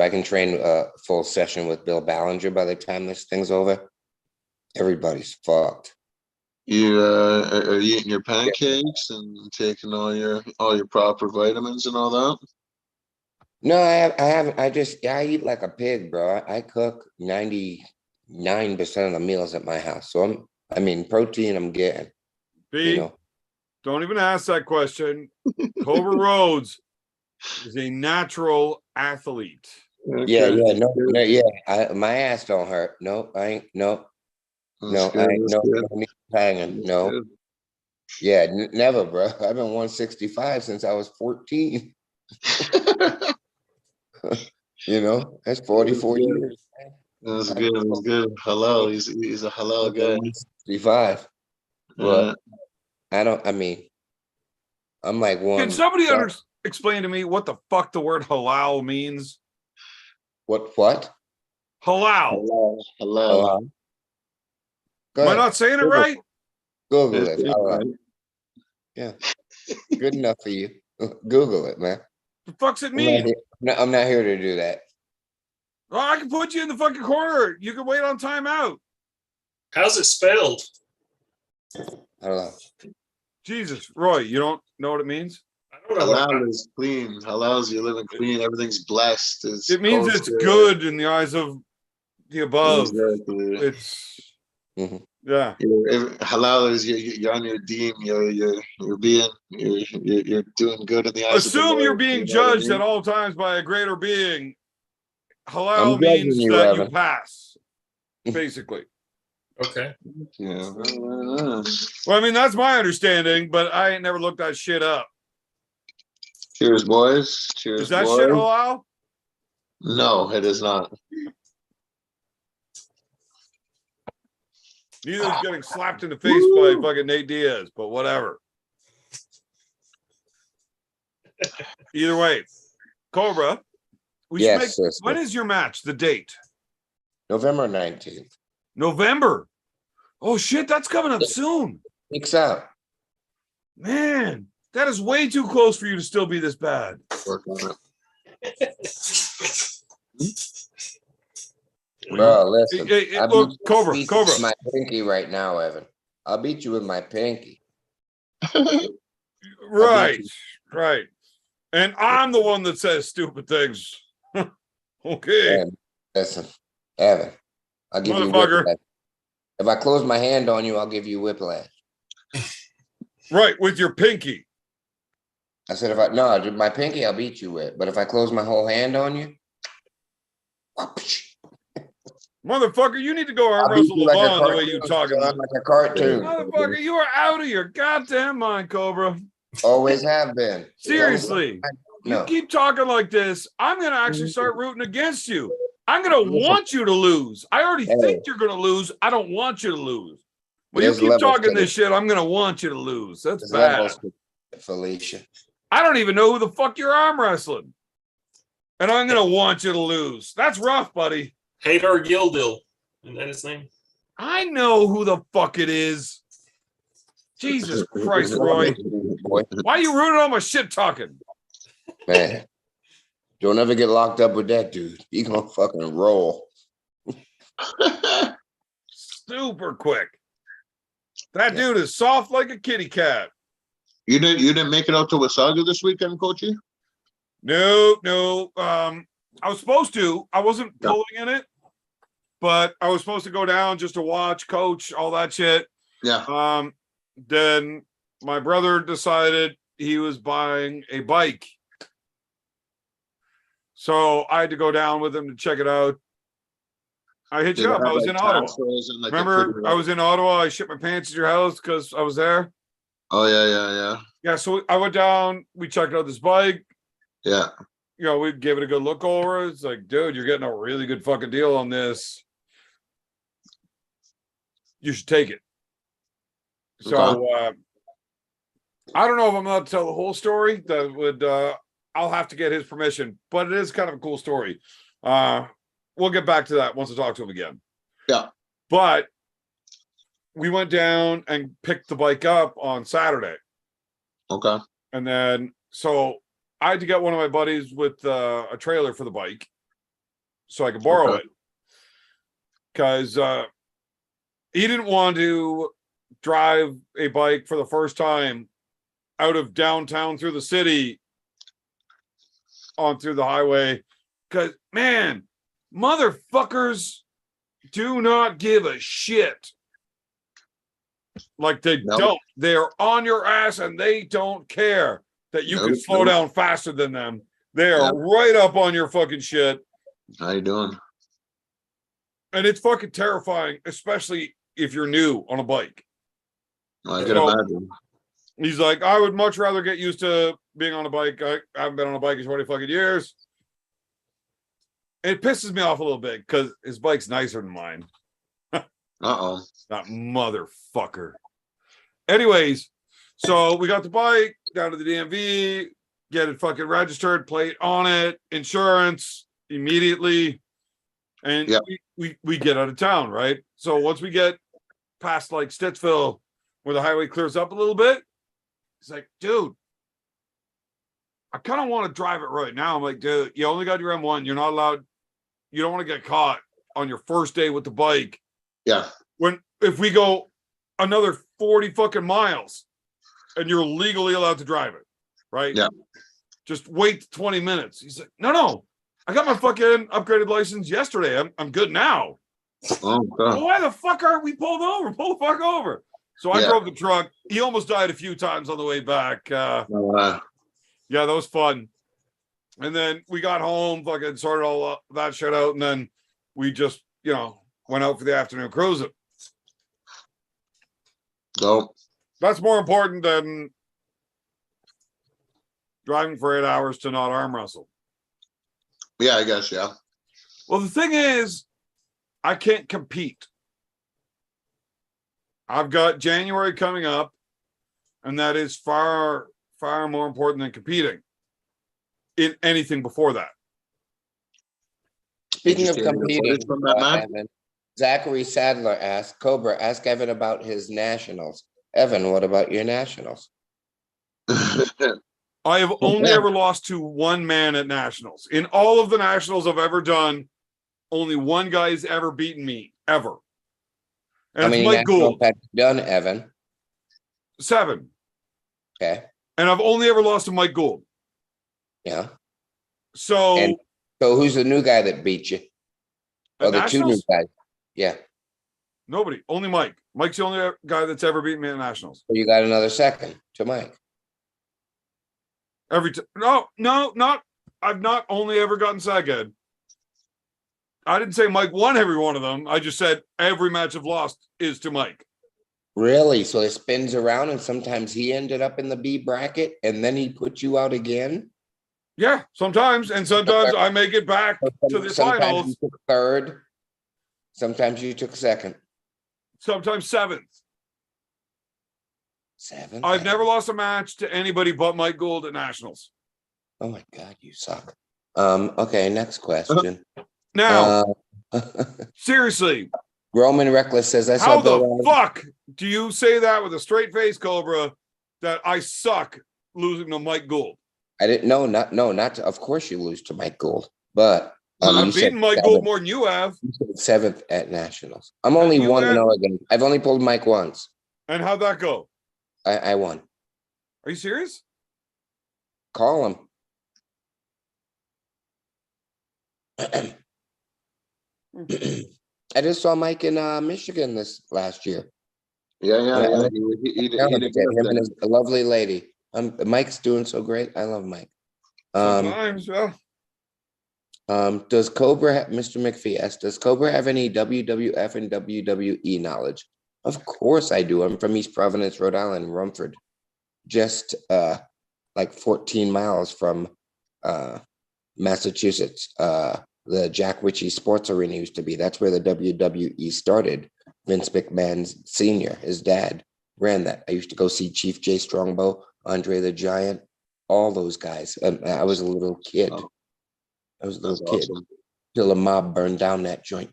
I can train a full session with Bill Ballinger by the time this thing's over, everybody's fucked. You are you eating your pancakes and taking all your proper vitamins and all that? No, I haven't. I eat like a pig, bro. I cook 99% of the meals at my house. So protein I'm getting. B, don't even ask that question. Cobra Rhodes is a natural athlete. Yeah, Okay, no, good. yeah. My ass don't hurt. No, I ain't. No, That's good, that's good. no need hanging. That's No, good. yeah, never, bro. I've been 165 since I was 14. That's 44 years. That's good. That's good. Halal. He's a halal guy. 165. But I'm like Can one. somebody explain to me what the fuck the word halal means? What? Halal. Halal. Am I not saying it right? Google it. It's Halal. good. Yeah. Good enough for you. Google it, man. The fuck's it mean? I'm not here to do that. Well, I can put you in the fucking corner. You can wait on timeout. How's it spelled? I don't know. Jesus, Roy, you don't know what it means? I don't know. Halal is clean. Halal is you living clean. Everything's blessed. It means it's good in the eyes of the above. Exactly. It's Mhm. yeah. Halal is you're on your deen. You're doing good in the eyes of the Assume Lord, you're being you know what I judged mean? at all times by a greater being. Halal I'm judging means you, that Evan. you pass, basically. Okay. Yeah. Well, I mean, that's my understanding, but I ain't never looked that shit up. Cheers, boys. Cheers, Is that boys. shit halal? No, it is not. Neither is getting slapped in the face by fucking Nate Diaz, but whatever. Either way, Cobra, Yes, sister. when is your match? The date? November 19th. November. Oh shit, that's coming up soon. Weeks out. Man, that is way too close for you to still be this bad. Work on Bro, listen. Look, Cobra. With my pinky right now, Evan. I'll beat you with my pinky. it. Right. And I'm the one that says stupid things. Okay. Listen, Evan, I'll give you Motherfucker. whiplash. If I close my hand on you, I'll give you whiplash. Right, with your pinky. I said, my pinky, I'll beat you with. But if I close my whole hand on you, Motherfucker, you need to go arm I'll beat wrestle you like a LeBron the way cartoon, you talking. son, like a cartoon. Motherfucker, you are out of your goddamn mind, Cobra. Always have been. Seriously. You keep talking like this, I'm going to actually start rooting against you. I'm going to want you to lose. I already think you're going to lose. I don't want you to lose. When you keep talking this shit, I'm going to want you to lose. That's bad. Felicia. I don't even know who the fuck you're arm wrestling. And I'm going to want you to lose. That's rough, buddy. Hader Gildil. Isn't that his name? I know who the fuck it is. Jesus Christ, Roy. Why are you ruining all my shit talking? Man, Don't ever get locked up with that dude. He gonna fucking roll. Super quick. That dude is soft like a kitty cat. You didn't make it out to Wasaga this weekend, Coachy? No. I was supposed to. I wasn't Yeah. pulling in it, but I was supposed to go down just to watch, coach, all that shit. Yeah. Then my brother decided he was buying a bike. So I had to go down with him to check it out. I hit you up. I was in Ottawa. Remember, I was in Ottawa. I shit my pants at your house because I was there. Oh yeah. Yeah, so I went down. We checked out this bike. Yeah. You know, we gave it a good look over. It's like, dude, you're getting a really good fucking deal on this. You should take it. So I don't know if I'm allowed to tell the whole story. That would I'll have to get his permission, but it is kind of a cool story. We'll get back to that once I talk to him again. Yeah. But we went down and picked the bike up on Saturday. Okay. And then, so I had to get one of my buddies with a trailer for the bike so I could borrow it. Because he didn't want to drive a bike for the first time out of downtown through the city on through the highway. Because, man, motherfuckers do not give a shit. Like they don't. They're on your ass and they don't care that you can slow down faster than them. They are right up on your fucking shit. How you doing? And it's fucking terrifying, especially if you're new on a bike. I can imagine. He's like, I would much rather get used to being on a bike. I haven't been on a bike in 20 fucking years. It pisses me off a little bit because his bike's nicer than mine. Uh-oh. That motherfucker. Anyways, so we got the bike down to the DMV, get it fucking registered, plate on it, insurance immediately. And we get out of town, right? So once we get past like Stittsville, where the highway clears up a little bit, he's like, dude, I kind of want to drive it right now. I'm like, dude, you only got your M1. You're not allowed. You don't want to get caught on your first day with the bike. Yeah. If we go another 40 fucking miles and you're legally allowed to drive it, right? Yeah. Just wait 20 minutes. He's like, no. I got my fucking upgraded license yesterday. I'm good now. Oh, God. Well, why the fuck aren't we pulled over? Pull the fuck over. So I drove the truck. He almost died a few times on the way back. Yeah, that was fun. And then we got home, fucking sorted all that shit out, and then we just, went out for the afternoon cruising. Dope. That's more important than driving for 8 hours to not arm wrestle. Yeah, I guess, yeah. Well, the thing is, I can't compete. I've got January coming up, and that is far, far more important than competing in anything before that. Speaking of competing, Evan, Zachary Sadler asked, Cobra, ask Evan about his nationals. Evan, what about your nationals? I have only ever lost to one man at nationals. In all of the nationals I've ever done, only one guy has ever beaten me, ever. And how many Mike nationals Gould. have you done, Evan? 7. Okay. And I've only ever lost to Mike Gould. Yeah. So who's the new guy that beat you? Or the two new nationals? guys? Yeah. Nobody. Only Mike. Mike's the only guy that's ever beaten me at nationals. So you got another second to Mike. No, not. I've not only ever gotten second. I didn't say Mike won every one of them. I just said every match I've lost is to Mike. Really? So it spins around and sometimes he ended up in the B bracket and then he put you out again? Yeah, sometimes. And sometimes I make it back to the Sometimes finals. you took third. Sometimes you took second. Sometimes 7th. 7th? I've never lost a match to anybody but Mike Gould at nationals. Oh my God, you suck. Okay, next question. Now, seriously, Roman Reckless says, I how saw Bill the Riley. fuck do you say that with a straight face, Cobra, that I suck losing to Mike Gould? I didn't know. Not. Of course, you lose to Mike Gould, but you I've said beaten Mike Gold more than you have. you said seventh at nationals. I'm only you 1-0 again. I've only pulled Mike once. And how'd that go? I won. Are you serious? Call him. I just saw Mike in Michigan this last year. Yeah. He did him and his lovely lady. Mike's doing so great. I love Mike. Sometimes, yeah. Does Cobra, Mr. McPhee asked, does Cobra have any WWF and WWE knowledge? Of course I do. I'm from East Providence, Rhode Island, Rumford. Just like 14 miles from Massachusetts. The Jack Ritchie Sports Arena used to be. That's where the WWE started. Vince McMahon's senior, his dad, ran that. I used to go see Chief Jay Strongbow, Andre the Giant, all those guys. I was a little kid. Oh. I was a little That's kid awesome. till a mob burned down that joint.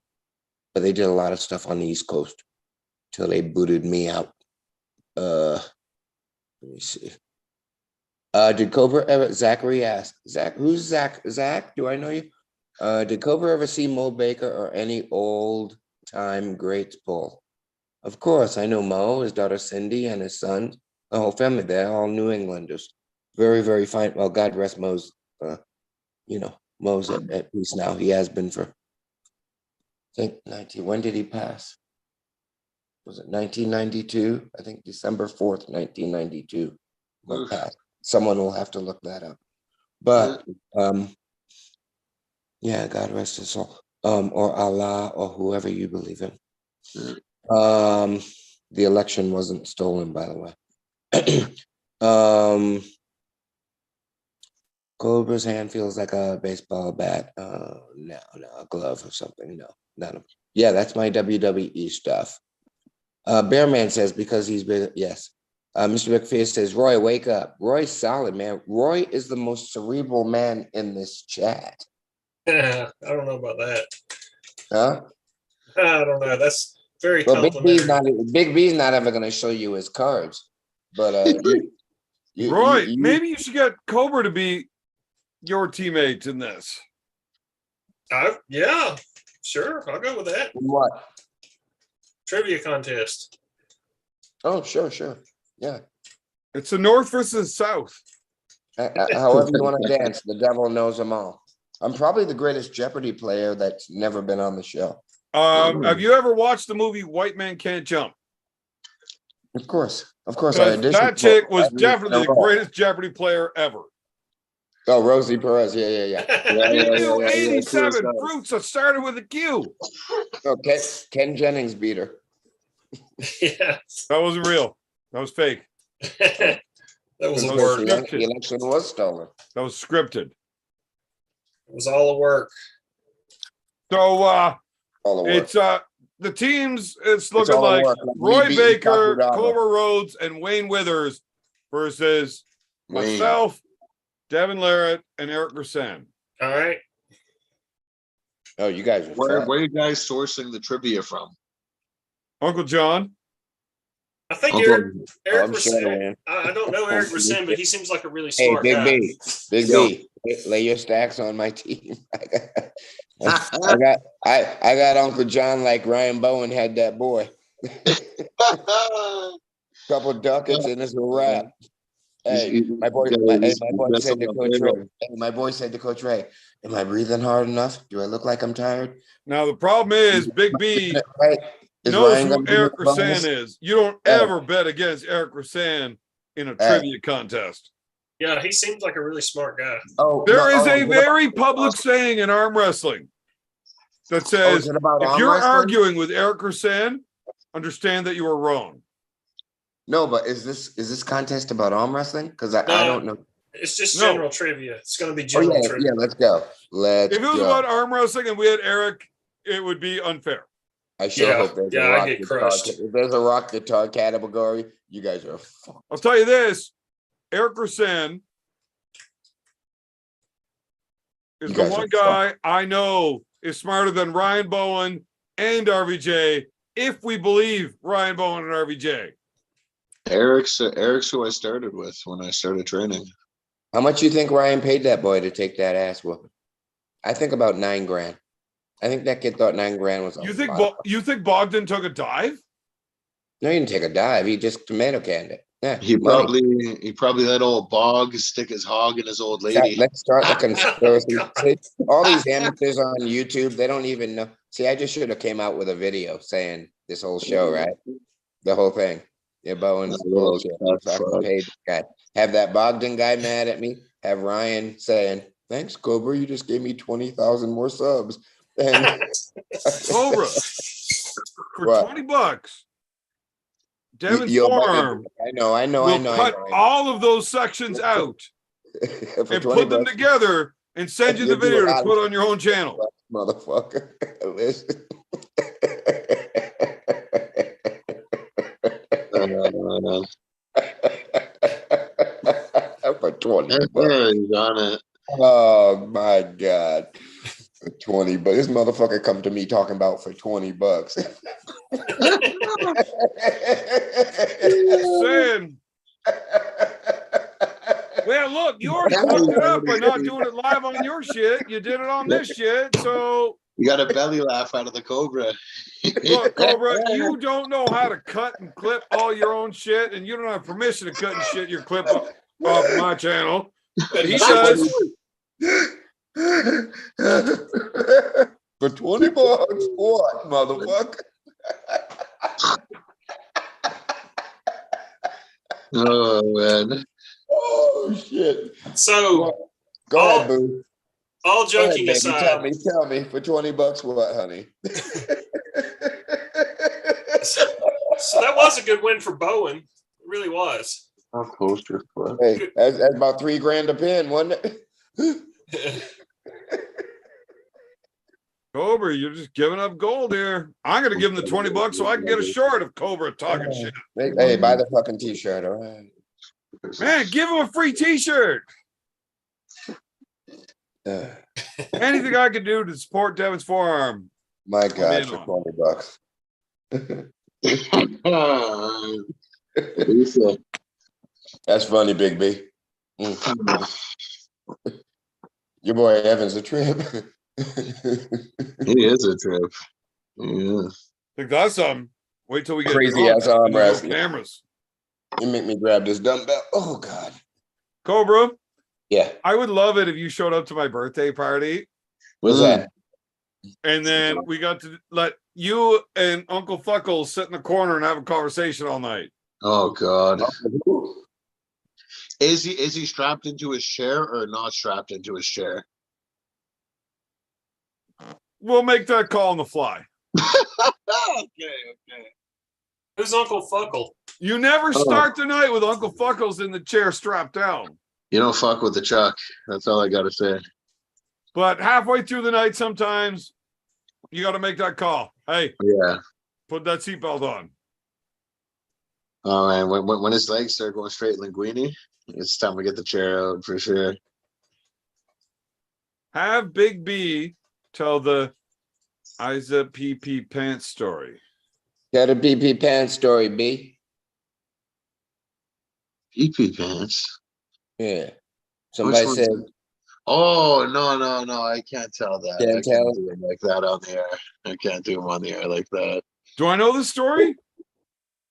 But they did a lot of stuff on the East Coast till they booted me out. Let me see. Did Cobra ever? Zachary asked. Zach, who's Zach? Zach, do I know you? Did Cobra ever see Mo Baker or any old time greats pull? Of course, I know Mo, his daughter Cindy, and his son, the whole family. They're all New Englanders. Very, very fine. Well, God rest Mo's. Mo's at peace now. He has been for, I think, 19. When did he pass? Was it 1992? I think December 4th, 1992. Mo passed. Someone will have to look that up. But yeah, God rest his soul. Or Allah, or whoever you believe in. The election wasn't stolen, by the way. Cobra's hand feels like a baseball bat. No, a glove or something. No, not a. Yeah, that's my WWE stuff. Bearman says because he's been, yes. Mr. McPhee says, Roy, wake up. Roy's solid, man. Roy is the most cerebral man in this chat. I don't know about that. Huh? I don't know. That's very Well, complimentary. Big B's not ever gonna show you his cards. But Roy, maybe you should get Cobra to be your teammate in this. Yeah, sure. I'll go with that. What? Trivia contest. Oh, sure. Yeah. It's the North versus South. However you want to dance, the devil knows them all. I'm probably the greatest Jeopardy player that's never been on the show. Have you ever watched the movie White Man Can't Jump? Of course. I auditioned. That chick was definitely the greatest Jeopardy player ever. Oh, Rosie Perez. Yeah. He knew yeah, 87 yeah. fruits that started with a Q. Okay, Ken Jennings beat her. Yeah. That wasn't real. That was fake. That was a Those work. scripted. The election was stolen. That was scripted. It was all a work. So All the work. it's the teams, it's looking all the like work, like Roy we beat Baker, Taco Dabo. Cobra Rhodes, and Wayne Withers versus Wayne. myself, Devin Larrett, and Eric Grissan. All right. Oh, you guys are Where tough. are you guys sourcing the trivia from? Uncle John. I think Uncle- Eric I'm sure, Rasen. man. I don't know Eric Rasen, but he seems like a really Hey, smart Big guy. B. Big Yo. B. Lay your stacks on my team. I got Uncle John like Ryan Bowen had that boy. Couple ducats and it's a wrap. Hey, my boy said to Coach Ray. My boy said to Coach Ray, "Am I breathing hard enough? Do I look like I'm tired?" Now the problem is Big B Right? Is knows Ryan who gonna give me Eric the bonus? Grissan is. You don't Hey. ever bet against Eric Grissan in a Hey. trivia contest. Yeah, he seems like a really smart guy. Oh, There no, is a what very about- public saying in arm wrestling that Oh, says is it about if arm you're wrestling? arguing with Eric Grissan, understand that you are wrong. No, but is this contest about arm wrestling? Because I No. don't know. It's just No. general trivia. It's going to be Oh general yeah, trivia. let's go. Let's If it was go. about arm wrestling and we had Eric, it would be unfair. I sure Yeah, hope there's yeah, a I rock get guitar. crushed. If there's a rock guitar category, you guys are fucked. I'll tell you this: Eric Grissan is You the guys one are guy I know is smarter than Ryan Bowen and RVJ, if we believe Ryan Bowen and RVJ. Eric's who I started with when I started training. How much you think Ryan paid that boy to take that ass whooping? I think about $9,000. I think that kid thought $9,000 was a You think lot. you think Bogdan took a dive? No, he didn't take a dive. He just tomato canned it. Yeah, He money. probably let old Bog stick his hog in his old lady. Let's start the conspiracy. God. See, all these amateurs on YouTube, they don't even know. See, I just should have came out with a video saying this whole show, right? The whole thing. Yeah, Bowen's bullshit. Fucking paid this guy. Have that Bogdan guy mad at me. Have Ryan saying, "Thanks, Cobra. You just gave me 20,000 more subs." And Cobra for What? $20. Devin's you'll- forearm I know. will cut all of those sections out For and 20 put them bucks, together and send you the You'll do a video to lot put of- on your own channel. motherfucker. Listen. For 20 bucks. He's on it. Oh my God. For 20 bucks. This motherfucker come to me talking about for 20 bucks. Saying, well, look, you already fucked it up by not doing it live on your shit. You did it on this shit. So, You got a belly laugh out of the Cobra. look, Cobra, you don't know how to cut and clip all your own shit, and you don't have permission to cut and shit your clip off my channel. But he does. For 20 bucks, what, motherfucker? Oh man. Oh shit. So, Go all- ahead, boo. all Go ahead, joking baby. aside, Tell me. For 20 bucks, what, honey? so that was a good win for Bowen. It really was. A poster for Hey, that's about $3,000 a pin, wasn't it? Cobra, you're just giving up gold here. I'm gonna give him the $20 so I can get a short of Cobra talking shit. Hey, buy the fucking t-shirt, all right? Man, give him a free t-shirt. Uh, Anything I can do to support Devin's forearm. my God, in for on 20 bucks. Lisa. That's funny, Big B. Mm. Your boy Evan's a trip. He is a trip. Yeah. Think that's something. Wait till we get Crazy drunk ass arm and there's no wrestling. cameras. You make me grab this dumbbell. Oh God. Cobra, Yeah. I would love it if you showed up to my birthday party What's that? and then we got to let you and Uncle Fuckles sit in the corner and have a conversation all night. Oh God. Is he strapped into his chair or not strapped into his chair? We'll make that call on the fly. Okay. Who's Uncle Fuckle? You never start the night with Uncle Fuckles in the chair strapped down. You don't fuck with the Chuck. That's all I gotta say. But halfway through the night, sometimes you got to make that call. Hey, Yeah. put that seatbelt on. Oh man, when his legs start going straight linguini, it's time to get the chair out for sure. Have Big B tell the Isa PP pants story. Got a BP pants story, B. PP pants. Yeah. Somebody Which said, one's- Oh no! I can't tell that. Can't I tell? can't do it like that on the air. I can't do them on the air like that. Do I know the story?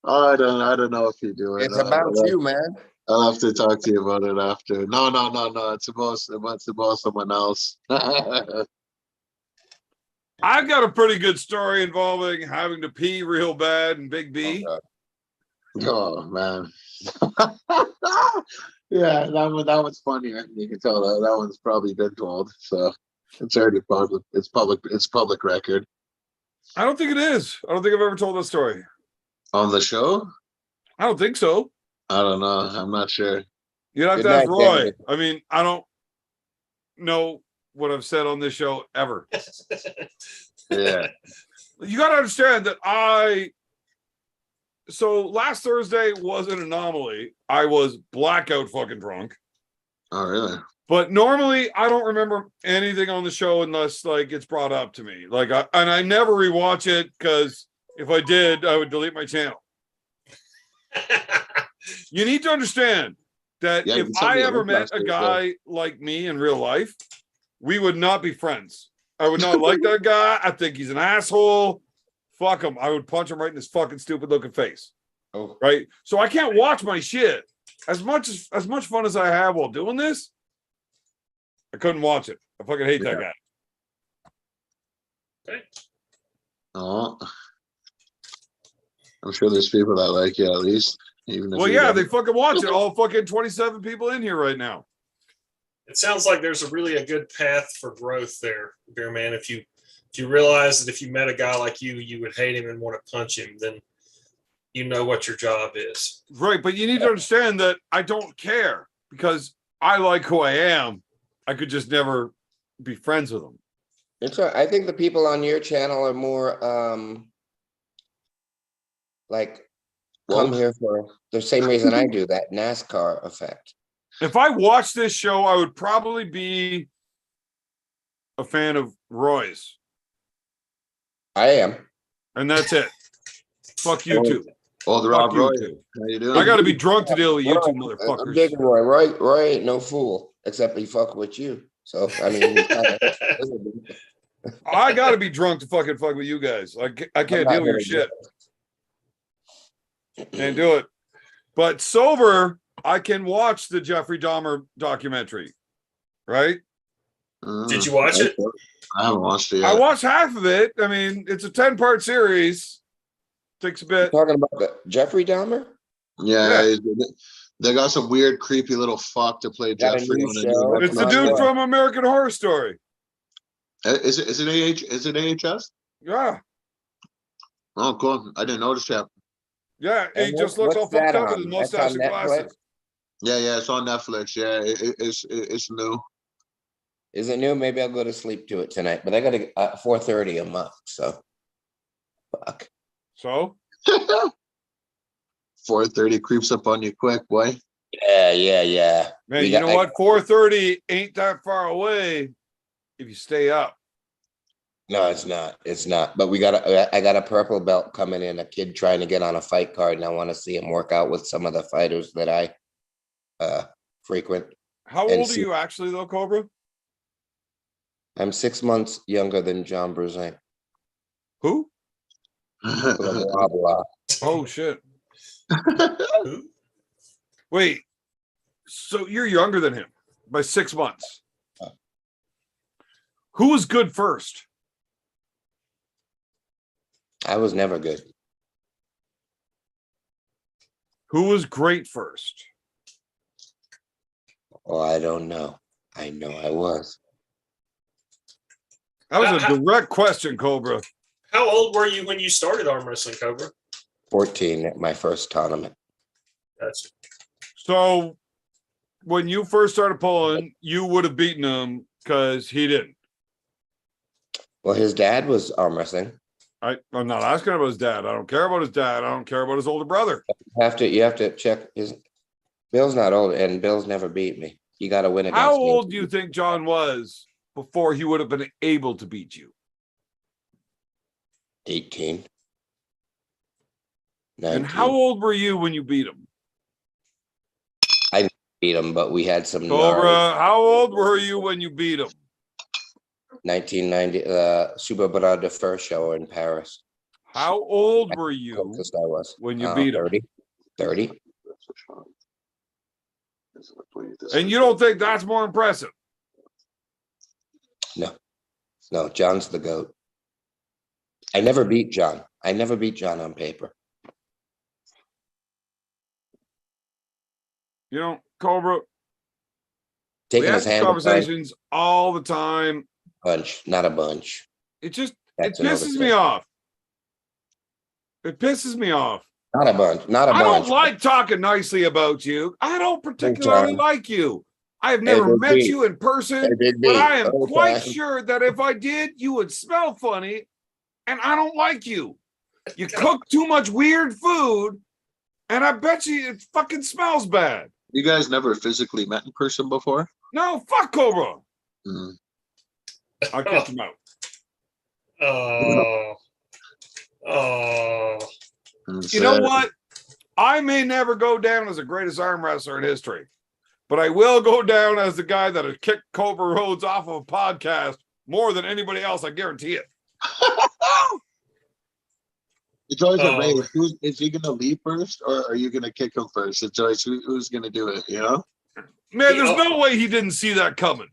I don't know if you do it. it's about you, man. I'll have to talk to you about it after. No. It's about someone else. I've got a pretty good story involving having to pee real bad and Big B. Oh man. Yeah, that one's funnier. You can tell that one's probably been told. So it's already public. It's public record. I don't think it is. I don't think I've ever told that story. On the show? I don't think so. I don't know. I'm not sure. You'd have Good to ask night, Roy. David. I mean, I don't know what I've said on this show ever. Yeah. You got to understand that so last Thursday was an anomaly. I was blackout fucking drunk. Oh really? But normally I don't remember anything on the show unless like it's brought up to me. Like I never rewatch it because if I did, I would delete my channel. You need to understand that Yeah, if you sent I me a ever link met last a week, guy like me in real life, we would not be friends. I would not like that guy. I think he's an asshole. Fuck him. I would punch him right in his fucking stupid looking face. Oh, Right. So I can't watch my shit. As much fun as I have while doing this, I couldn't watch it. I fucking hate that guy. Oh, I'm sure there's people that like you at least. Even if Well, you yeah, don't. they fucking watch it. All fucking 27 people in here right now. It sounds like there's a good path for growth there, Beer Man. If you realize that if you met a guy like you would hate him and want to punch him, then you know what your job is. Right. But you need to understand that I don't care because I like who I am. I could just never be friends with them. it's I think the people on your channel are more like come Woke. here for the same reason I do, that NASCAR effect. If I watched this show, I would probably be a fan of Roy's. I am. And that's it. Fuck you two. Oh, the Fuck Rob you Roy. two. How you doing? I got to be drunk to deal with you two I'm motherfuckers. digging Roy. Roy ain't no fool, except he fuck with you. So I mean, he's kinda- I got to be drunk to fucking fuck with you guys. I can't deal with your shit. Can't do it. But sober, I can watch the Jeffrey Dahmer documentary. Right? Did you watch it? I haven't watched it yet. I watched half of it. I mean, it's a 10-part series. Takes a bit. Talking about the Jeffrey Dahmer? Yeah, Yeah. they got some weird, creepy little fuck to play Got a Jeffrey new on a show. new It's the Not dude what? from American Horror Story. Is it AHS? Yeah. Oh, cool. I didn't notice that. Yeah. He And just looks all what's that fucked up with his on? That's mustache on and glasses. Netflix? Yeah, it's on Netflix. Yeah, it's new. Is it new? Maybe I'll go to sleep to it tonight. But I got to 4:30 a month. So fuck. So 4:30 creeps up on you quick, boy. Yeah. man, We you got- know I- what? 4:30 ain't that far away if you stay up. No, it's not. It's not. But I got a purple belt coming in, a kid trying to get on a fight card, and I want to see him work out with some of the fighters that I frequent. How And old are see- you actually though, Cobra? I'm 6 months younger than John Bruzin. Who? Blah, blah, blah. Oh shit. Wait. So you're younger than him by 6 months. Who was good first? I was never good. Who was great first? Oh, I don't know. I know I was. That was a direct question, Cobra. How old were you when you started arm wrestling, Cobra? 14 at my first tournament. Gotcha. So when you first started pulling, you would have beaten him because he didn't. Well, his dad was arm wrestling. I'm not asking about his dad. I don't care about his dad. I don't care about his older brother. You have to check his. Bill's not old, and Bill's never beat me. You got to win against How me. old do you think John was before he would have been able to beat you? 18. 19. And how old were you when you beat him? Beat him, but we had some Cobra, gnarly- how old were you when you beat him? 1990 Super Bras de Fer show in Paris. How old were you Closest I was. when you beat him? 30. 30. And you don't think that's more impressive? No, John's the GOAT. I never beat John. I never beat John on paper. You know, Cobra, we Taking have his these hand conversations all the time. bunch, not a bunch. It That's pisses me another off. It pisses me off. Not a bunch. Not a I bunch. don't like talking nicely about you. I don't particularly time. like you. I have never Hey, Big met B. you in person, Hey, Big but B. I am All quite time. sure that if I did, you would smell funny, and I don't like you. You cook too much weird food, and I bet you it fucking smells bad. You guys never physically met in person before? No, fuck Cobra. Mm. I kicked him out. Oh. You know what? I may never go down as the greatest arm wrestler in history, but I will go down as the guy that has kicked Cobra Rhodes off of a podcast more than anybody else. I guarantee it. It's always a race. Is he going to leave first, or are you going to kick him first? It's always who's going to do it. You know, Man, there's no way he didn't see that coming.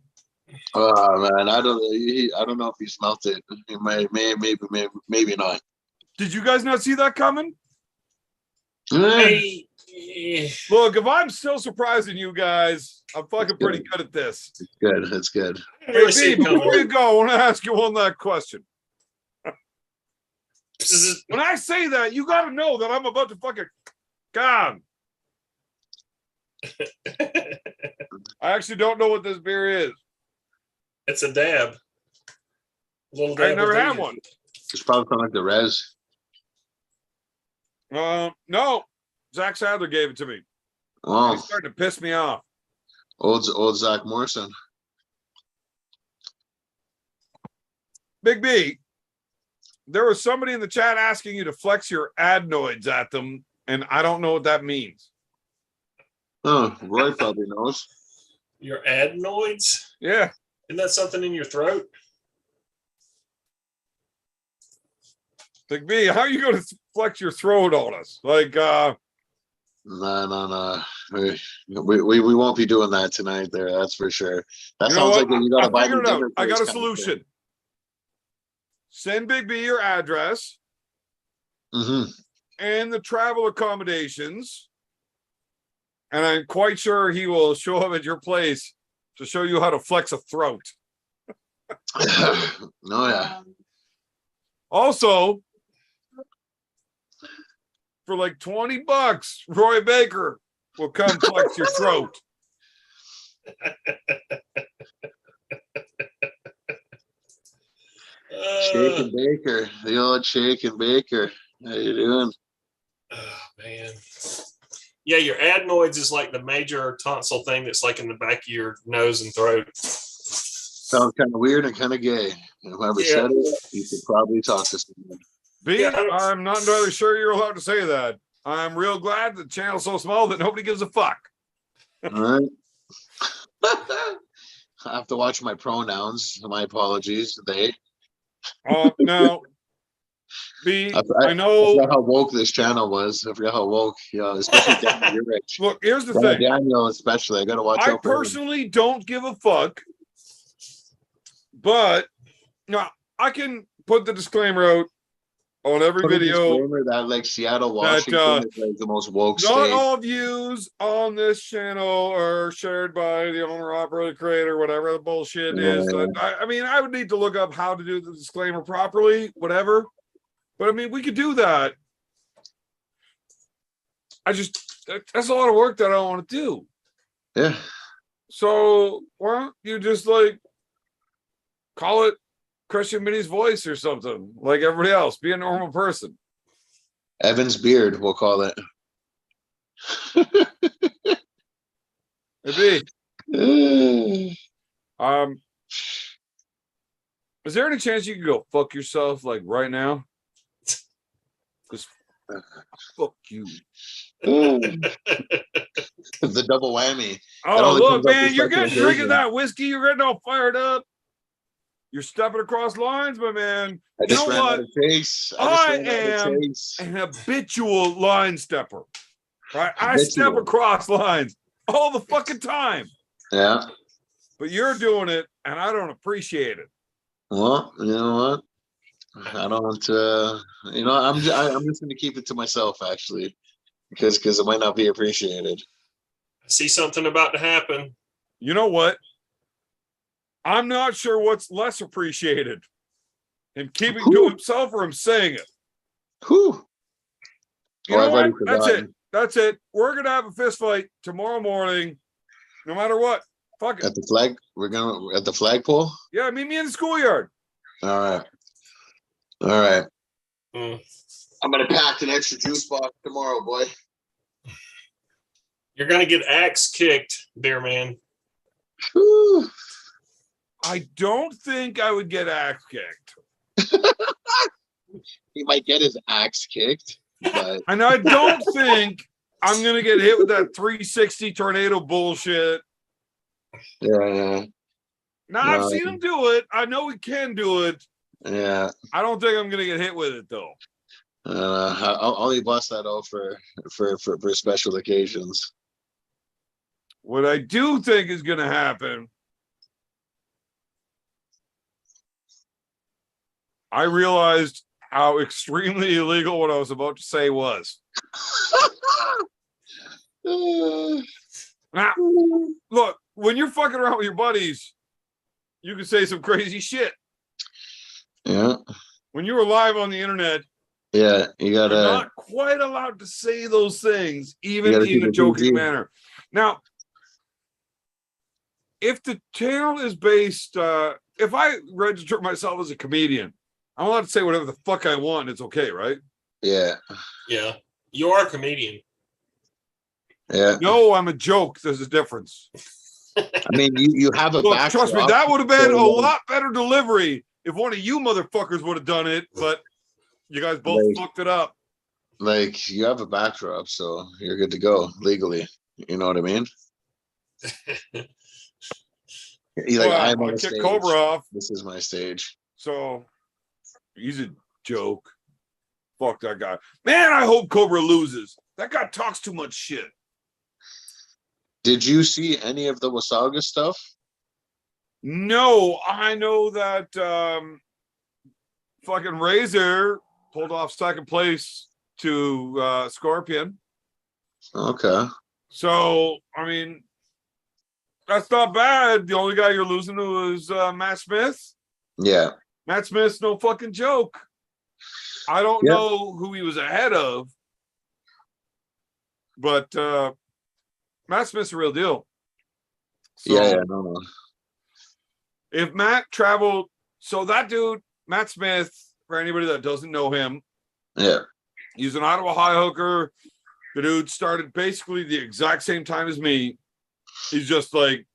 Oh man, I don't know if he smelt it. He maybe not. Did you guys not see that coming? Hey, Look, if I'm still surprising you guys, I'm fucking pretty good at this. It's good. It's good. I didn't really Hey, see B, it coming. before you go, I want to ask you one last question. This is- When I say that, you got to know that I'm about to fucking God. I actually don't know what this beer is. It's a dab. Little I dab never of had vinegar. one. It's probably something like the res. No, Zach Sadler gave it to me. Oh, He's starting to piss me off. old Zach Morrison. Big B, there was somebody in the chat asking you to flex your adenoids at them, and I don't know what that means. Oh, Roy probably knows. Your adenoids? Yeah. Isn't that something in your throat? Big B, how are you going to flex your throat on us? Like, No. We won't be doing that tonight. There, that's for sure. That you know sounds what? like you got I to buy figured me it out. dinner. I got a place kind of solution. Send Big B your address thing. Mhm. and the travel accommodations, and I'm quite sure he will show up at your place to show you how to flex a throat. Oh yeah. Also, for like $20, Roy Baker will come flex your throat. Shake and Baker, the old Shake and Baker. How you doing? Oh, man. Yeah, your adenoids is like the major tonsil thing that's like in the back of your nose and throat. Sounds kind of weird and kind of gay. Whoever Yeah. said it, you could probably talk to someone. B, Yeah. I'm not entirely sure you're allowed to say that. I'm real glad the channel's so small that nobody gives a fuck. All right. I have to watch my pronouns. My apologies. They. Now, B, I I know. forgot how woke this channel was. I forgot how woke. Yeah, especially Daniel, you're rich. Look, here's the Yeah, thing. Daniel, especially. I got to watch I out for him. personally don't give a fuck, but now I can put the disclaimer out on every Put a video. disclaimer that like Seattle, Washington is like the most woke Not state. all views on this channel are shared by the owner, operator, creator, whatever the bullshit is. Yeah. I mean, I would need to look up how to do the disclaimer properly, whatever. But I mean, we could do that. That's a lot of work that I don't want to do. Yeah. So why don't you just like call it Christian Minnie's voice or something like everybody else? Be a normal person. Evan's beard, we'll call it. Maybe. Is there any chance you could go fuck yourself like right now? Just fuck you. The double whammy. Oh, only look, comes up man, to you're second getting drinking occasion. that whiskey. You're getting all fired up. You're stepping across lines, my man. I You just know ran what? out of chase. I just ran out of am chase. an habitual line stepper. Right? I step Habitual. across lines all the fucking time. Yeah. But you're doing it, and I don't appreciate it. Well, you know what? I don't. I'm just going to keep it to myself actually, because it might not be appreciated. I see something about to happen. You know what? I'm not sure what's less appreciated. Him keeping to Whew. himself or him saying it. Whew. You Oh, know I've what? already That's it. forgotten. That's it. We're gonna have a fist fight tomorrow morning, no matter what. Fuck it. At the flag, we're gonna at the flagpole. Yeah, meet me in the schoolyard. All right. All right. Mm. I'm gonna pack an extra juice box tomorrow, boy. You're going to get axe kicked, beer man. Whew. I don't think I would get axe kicked. He might get his axe kicked, but And I don't think I'm gonna get hit with that 360 tornado bullshit Yeah, Now I've No. seen him do it. I know he can do it. yeah. I don't think I'm gonna get hit with it though. I'll only bust that out for special occasions. What I do think is gonna happen, I realized how extremely illegal what I was about to say was. Now, look, when you're fucking around with your buddies, you can say some crazy shit. Yeah, When you were live on the internet, yeah. You you're gotta. not quite allowed to say those things, even gotta in keep a it joking PG. manner. Now, if the channel is based, if I register myself as a comedian, I'm allowed to say whatever the fuck I want. It's okay, right? Yeah, Yeah. You are a comedian. yeah. No, I'm a joke. There's a difference. I mean, you have a Look, trust me, backdrop, that would have been so, a lot better delivery if one of you motherfuckers would have done it, but you guys both Like- fucked it up. like you have a backdrop, so you're good to go legally. You know what I mean? You're like, Well, I'm I on a kicked stage. Cobra off, This is my stage. so he's a joke. Fuck that guy. Man, I hope Cobra loses. That guy talks too much shit. Did you see any of the Wasaga stuff? No, I know that fucking Razor pulled off second place to Scorpion. Okay. So, I mean, that's not bad. The only guy you're losing to is Matt Smith. Yeah. Matt Smith's no fucking joke. I don't Yeah. know who he was ahead of, but Matt Smith's a real deal. So Yeah. No. if Matt traveled, so that dude, Matt Smith, for anybody that doesn't know him, Yeah. he's an Ottawa high hooker. The dude started basically the exact same time as me. He's just like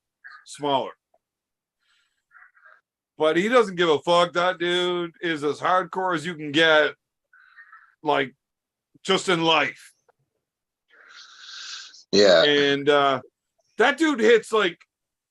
smaller. But he doesn't give a fuck. That dude is as hardcore as you can get, like, just in life. Yeah. And that dude hits like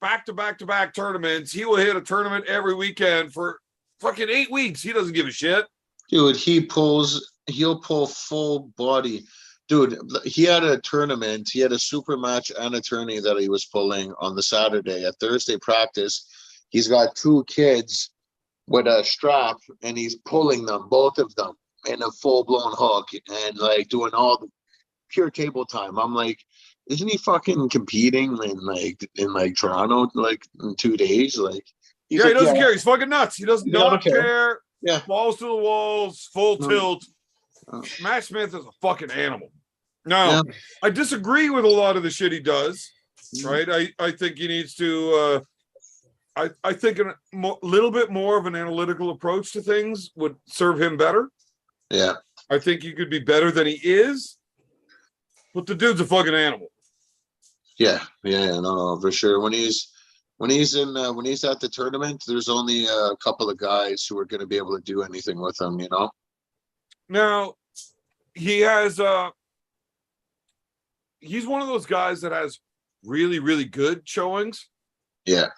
back to back to back tournaments. He will hit a tournament every weekend for fucking 8 weeks. He doesn't give a shit. Dude, he'll pull full body. Dude, he had a tournament. He had a super match and a tourney that he was pulling on the Saturday. At Thursday practice, he's got 2 kids with a strap, and he's pulling them, both of them, in a full-blown hook, and like doing all the pure table time. I'm like, isn't he fucking competing in Toronto like in 2 days? Like, he's Yeah, like, he doesn't care. He's fucking nuts. He does Yeah, not I don't care. care. Yeah. Balls to the walls, full No. tilt. Oh. Matt Smith is a fucking animal. Now, Yeah. I disagree with a lot of the shit he does. Mhm. Right? I think he needs to. I think a little bit more of an analytical approach to things would serve him better. Yeah. I think he could be better than he is. But the dude's a fucking animal. Yeah, no, for sure. When he's at the tournament, there's only a couple of guys who are going to be able to do anything with him, you know. Now, he has he's one of those guys that has really, really good showings. Yeah,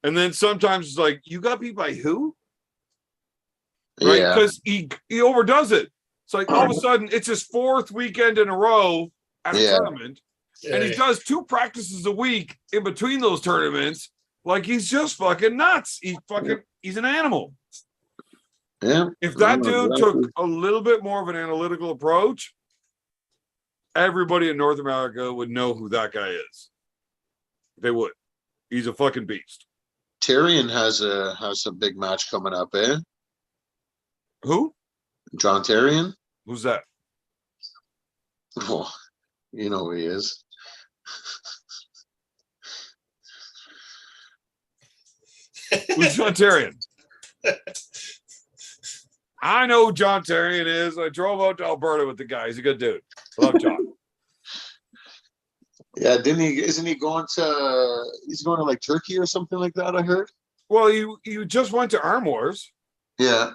And then sometimes it's like, you got beat by who? Right? yeah, Because he overdoes it. It's like all of a sudden it's his 4th weekend in a row at a Yeah. tournament. And he does 2 practices a week in between those tournaments. Like he's just fucking nuts. He's an animal. yeah. If that No, dude exactly. took a little bit more of an analytical approach, everybody in North America would know who that guy is. They would. He's a fucking beast. Tyrion has a big match coming up, eh? Who? John Tyrion. Who's that? Oh, you know who he is. Who's John Tyrion? I know who John Tyrion is. I drove out to Alberta with the guy. He's a good dude. Love John. Yeah, isn't he going to? He's going to like Turkey or something like that. I heard. Well, you just went to Arm Wars. Yeah.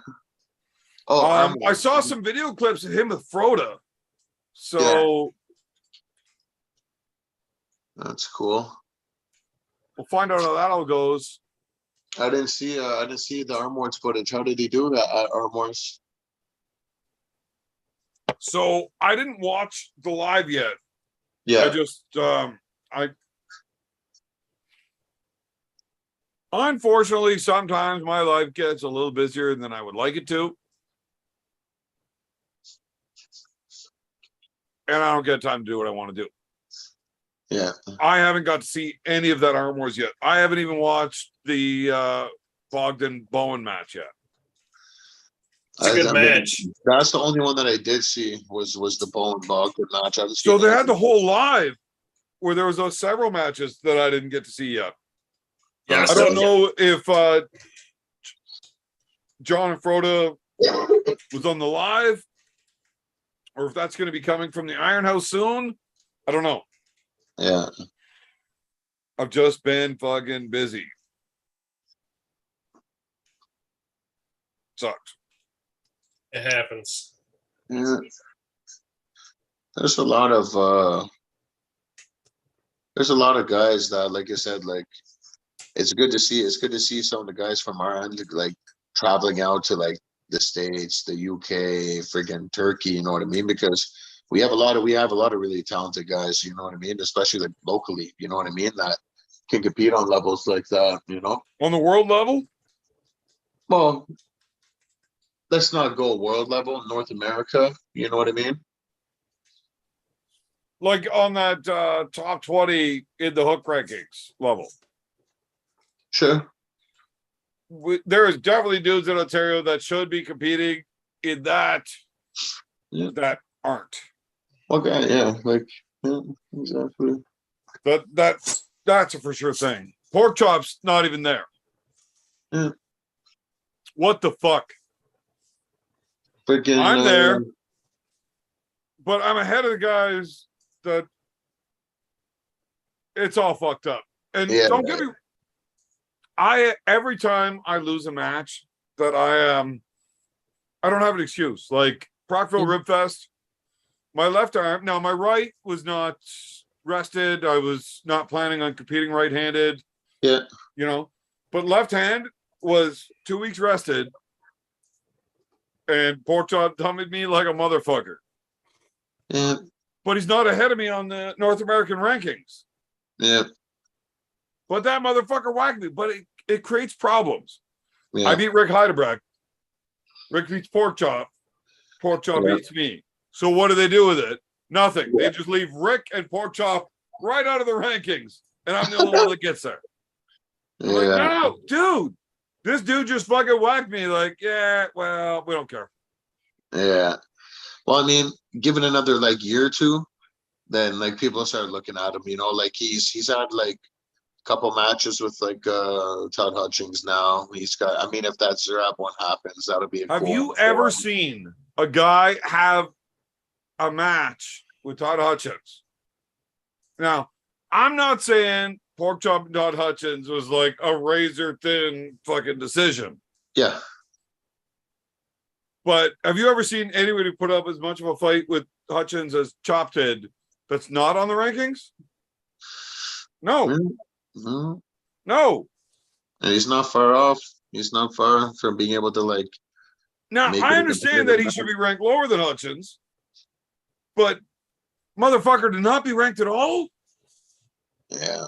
Oh, I saw some video clips of him with Froda. So That's cool. We'll find out how that all goes. I didn't see the Arm Wars footage. How did he do that at Arm Wars? So I didn't watch the live yet. Yeah. I just I unfortunately sometimes my life gets a little busier than I would like it to. And I don't get time to do what I want to do. Yeah. I haven't got to see any of that Arm Wars yet. I haven't even watched the Bogdan Bowen match yet. It's a good match. That's the only one that I did see was the Bowen Bogdan match. So they had the whole live where there was those several matches that I didn't get to see yet. Yeah, I don't know if John and Froda was on the live or if that's going to be coming from the Iron House soon. I don't know. Yeah. I've just been fucking busy. Sucks. It happens. Yeah. There's a lot of guys that, like I said, like it's good to see some of the guys from our end like traveling out to like the States, the UK, friggin' Turkey, you know what I mean? Because we have a lot of really talented guys, you know what I mean, especially like locally, you know what I mean, that can compete on levels like that, you know. On the world level? Well, let's not go world level, North America, you know what I mean? Like on that top 20 in the hook rankings level. Sure. There is definitely dudes in Ontario that should be competing in that that aren't. Okay, yeah, like yeah, exactly. That's a for sure thing. Pork chop's not even there. Yeah. What the fuck? Freaking, I'm there, but I'm ahead of the guys that it's all fucked up. And don't get me. Every time I lose a match that I don't have an excuse. Like Brockville Ribfest, my left arm. Now my right was not rested. I was not planning on competing right-handed. Yeah. You know, but left hand was 2 weeks rested. And Pork Chop dummied me like a motherfucker. Yeah. But he's not ahead of me on the North American rankings. Yeah. But that motherfucker whacked me. But it creates problems. Yeah. I beat Rick Heidelberg. Rick beats Pork Chop. Pork Chop beats me. So what do they do with it? Nothing. They just leave Rick and Pork Chop right out of the rankings. And I'm the only one that gets there. I'm like, no, dude. This dude just fucking whacked me. Like, yeah, well, we don't care. Yeah. Well, I mean, given another like year or two, then like people start looking at him, you know, like he's had like a couple matches with like Todd Hutchings now. He's got, I mean, if that Zerab one happens, that'll be a Have cool you one ever for him. seen a guy have a match with Todd Hutchins? Now, I'm not saying Pork Chop and Todd Hutchins was like a razor thin fucking decision. Yeah. But have you ever seen anybody put up as much of a fight with Hutchins as Chop did that's not on the rankings? No. Mm-hmm. No. And he's not far off. He's not far from being able to like. Now, I understand that he should be ranked lower than Hutchins, but motherfucker to not be ranked at all? Yeah.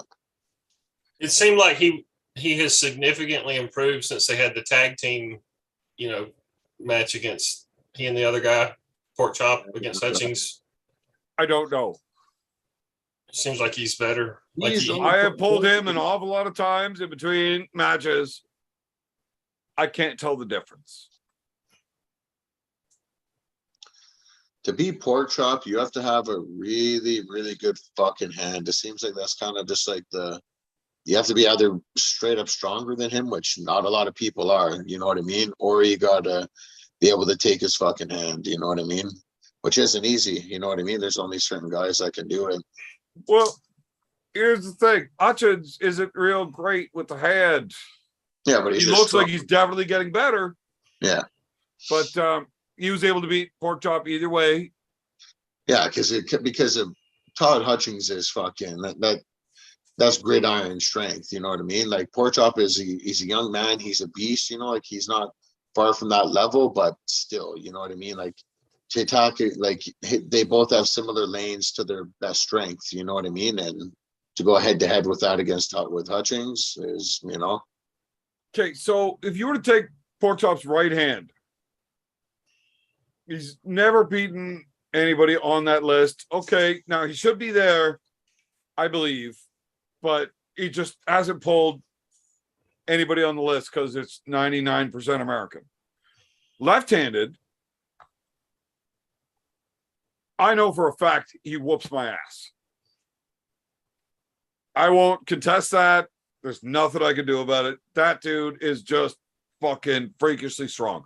It seemed like he has significantly improved since they had the tag team, you know, match against he and the other guy, Pork Chop against Hutchings. I don't know. It seems like he's better. Like I have pulled him an awful lot of times in between matches. I can't tell the difference. To be Pork Chop, you have to have a really, really good fucking hand. It seems like that's kind of just like you have to be either straight up stronger than him, which not a lot of people are, you know what I mean? Or you gotta be able to take his fucking hand, you know what I mean? Which isn't easy, you know what I mean? There's only certain guys that can do it. Well, here's the thing. Hutchins isn't real great with the hand. Yeah, but he looks like he's definitely getting better. Yeah. But he was able to beat Pork Chop either way. Yeah, because of Todd Hutchings is fucking that that's gridiron strength. You know what I mean? Like Pork Chop he's a young man. He's a beast. You know, like he's not far from that level, but still, you know what I mean? Like to attack it, like they both have similar lanes to their best strength. You know what I mean? And to go head to head with that with Hutchings is, you know. Okay, so if you were to take Pork Chop's right hand, he's never beaten anybody on that list. Okay, now he should be there, I believe, but he just hasn't pulled anybody on the list because it's 99% American. Left-handed, I know for a fact he whoops my ass. I won't contest that. There's nothing I can do about it. That dude is just fucking freakishly strong.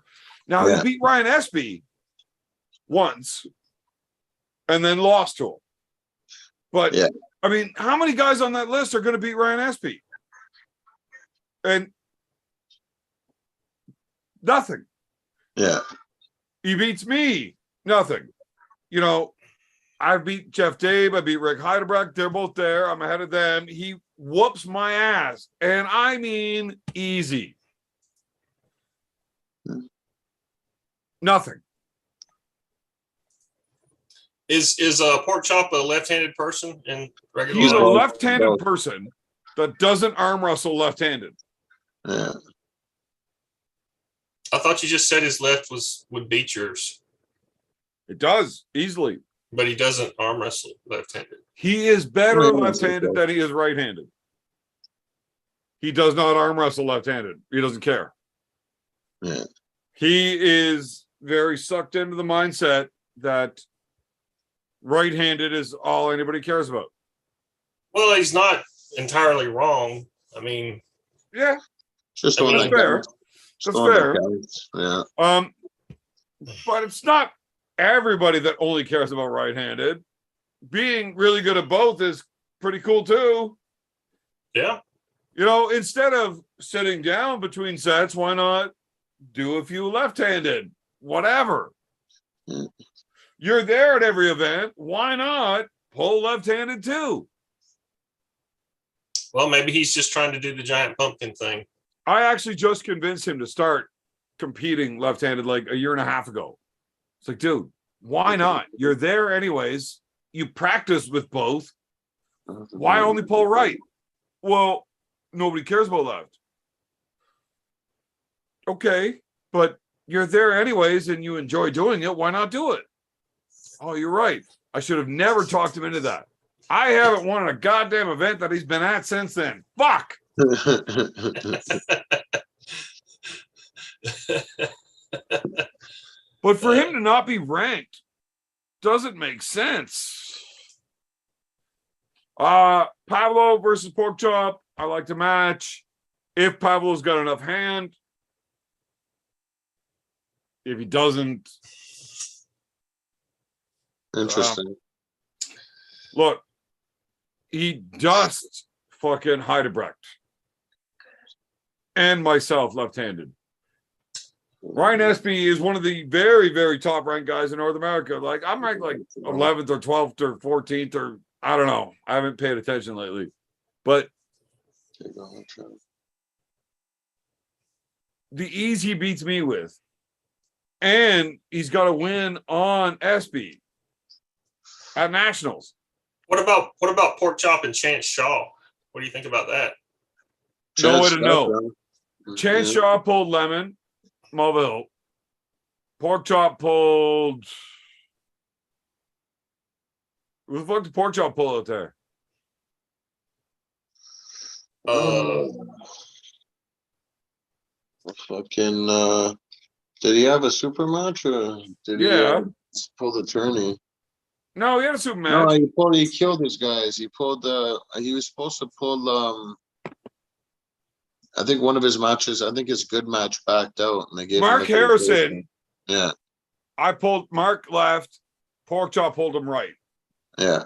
Now, he beat Ryan Espy once and then lost to him. But, I mean, how many guys on that list are going to beat Ryan Espy? And nothing. Yeah. He beats me. Nothing. You know, I beat Jeff Dabe. I beat Rick Heidebrecht. They're both there. I'm ahead of them. He whoops my ass. And I mean easy. Nothing. Is Pork Chop a left-handed person in regular He's a life? left-handed person that doesn't arm wrestle left-handed. Yeah. I thought you just said his left would beat yours, It does easily. but he doesn't arm wrestle left-handed. He is better left-handed than he is right-handed. He does not arm wrestle left-handed. He doesn't care. Yeah. He is very sucked into the mindset that right-handed is all anybody cares about. Well, he's not entirely wrong. I mean, Yeah, Just I mean, one that's that fair. counts. Just That's one that fair. counts. Yeah. But it's not everybody that only cares about right-handed. Being really good at both is pretty cool too. yeah. You know, instead of sitting down between sets, why not do a few left-handed? Whatever. Mm. You're there at every event. Why not pull left-handed too? Well, maybe he's just trying to do the giant pumpkin thing. I actually just convinced him to start competing left-handed like a year and a half ago. It's like, dude, why not? You're there anyways. You practice with both. Why only pull right? Well, nobody cares about left. Okay, but you're there anyways and you enjoy doing it. Why not do it? Oh, you're right. I should have never talked him into that. I haven't won a goddamn event that he's been at since then. Fuck. But for him to not be ranked doesn't make sense. Pablo versus Pork Chop. I like to match. If Pablo's got enough hand. If he doesn't. Interesting. Look, he dust fucking Heidebrecht. And myself left-handed. Ryan Espy is one of the very, very top ranked guys in North America. Like, I'm ranked like 11th or 12th or 14th or I don't know. I haven't paid attention lately. But the ease he beats me with. And he's got a win on Espy at Nationals. What about Pork Chop and Chance Shaw? What do you think about that? No way to know. Chance Shaw pulled Lemon, Mulvihill. Pork Chop pulled. Who the fuck did Pork Chop pull out there? Fucking did he have a super match or did he pull the tourney? No, he had a super match. No, he killed his guys. He was supposed to pull I think one of his matches, I think his good match backed out and they gave Mark him Harrison. Yeah. I pulled Mark left, Pork Chop pulled him right. Yeah.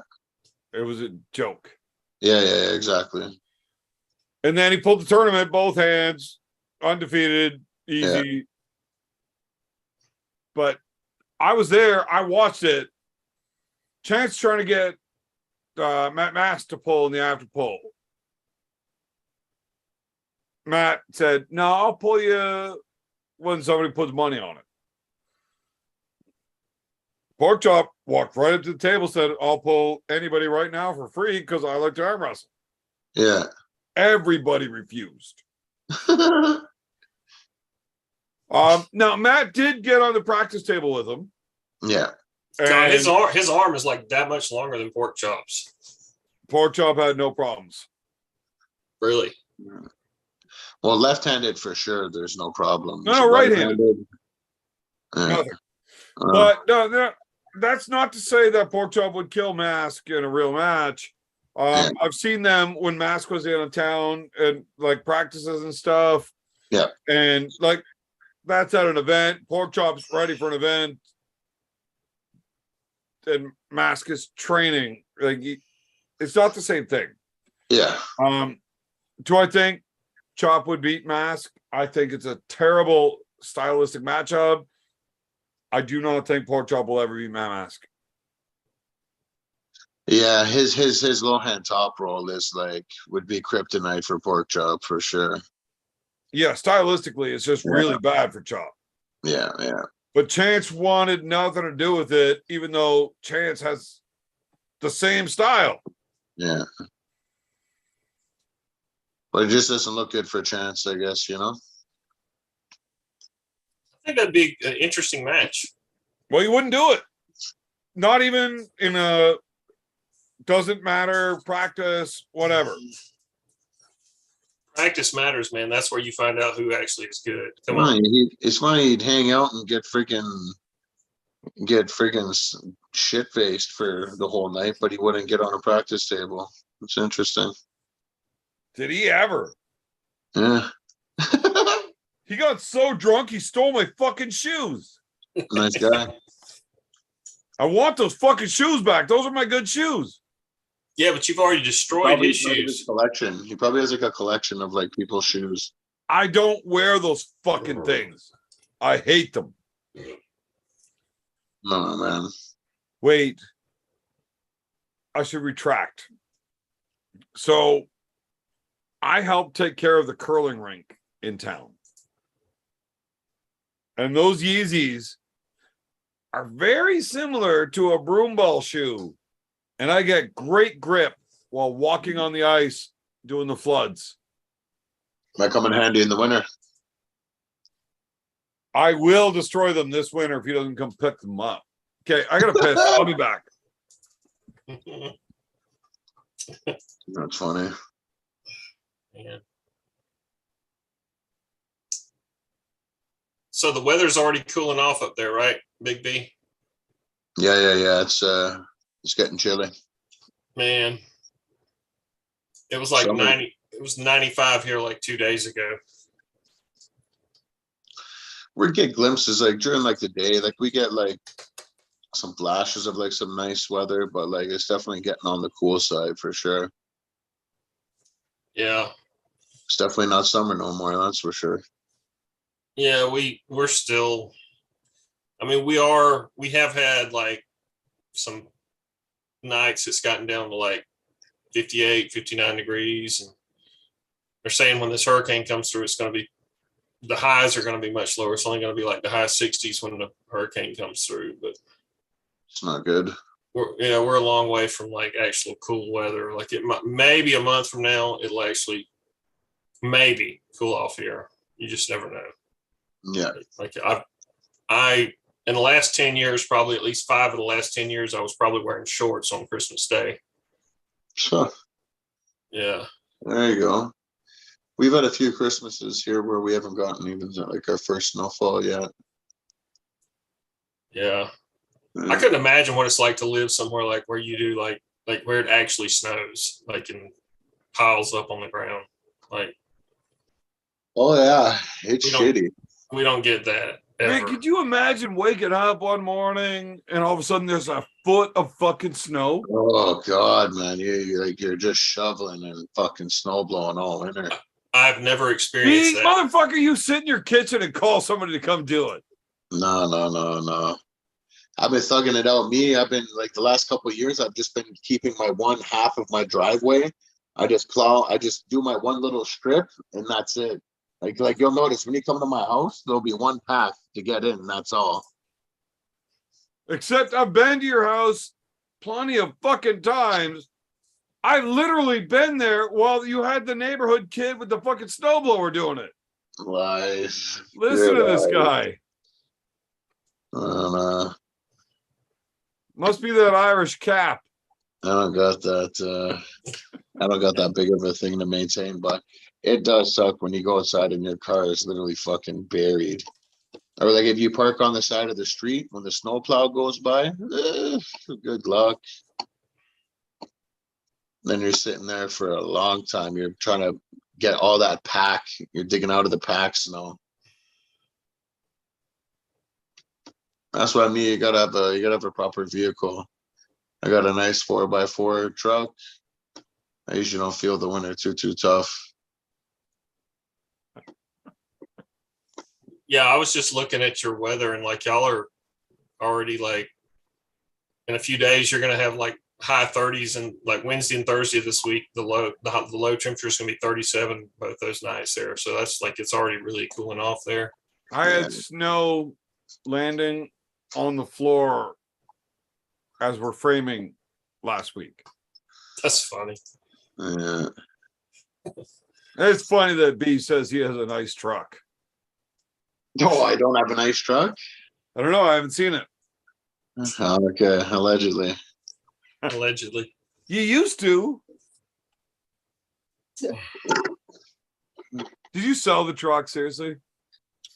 It was a joke. Yeah, exactly. And then he pulled the tournament, both hands, undefeated, easy. Yeah. But I was there. I watched it. Chance trying to get Matt Mass to pull in the after pull. Matt said, "No, I'll pull you when somebody puts money on it." Pork Chop walked right up to the table, said, "I'll pull anybody right now for free because I like to arm wrestle." Yeah. Everybody refused. Now Matt did get on the practice table with him. Yeah. God, And his arm is like that much longer than Pork Chop's. Pork Chop had no problems. Really? Well, left-handed for sure. There's no problem. No, right-handed. Yeah. Nothing. But no, that's not to say that Pork Chop would kill Mask in a real match. I've seen them when Mask was in a town and like practices and stuff. Yeah. And like that's at an event. Pork Chop's ready for an event. And Mask is training. Like it's not the same thing. Yeah. Do I think Chop would beat Mask? I think it's a terrible stylistic matchup. I do not think Pork Chop will ever beat Mask. Yeah, his low hand top roll is like would be kryptonite for Pork Chop for sure. Yeah, stylistically, it's just really bad for Chop. Yeah, yeah. But Chance wanted nothing to do with it, even though Chance has the same style. Yeah. But it just doesn't look good for Chance, I guess, you know? I think that'd be an interesting match. Well, you wouldn't do it. Not even in a doesn't matter, practice, whatever. Practice matters, man. That's where you find out who actually is good. Come Funny, on. it's funny he'd hang out and get freaking shit faced for the whole night, but he wouldn't get on a practice table. It's interesting. Did he ever? Yeah. He got so drunk he stole my fucking shoes. Nice guy. I want those fucking shoes back. Those are my good shoes. Yeah, but you've already destroyed his shoes. Collection. He probably has like a collection of like people's shoes. I don't wear those fucking things. I hate them. No, man. Wait. I should retract. So I helped take care of the curling rink in town. And those Yeezys are very similar to a broom ball shoe. And I get great grip while walking on the ice doing the floods. Might come in handy in the winter. I will destroy them this winter if he doesn't come pick them up. Okay, I gotta piss. I'll be back. That's funny. Yeah. So the weather's already cooling off up there, right, Big B? Yeah. It's getting chilly. Man, it was like Summer. 90. It was 95 here like 2 days ago. We'd get glimpses like during like the day, like we get like some flashes of like some nice weather, but like it's definitely getting on the cool side for sure. Yeah. It's definitely not summer no more, that's for sure. Yeah, we're still. I mean, we have had like some nights it's gotten down to like 58, 59 degrees, and they're saying when this hurricane comes through, it's going to be the highs are going to be much lower. It's only going to be like the high 60s when the hurricane comes through, but It's not good. we're a long way from like actual cool weather. Like it might, maybe a month from now, it'll actually maybe cool off here. You just never know. Yeah. Like I in the last 10 years, probably at least 5 of the last 10 years, I was probably wearing shorts on Christmas Day. So Yeah. there you go. We've had a few Christmases here where we haven't gotten even like our first snowfall yet. Yeah. I couldn't imagine what it's like to live somewhere like where you do like where it actually snows, like in piles up on the ground. Like Oh yeah, it's We don't- shitty. we don't get that ever. Man, could you imagine waking up one morning and all of a sudden there's a foot of fucking snow? Oh god, man, you're just shoveling and fucking snow blowing all winter. I've never experienced Me, that. motherfucker, you sit in your kitchen and call somebody to come do it. No. I've been thugging it out. I've been like the last couple of years, I've just been keeping my one half of my driveway I just do my one little strip and that's it. Like you'll notice when you come to my house, there'll be one path to get in, and that's all. Except I've been to your house plenty of fucking times. I literally been there while you had the neighborhood kid with the fucking snowblower doing it. Lies. Listen to this guy. Must be that Irish cap. I don't got that. I don't got that big of a thing to maintain, but it does suck when you go outside and your car is literally fucking buried. Or like if you park on the side of the street when the snowplow goes by, good luck. Then you're sitting there for a long time. You're trying to get all that pack. You're digging out of the pack snow. That's what I mean. You gotta have a proper vehicle. I got a nice 4x4 truck. I usually don't feel the winter too tough. Yeah, I was just looking at your weather and like y'all are already like in a few days you're gonna have like high 30s and like Wednesday and Thursday this week the low temperature is gonna be 37 both those nights there. So that's like it's already really cooling off there. I had snow landing on the floor as we're framing last week. That's funny. Yeah. It's funny that B says he has a nice truck. Oh, I don't have a nice truck? I don't know. I haven't seen it. Oh, okay, allegedly. Allegedly. You used to. Did you sell the truck? Seriously?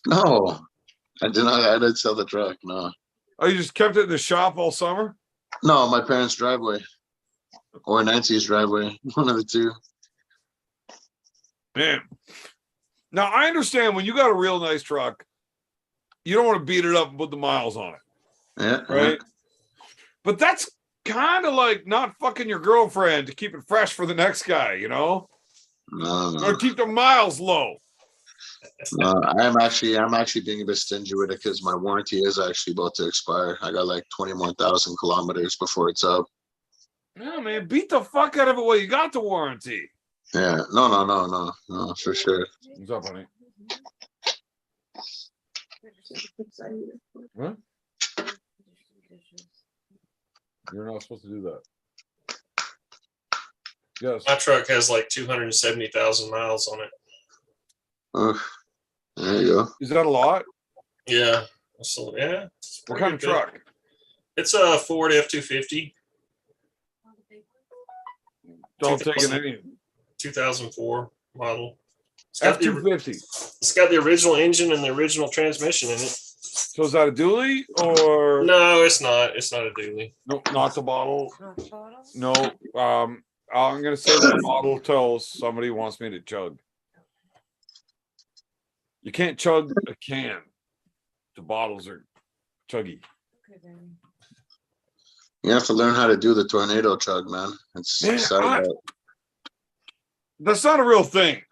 No, I did not. I didn't sell the truck. No. Oh, you just kept it in the shop all summer? No, my parents' driveway or Nancy's driveway. One of the two. Man. Now, I understand when you got a real nice truck, you don't want to beat it up and put the miles on it. Yeah. Right? But that's kind of like not fucking your girlfriend to keep it fresh for the next guy, you know? No. Or keep the miles low. No, I'm actually being a bit stingy with it because my warranty is actually about to expire. I got like 20 more thousand kilometers before it's up. No, man, beat the fuck out of it while you got the warranty. Yeah, no, for sure. What's up, honey? What? You're not supposed to do that. Yes. My truck has like 270,000 miles on it. There you go. Is that a lot? Yeah. So yeah. What kind of truck? It's a Ford F-250. Don't take it any. 2004 model. It's got F-250. It's got the original engine and the original transmission in it. So is that a dually or No, it's not. It's not a dually. no? Not the bottle. No. I'm gonna say the bottle till somebody wants me to chug. You can't chug a can. The bottles are chuggy. You have to learn how to do the tornado chug, man. It's Man, sad. That's not a real thing.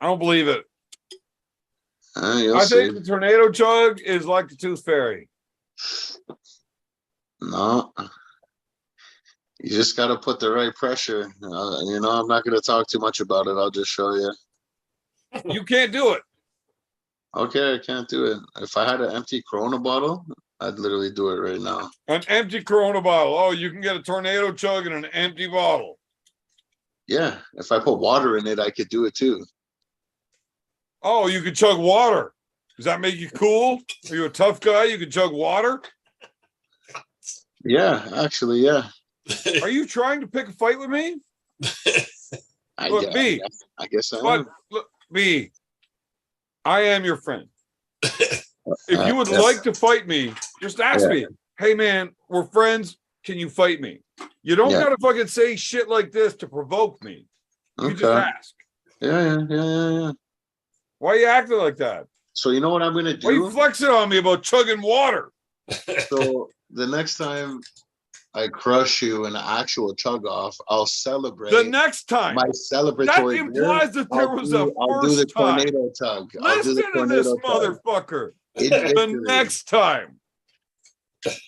I don't believe it. You'll I see. think the tornado chug is like the tooth fairy. No. You just got to put the right pressure. I'm not going to talk too much about it. I'll just show you. You can't do it. Okay, I can't do it. If I had an empty Corona bottle, I'd literally do it right now. An empty Corona bottle. Oh, you can get a tornado chug in an empty bottle. Yeah, if I put water in it, I could do it too. Oh, you can chug water. Does that make you cool? Are you a tough guy? You can chug water? Yeah, actually, yeah. Are you trying to pick a fight with me? Look, B. I guess I But am. look, B. I am your friend. If you would Yes. like to fight me, just ask Yeah. me. Hey, man, we're friends. Can you fight me? You don't Yeah. gotta fucking say shit like this to provoke me. You just Okay. ask. Yeah. Why are you acting like that? So you know what I'm gonna Why are you do? flexing on me about chugging water? So the next time I crush you in an actual chug off, I'll celebrate The next time. my celebratory. That implies that there was a I'll do the first time. tornado tug. I'll do Listen the to this tornado tug. motherfucker. In The victory. next time.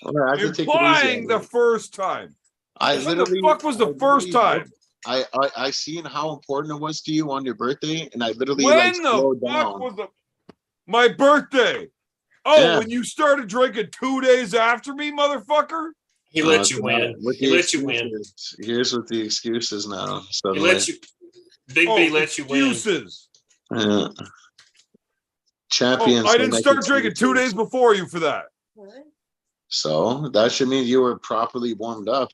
All right, I can take it easy Implying on the you. first time. I When literally. the fuck was the I first literally time? looked- I seen how important it was to you on your birthday, and I literally When like the slowed fuck down. was my birthday? Oh, Yeah. when you started drinking 2 days after me, motherfucker? He let you win. With He the let you win. excuses. Here's with the excuses now. He Suddenly. let you. Big Oh, B let you win. excuses. Yeah. Oh, Champions. I don't didn't make start drinking 2 excuses. days before you for that. What? So that should mean you were properly warmed up.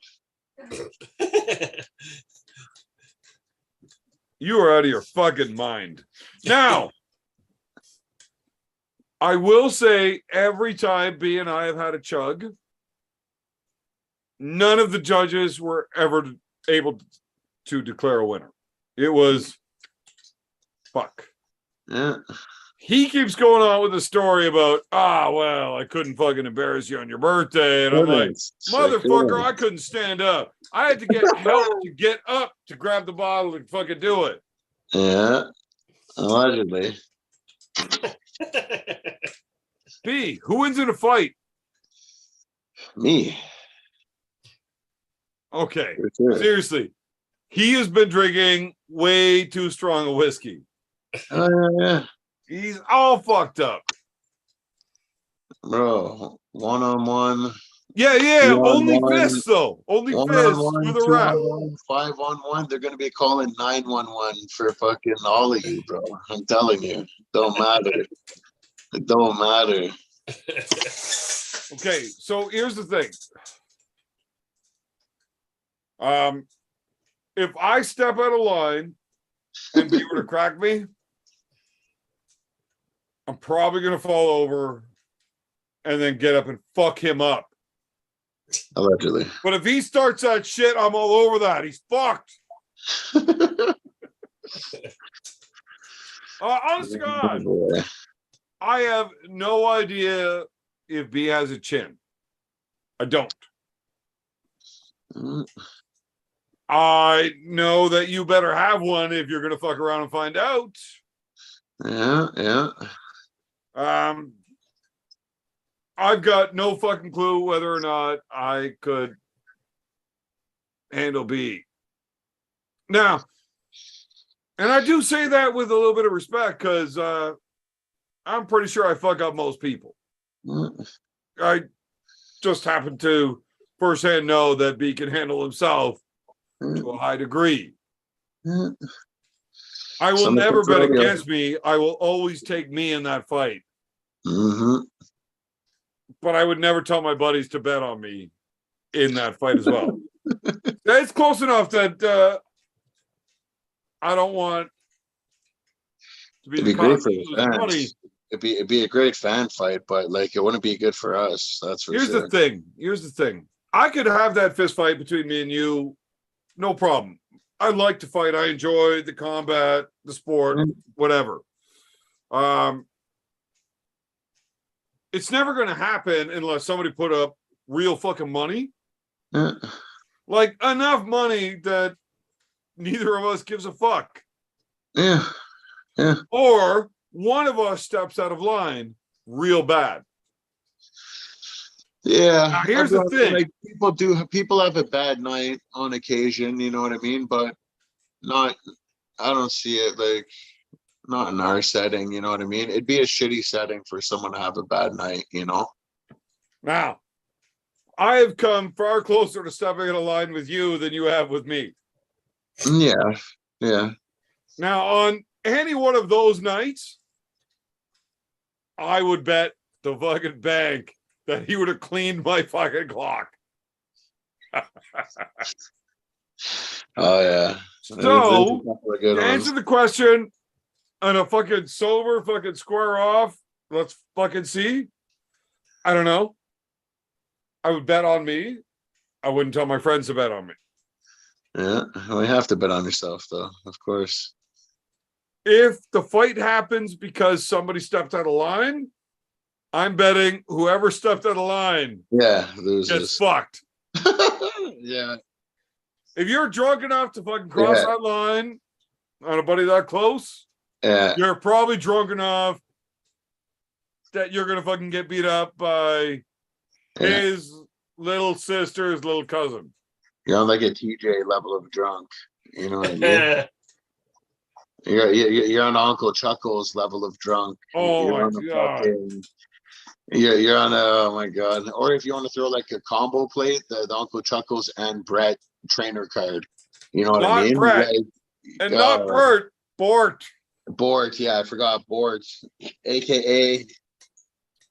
You are out of your fucking mind. Now, I will say every time B and I have had a chug, none of the judges were ever able to declare a winner. It was fuck. Yeah. He keeps going on with the story about, well, I couldn't fucking embarrass you on your birthday. And I'm like, motherfucker, I couldn't stand up. I had to get help to get up to grab the bottle and fucking do it. Yeah. Allegedly. B, who wins in a fight? Me. Okay, For sure. seriously. He has been drinking way too strong a whiskey. Yeah. He's all fucked up. Bro, 1-on-1. Yeah. Only 2-on-1, fists, though. Only fists 1-on-1, for the rep. 2-on-1, 5-on-1. They're gonna be calling 911 for fucking all of you, bro. I'm telling you, don't matter. It don't matter. Okay, so here's the thing. If I step out of line and you were to crack me, I'm probably gonna fall over and then get up and fuck him up. Allegedly. But if he starts that shit, I'm all over that. He's fucked. Honest to God, I have no idea if B has a chin. I don't. Mm. I know that you better have one if you're gonna fuck around and find out. Yeah. I've got no fucking clue whether or not I could handle B. Now, and I do say that with a little bit of respect because I'm pretty sure I fuck up most people. Mm. I just happen to firsthand know that B can handle himself to a high degree. Mm. I will Some never bet control, yeah. against me. I will always take me in that fight. Mm-hmm. But I would never tell my buddies to bet on me in that fight as well. It's close enough that I don't want to be It'd the be great cause for of the losing money. fans. It'd be a great fan fight, but like it wouldn't be good for us. That's for Here's sure. the thing. Here's the thing. I could have that fist fight between me and you, no problem. I like to fight. I enjoy the combat, the sport, whatever. It's never going to happen unless somebody put up real fucking money. Yeah. Like enough money that neither of us gives a fuck. Yeah. Or one of us steps out of line real bad. Yeah. Now, here's the thing. Like people have a bad night on occasion, you know what I mean? But I don't see it like not in our setting, you know what I mean? It'd be a shitty setting for someone to have a bad night, you know? Now, I have come far closer to stepping in a line with you than you have with me. Yeah. Now, on any one of those nights, I would bet the fucking bank that he would have cleaned my fucking clock. Oh yeah. So, to to answer the question, on a fucking sober fucking square off, let's fucking see. I don't know. I would bet on me. I wouldn't tell my friends to bet on me. Yeah, we have to bet on yourself though, of course. If the fight happens because somebody stepped out of line, I'm betting whoever stepped out of line gets loses. fucked. Yeah. If you're drunk enough to fucking cross that line on a buddy that close, you're probably drunk enough that you're gonna fucking get beat up by his little sister's little cousin. You're on like a TJ level of drunk. You know what I mean? You're on Uncle Chuckles level of drunk. Oh You're my on a God. fucking. You're on a, oh my God. Or if you want to throw like a combo plate, the Uncle Chuckles and Brett trainer card. You know what I Not mean? Brett. Like, And not Bert. Bort. Bort, yeah, I forgot Bort, aka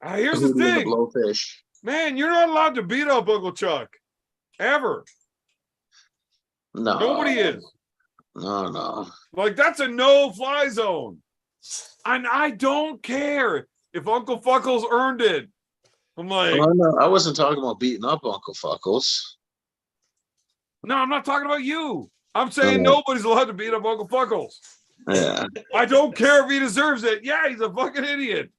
Here's the Hootie and the thing. Blowfish. Man, you're not allowed to beat up Uncle Chuck. Ever. No, Nobody is. no. Like, that's a no-fly zone. And I don't care if Uncle Fuckles earned it. I'm like, Oh, no, I wasn't talking about beating up Uncle Fuckles. no, I'm not talking about you. I'm saying Oh. nobody's allowed to beat up Uncle Fuckles. Yeah, I don't care if he deserves it. Yeah, he's a fucking idiot.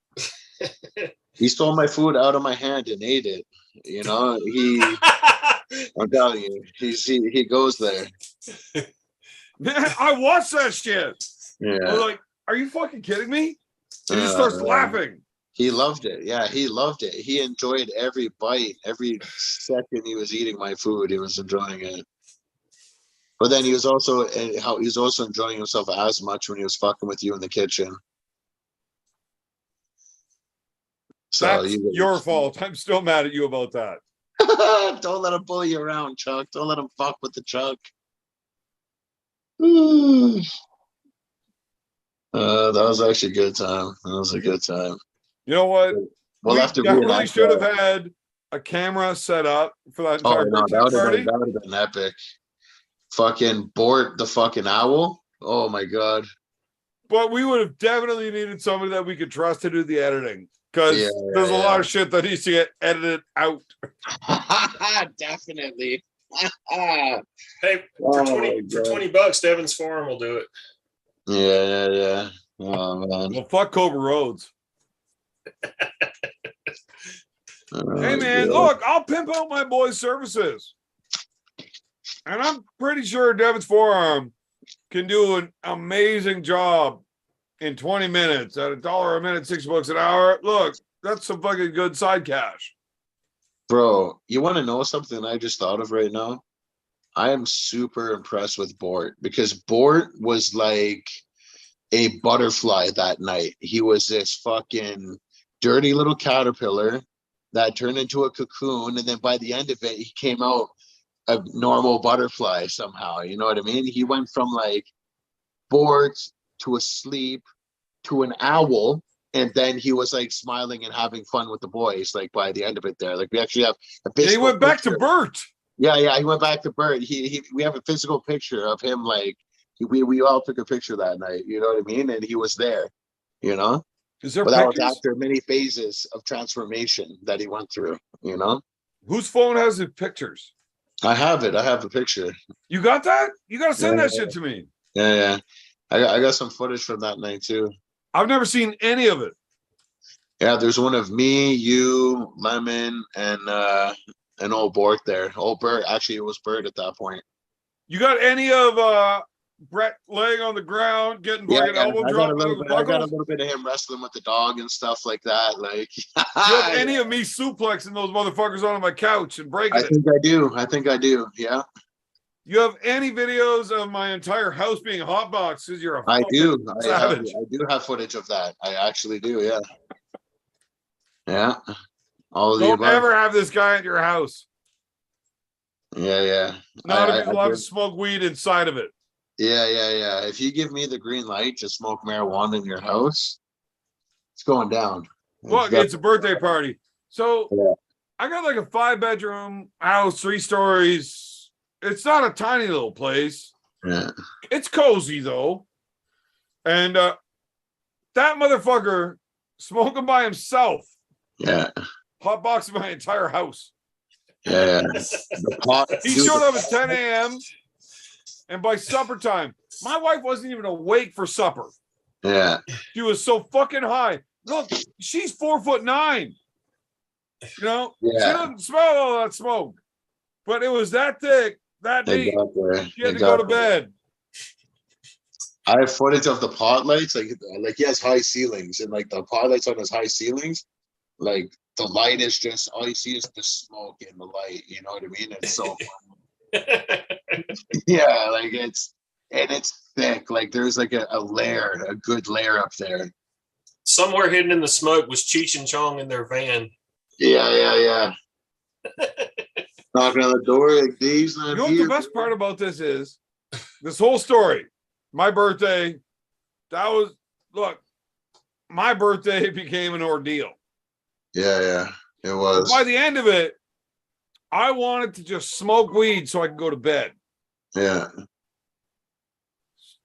he stole my food out of my hand and ate it. You know, I'm telling you, he goes there. Man, I watched that shit. I was Yeah, like, are you fucking kidding me? He just starts laughing. he loved it. Yeah, he loved it. He enjoyed every bite, every second he was eating my food. He was enjoying it. But then he was also enjoying himself as much when he was fucking with you in the kitchen. So That's your fault. I'm still mad at you about that. Don't let him bully you around, Chuck. Don't let him fuck with the Chuck. That was actually a good time. That was a good time. You know what? We'll We have to definitely reenact should have that. had a camera set up for that Oh entire no, birthday that party. would have been epic. Fucking Bort the fucking owl. Oh my God. But we would have definitely needed somebody that we could trust to do the editing. Because Yeah, there's a yeah. lot of shit that needs to get edited out. Definitely. Hey, for $20, Devin's Farm will do it. Yeah. Oh man. Well, fuck Cobra Roads. Hey man, look, I'll pimp out my boys' services. And I'm pretty sure Devin's Forearm can do an amazing job in 20 minutes at $1 a minute, $6 an hour. Look, that's some fucking good side cash. Bro, you want to know something I just thought of right now? I am super impressed with Bort because Bort was like a butterfly that night. He was this fucking dirty little caterpillar that turned into a cocoon. And then by the end of it, he came out a normal butterfly somehow. You know what I mean? He went from like bored to asleep to an owl. And then he was like smiling and having fun with the boys. Like by the end of it, there, like we actually have a Yeah, he physical went back to picture. Bert. Yeah, he went back to Bert. We have a physical picture of him. Like we all took a picture that night. You know what I mean? And he was there. You know. Is there But that was pictures? after many phases of transformation that he went through. You know. Whose phone has the pictures? I have it. I have the picture. You got that? You got to send that Yeah. shit to me. Yeah. I got some footage from that night too. I've never seen any of it. Yeah, there's one of me, you, Lemon, and old Bork there. Old Bert, actually, it was Bert at that point. You got any of Brett laying on the ground, getting fucking elbow I got dropped? a little with bit. I got a Buckles? little bit of him wrestling with the dog and stuff like that. Like, You have any of me suplexing those motherfuckers onto my couch and breaking I it? think I do. I think I do. Yeah, You have any videos of my entire house being hotboxed? Because you're a I fucking do. savage. I do have footage of that. I actually do. Yeah. Yeah. All of the Don't above. ever have this guy at your house. Yeah. Not if I he's allowed to did. smoke weed inside of it. Yeah. If you give me the green light to smoke marijuana in your house, it's going down. Look, it's a birthday party. So Yeah. I got like a 5-bedroom house, 3 stories. It's not a tiny little place. Yeah. It's cozy though. And that motherfucker smoking by himself, Yeah. hotboxing my entire house. Yeah. The pot, He dude, showed up at 10 a.m. and by supper time, my wife wasn't even awake for supper. Yeah. She was so fucking high. Look, she's 4'9". You know, she Yeah. doesn't smell all that smoke, but it was that thick that They night. got there. She had They to go got to there. bed. I have footage of the pot lights, like he has high ceilings, and like the pot lights on his high ceilings, like the light is just all you see is the smoke and the light. You know what I mean? It's so yeah, like it's and it's thick. Like there's like a layer, a good layer up there. Somewhere hidden in the smoke was Cheech and Chong in their van. Yeah. Knocking on the door, like Dave's not You know what here. the best part about this is? This whole story. My birthday, look, my birthday became an ordeal. Yeah, it was. By the end of it, I wanted to just smoke weed so I could go to bed. Yeah.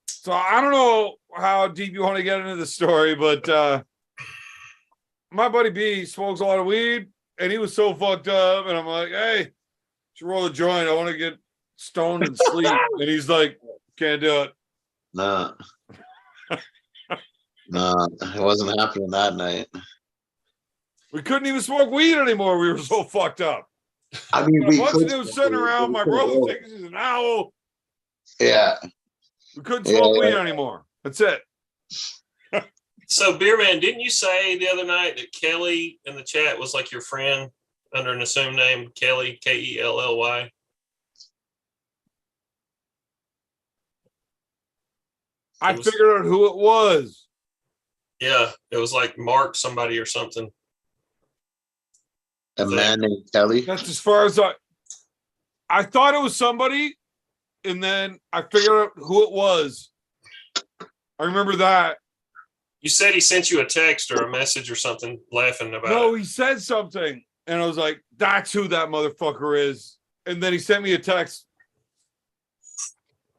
So I don't know how deep you want to get into the story, but my buddy B smokes a lot of weed, and he was so fucked up, and I'm like, hey, should roll a joint. I want to get stoned and sleep. And he's like, can't do it. Nah. Nah, it wasn't happening that night. We couldn't even smoke weed anymore. We were so fucked up. I mean, A we bunch could of dudes sitting around. My brother thinks he's an owl. Yeah. We couldn't smoke weed anymore. That's it. So, Beerman, didn't you say the other night that Kelly in the chat was like your friend under an assumed name, Kelly, Kelly? I figured out who it was. Yeah, it was like Mark somebody or something. A man named Kelly. That's as far as I thought it was somebody, and then I figured out who it was. I remember that. You said he sent you a text or a message or something laughing about No, it. he said something, and I was like, that's who that motherfucker is. And then he sent me a text.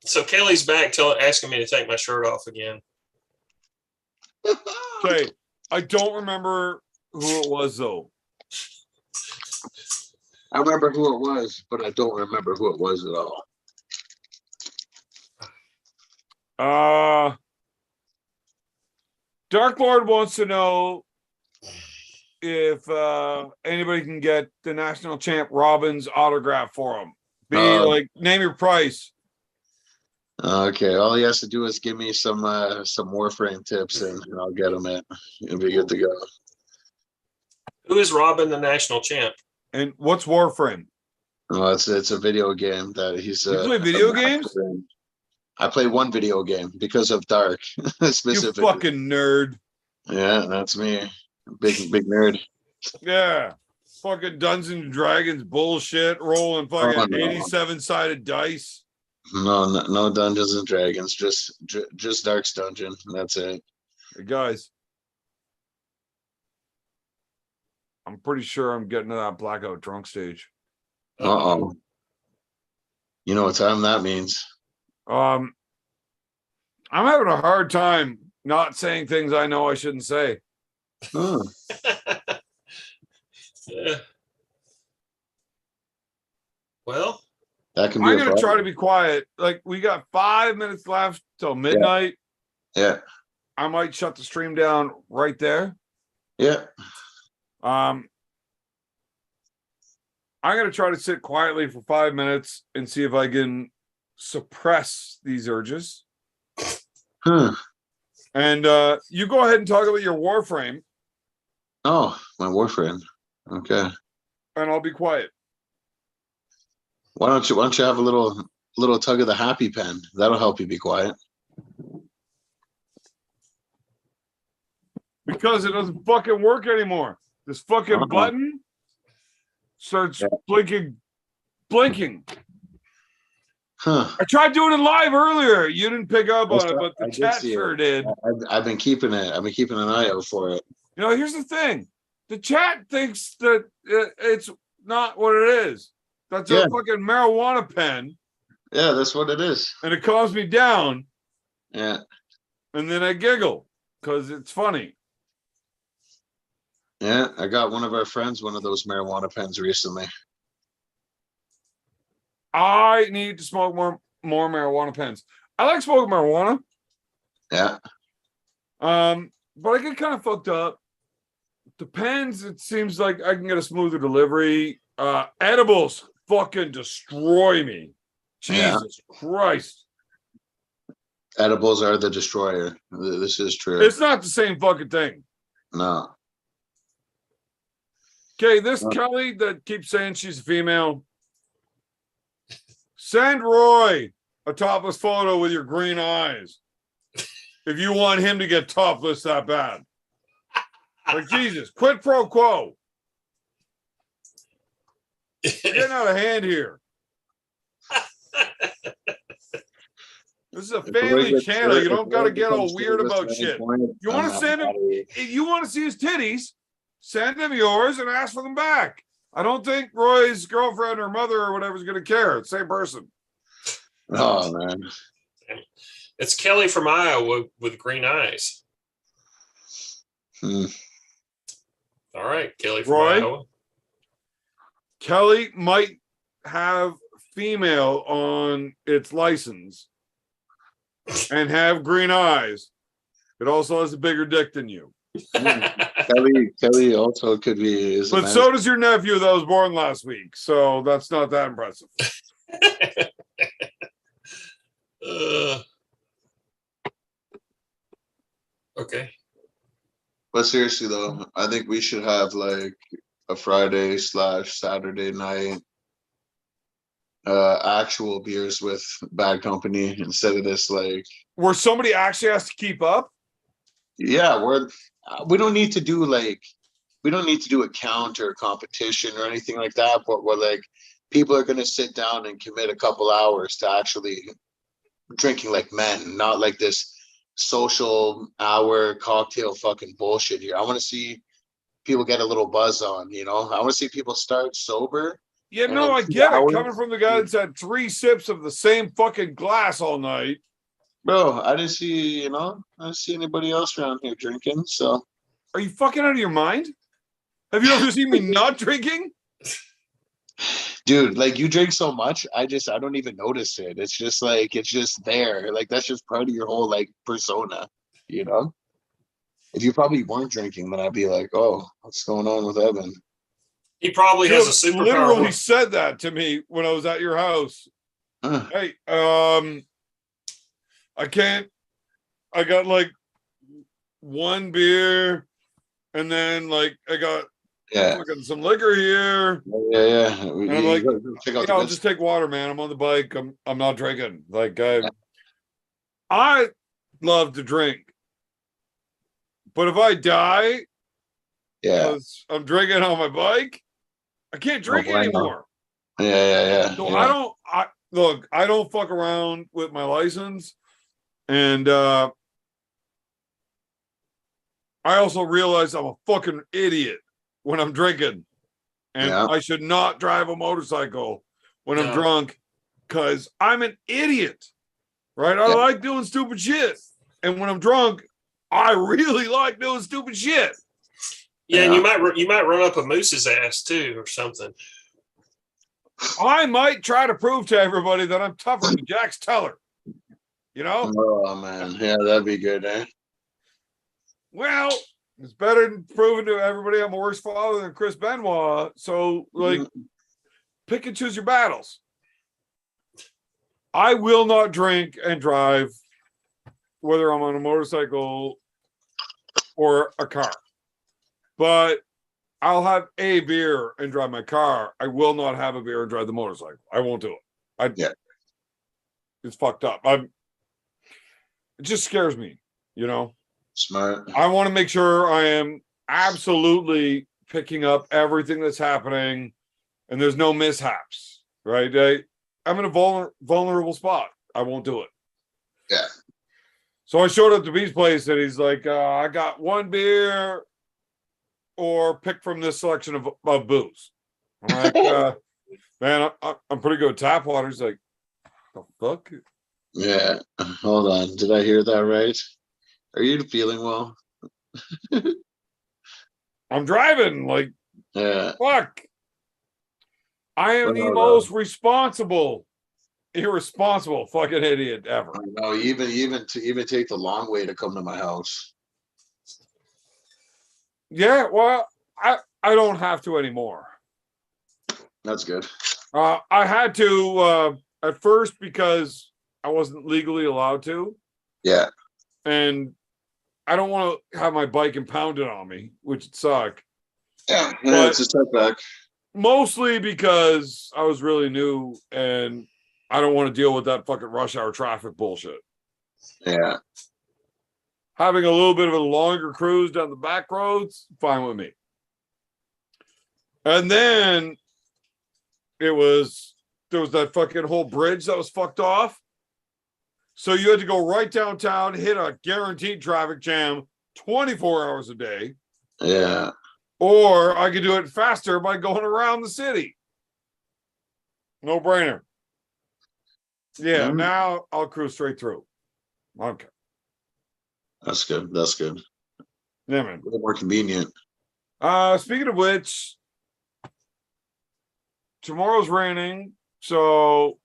So Kelly's back asking me to take my shirt off again. Okay, I don't remember who it was, though. I remember who it was, but I don't remember who it was at all. Dark Lord wants to know if anybody can get the national champ Robin's autograph for him. Name your price. Okay, all he has to do is give me some Warframe tips, and I'll get him in. It'll be good to go. Who is Robin, the national champ? And what's Warframe? Oh, it's a video game that he's. You play video games? I play one video game because of Dark specifically. You fucking nerd. Yeah, that's me. Big nerd. Yeah. Fucking Dungeons and Dragons bullshit, rolling fucking 87-sided dice. No Dungeons and Dragons, just Dark's Dungeon. That's it. Hey guys, I'm pretty sure I'm getting to that blackout drunk stage. Uh-oh. You know what time that means. I'm having a hard time not saying things I know I shouldn't say. Huh. Yeah. Well, That can be I'm going to try to be quiet. Like, we got 5 minutes left till midnight. Yeah. I might shut the stream down right there. Yeah. I'm going to try to sit quietly for 5 minutes and see if I can suppress these urges. Huh. And you go ahead and talk about your Warframe, Oh, my Warframe. Okay. and I'll be quiet. Why don't you have a little tug of the happy pen? That'll help you be quiet. Because it doesn't fucking work anymore. This fucking button starts blinking. Huh. I tried doing it live earlier. You didn't pick up on it, but the chat see sure it. did. I've been keeping it. I've been keeping an eye out for it. You know, here's the thing. The chat thinks that it's not what it is. That's a fucking marijuana pen. Yeah, that's what it is. And it calms me down. Yeah. And then I giggle because it's funny. Yeah, I got one of our friends one of those marijuana pens recently. I need to smoke more marijuana pens. I like smoking marijuana. Yeah. But I get kind of fucked up. The pens, it seems like I can get a smoother delivery. Edibles fucking destroy me. Jesus Christ. Edibles are the destroyer. This is true. It's not the same fucking thing. No. Okay, this Kelly that keeps saying she's a female. Send Roy a topless photo with your green eyes. If you want him to get topless that bad. Like, Jesus, quid pro quo. We're getting out of hand here. This is a family channel. You don't got to get all weird about shit. You want to send him, if you want to see his titties, send him yours and ask for them back. I don't think Roy's girlfriend or mother or whatever is going to care. It's the same person. Oh, man. It's Kelly from Iowa with green eyes. Hmm. All right, Kelly from Roy? Iowa. Kelly might have female on its license and have green eyes. It also has a bigger dick than you. Kelly also could be. But so does your nephew that was born last week. So that's not that impressive. Okay. But seriously though, I think we should have like a Friday/Saturday night actual beers with Bad Company instead of this like Where somebody actually has to keep up. yeah, we don't need to do a counter competition or anything like that, but we're like people are gonna sit down and commit a couple hours to actually drinking like men, not like this social hour cocktail fucking bullshit here. I want to see people get a little buzz on, you know. I want to see people start sober. Yeah, no, I get it. Coming from the guy that's had 3 sips of the same fucking glass all night. Bro, I didn't see anybody else around here drinking. So Are you fucking out of your mind? Have you ever seen me not drinking? dude, like you drink so much, I don't even notice it. It's just there. Like that's just part of your whole like persona, you know? If you probably weren't drinking, then I'd be like, oh, what's going on with Evan? He probably has a superpower. Literally said that to me when I was at your house. Hey, I got like 1 beer and then like I got some liquor here. Yeah. And I'm like, I'll just take water, man. I'm on the bike. I'm not drinking. Like I love to drink. But if I die because I'm drinking on my bike, I can't drink anymore. Yeah. So I don't fuck around with my license. And I also realize I'm a fucking idiot when I'm drinking. And I should not drive a motorcycle when I'm drunk because I'm an idiot. Right? I like doing stupid shit. And when I'm drunk, I really like doing stupid shit. Yeah, and you might run up a moose's ass too or something. I might try to prove to everybody that I'm tougher than Jax Teller. You know? Oh man, yeah, that'd be good, eh? Well, it's better than proving to everybody I'm a worse father than Chris Benoit. So, like, pick and choose your battles. I will not drink and drive, whether I'm on a motorcycle or a car. But I'll have a beer and drive my car. I will not have a beer and drive the motorcycle. I won't do it. It's fucked up. It just scares me, you know? Smart. I want to make sure I am absolutely picking up everything that's happening and there's no mishaps, right? I'm in a vulnerable spot. I won't do it. Yeah. So I showed up to B's place and he's like, I got 1 beer or pick from this selection of booze. I'm like, man, I'm pretty good with tap water. He's like, the fuck? Yeah. Hold on. Did I hear that right? Are you feeling well? I'm driving. Like, fuck. I am the most irresponsible fucking idiot ever. I know. Even take the long way to come to my house. Yeah, well, I don't have to anymore. That's good. I had to at first because I wasn't legally allowed to. Yeah. And I don't want to have my bike impounded on me, which would suck. Yeah, it's a setback. Mostly because I was really new and I don't want to deal with that fucking rush hour traffic bullshit. Yeah. Having a little bit of a longer cruise down the back roads, fine with me. And then there was that fucking whole bridge that was fucked off. So you had to go right downtown, hit a guaranteed traffic jam 24 hours a day. Yeah. Or I could do it faster by going around the city. No brainer. Yeah, now I'll cruise straight through. Okay. That's good. That's good. Yeah, man. A little more convenient. Speaking of which, tomorrow's raining, so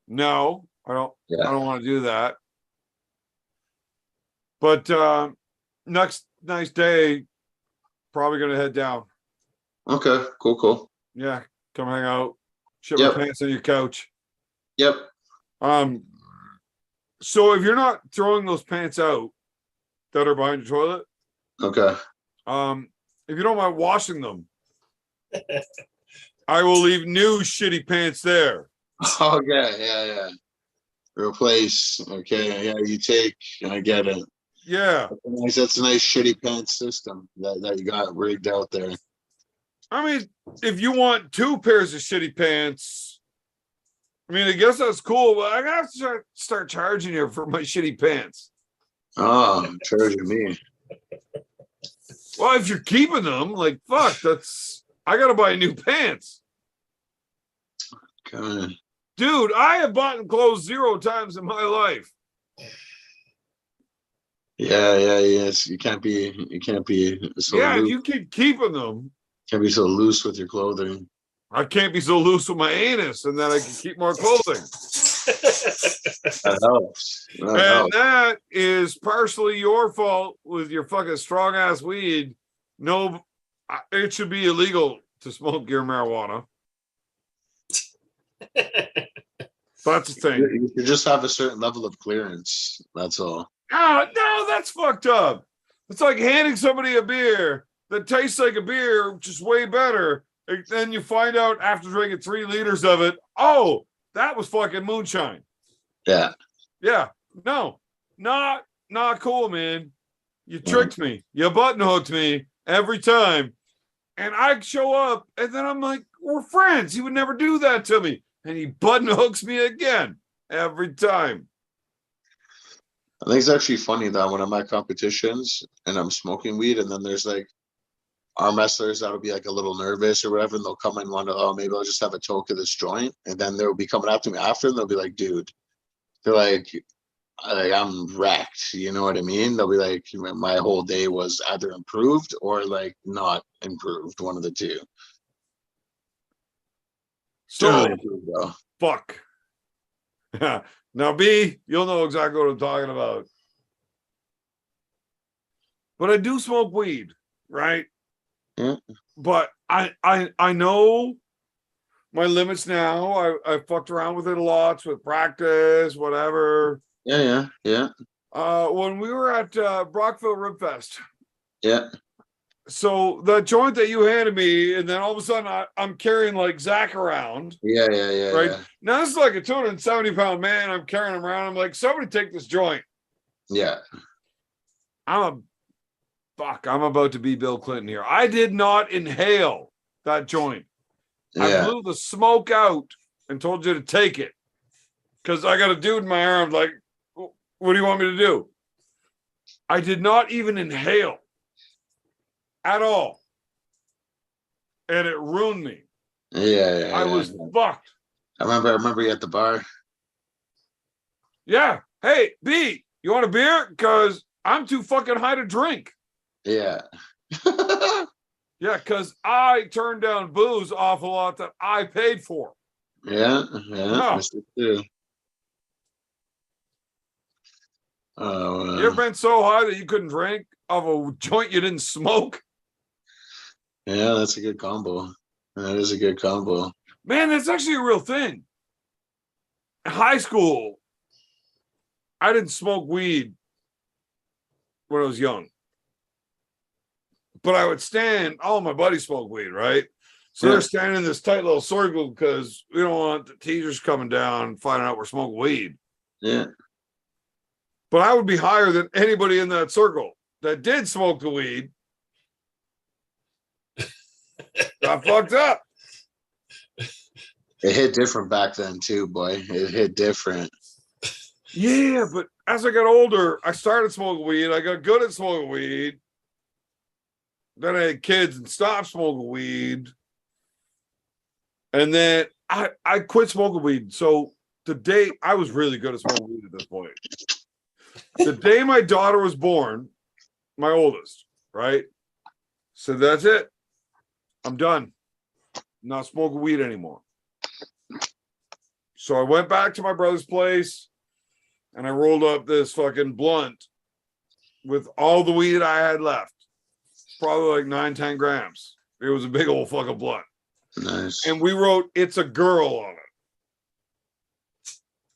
no, I don't want to do that. But next nice day, probably gonna head down. Okay. Cool. Yeah, come hang out. Shit Yep. my pants on your couch. Yep. So if you're not throwing those pants out that are behind your toilet, Okay. if you don't mind washing them, I will leave new shitty pants there. Okay. Yeah. Replace. Okay. Yeah. You take. I get it. Yeah. That's a nice shitty pants system that you got rigged out there. I mean, if you want 2 pairs of shitty pants, I mean, I guess that's cool, but I gotta start charging you for my shitty pants. Oh, charging me. Well, if you're keeping them, like, fuck, I gotta buy new pants. Okay. Dude, I have bought clothes 0 times in my life. Yeah. Yes. You can't be so Yeah, if loose. you keep keeping them, Can't be so loose with your clothing. I can't be so loose with my anus and then I can keep more clothing. That helps. And that is partially your fault with your fucking strong ass weed. No, it should be illegal to smoke your marijuana. That's the thing. You should just have a certain level of clearance. That's all. Oh, no, that's fucked up. It's like handing somebody a beer that tastes like a beer, which is way better. And then you find out after drinking 3 liters of it, oh, that was fucking moonshine. Yeah. Yeah. No, not cool, man. You tricked me. You button hooked me every time. And I show up and then I'm like, we're friends. He would never do that to me. And he button hooks me again every time. I think it's actually funny that when I'm at competitions and I'm smoking weed, and then there's like arm wrestlers that'll be like a little nervous or whatever, and they'll come and wonder, oh, maybe I'll just have a toke of this joint, and then they'll be coming after me after, and they'll be like, dude, they're like I'm wrecked. You know what I mean? They'll be like, my whole day was either improved or like not improved, one of the two. So, Generally improved, though. fuck. Now, B, you'll know exactly what I'm talking about. But I do smoke weed, right? Yeah. But I know my limits now. I fucked around with it a lot with practice, whatever. Yeah. When we were at Brockville Rib Fest, Yeah. so the joint that you handed me, and then all of a sudden I'm carrying like Zach around. Yeah. Right. Yeah. Now this is like a 270-pound man. I'm carrying him around. I'm like, somebody take this joint. Yeah. I'm about to be Bill Clinton here. I did not inhale that joint. I Yeah. blew the smoke out and told you to take it. Because I got a dude in my arm, like, what do you want me to do? I did not even inhale at all. And it ruined me. Yeah. I was fucked. I remember you at the bar. Yeah. Hey, B, you want a beer? Because I'm too fucking high to drink. Yeah. Yeah, because I turned down booze awful lot that I paid for. Yeah. No. Mr. Two. Oh, You ever been so high that you couldn't drink of a joint you didn't smoke? yeah, that's a good combo. That is a good combo. Man, that's actually a real thing. In high school, I didn't smoke weed when I was young. But I would stand, all my buddies smoked weed, right? So Yeah. they're standing in this tight little circle because we don't want the teachers coming down and finding out we're smoking weed. Yeah. But I would be higher than anybody in that circle that did smoke the weed. Got fucked up. It hit different back then too, boy. It hit different. Yeah, but as I got older, I started smoking weed. I got good at smoking weed. Then I had kids and stopped smoking weed. And then I quit smoking weed. So the day I was really good at smoking weed at this point. The day my daughter was born, my oldest, right? So that's it. I'm done. Not smoking weed anymore. So I went back to my brother's place and I rolled up this fucking blunt with all the weed I had left. Probably like 9-10 grams. It was a big old fucking blunt. Nice. And we wrote "It's a Girl" on it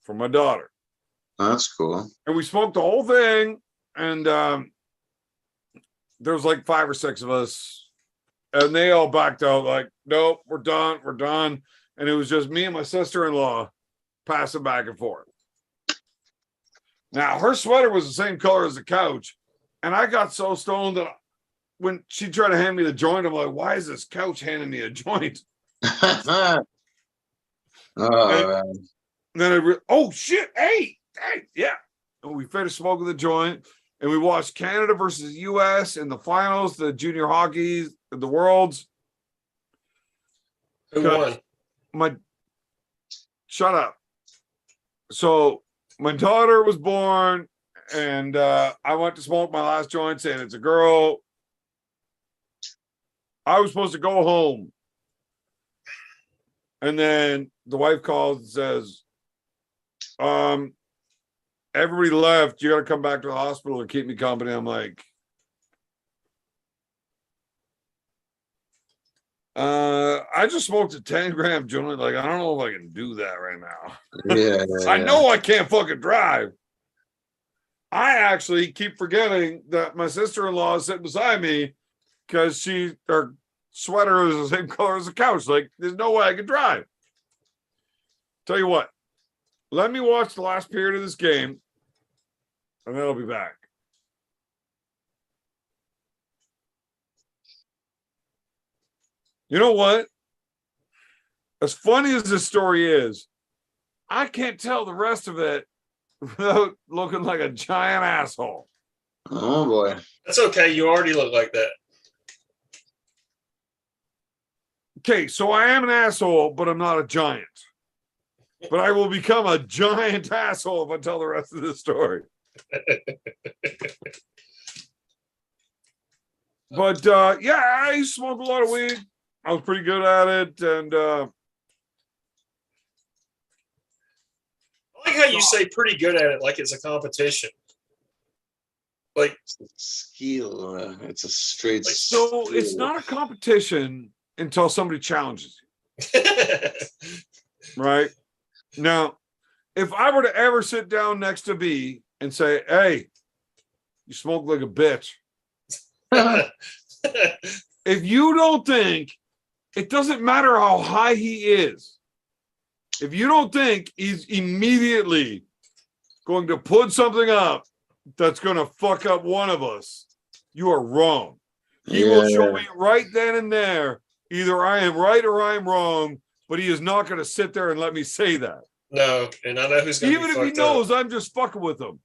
for my daughter. That's cool. And we smoked the whole thing. And there was like 5 or 6 of us. And they all backed out like, nope, we're done. We're done. And it was just me and my sister-in-law passing back and forth. Now, her sweater was the same color as the couch. And I got so stoned that when she tried to hand me the joint, I'm like, why is this couch handing me a joint? Oh, And then oh shit, hey, yeah. And we finished smoking the joint, and we watched Canada versus US in the finals, the junior hockey, the worlds. Who won? Shut up. So my daughter was born, and I went to smoke my last joint, saying it's a girl. I was supposed to go home. And then the wife calls and says, everybody left. You got to come back to the hospital and keep me company. I'm like, I just smoked a 10-gram joint. Like, I don't know if I can do that right now. yeah. I know I can't fucking drive. I actually keep forgetting that my sister-in-law is sitting beside me because her sweater is the same color as the couch. Like, there's no way I can drive. Tell you what, let me watch the last period of this game, and then I'll be back. You know what? As funny as this story is, I can't tell the rest of it without looking like a giant asshole. Oh boy. That's okay. You already look like that. Okay, so I am an asshole, but I'm not a giant. But I will become a giant asshole if I tell the rest of the story. But yeah, I used to smoke a lot of weed. I was pretty good at it, and I like how you say pretty good at it, like it's a competition. Like Skill. It's a straight. so it's not a competition until somebody challenges you, right? Now, if I were to ever sit down next to B and say, "Hey, you smoke like a bitch," if you don't think, it doesn't matter how high he is, if you don't think he's immediately going to put something up that's going to fuck up one of us, you are wrong. He will show me right then and there, either I am right or I am wrong, but he is not going to sit there and let me say that. No, and I know who's going to be Even if he fucked up. knows I'm just fucking with him.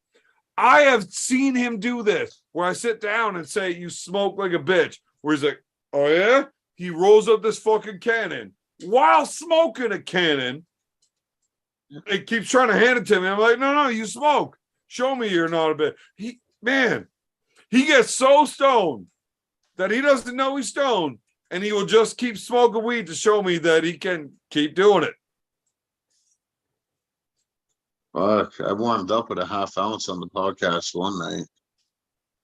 I have seen him do this, where I sit down and say, "You smoke like a bitch," where he's like, "Oh yeah?" He rolls up this fucking cannon while smoking a cannon. He keeps trying to hand it to me. I'm like, no, you smoke. Show me you're not a bitch. He gets so stoned that he doesn't know he's stoned, and he will just keep smoking weed to show me that he can keep doing it. Fuck, I warmed up with a half ounce on the podcast one night.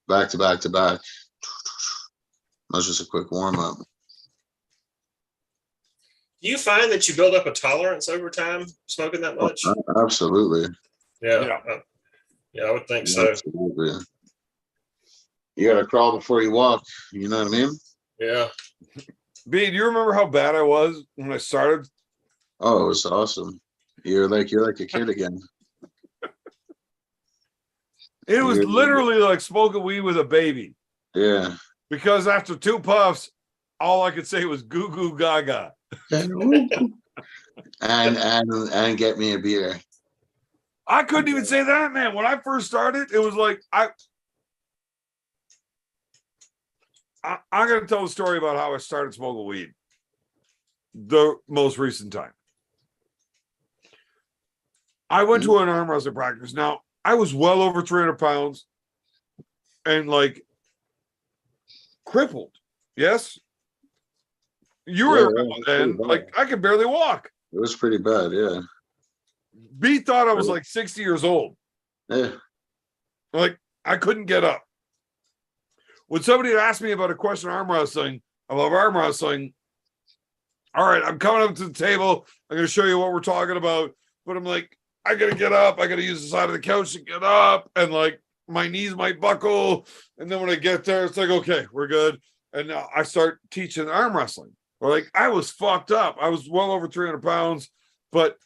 Back to back to back. That was just a quick warm up. Do you find that you build up a tolerance over time smoking that much? Absolutely. Yeah. Yeah, I would think so. Absolutely. You gotta crawl before you walk. You know what I mean? Yeah. B, do you remember how bad I was when I started? Oh, it was awesome. You're like a kid again. It was You're- literally like smoking weed with a baby. Yeah. Because after 2 puffs, all I could say was goo goo gaga. and get me a beer. I couldn't even say that, man. When I first started, it was like I'm gonna tell a story about how I started smoking weed. The most recent time. I went to an arm wrestling practice. Now, I was well over 300 pounds and like crippled. Yes. You were around then, like I could barely walk. It was pretty bad, yeah. B thought I was like 60 years old. Yeah. Like I couldn't get up. When somebody had asked me about a question arm wrestling, I love arm wrestling. All right, I'm coming up to the table. I'm going to show you what we're talking about. But I'm like, I got to get up. I got to use the side of the couch to get up. And like my knees might buckle. And then when I get there, it's like, okay, we're good. And now I start teaching arm wrestling. Or like I was fucked up. I was well over 300 pounds. But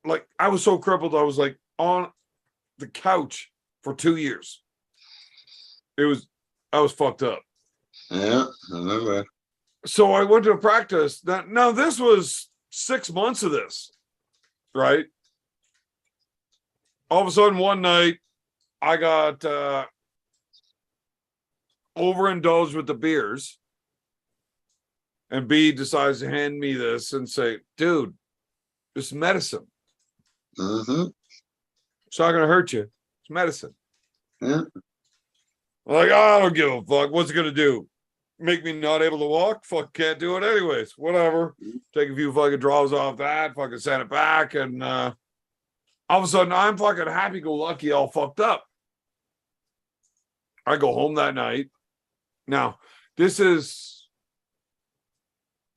like I was so crippled, I was like on the couch for 2 years. I was fucked up. Yeah, I remember. So I went to a practice. Now this was 6 months of this, right? All of a sudden, one night, I got overindulged with the beers. And B decides to hand me this and say, dude, this is medicine. Mm-hmm. It's not going to hurt you. It's medicine. Yeah. I'm like, oh, I don't give a fuck. What's it going to do? Make me not able to walk? Fuck, can't do it anyways. Whatever. Take a few fucking draws off that. Fucking send it back. And all of a sudden, I'm fucking happy-go-lucky, all fucked up. I go home that night. Now, this is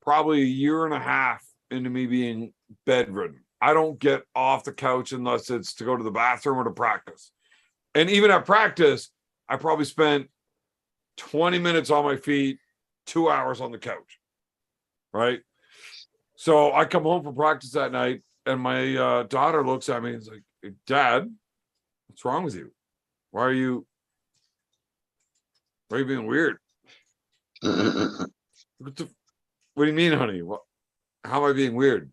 probably a year and a half into me being bedridden. I don't get off the couch unless it's to go to the bathroom or to practice. And even at practice, I probably spent 20 minutes on my feet, 2 hours on the couch. Right? So I come home from practice that night, and my daughter looks at me and is like, hey, Dad, what's wrong with you? Why are you being weird? What do you mean, honey? How am I being weird?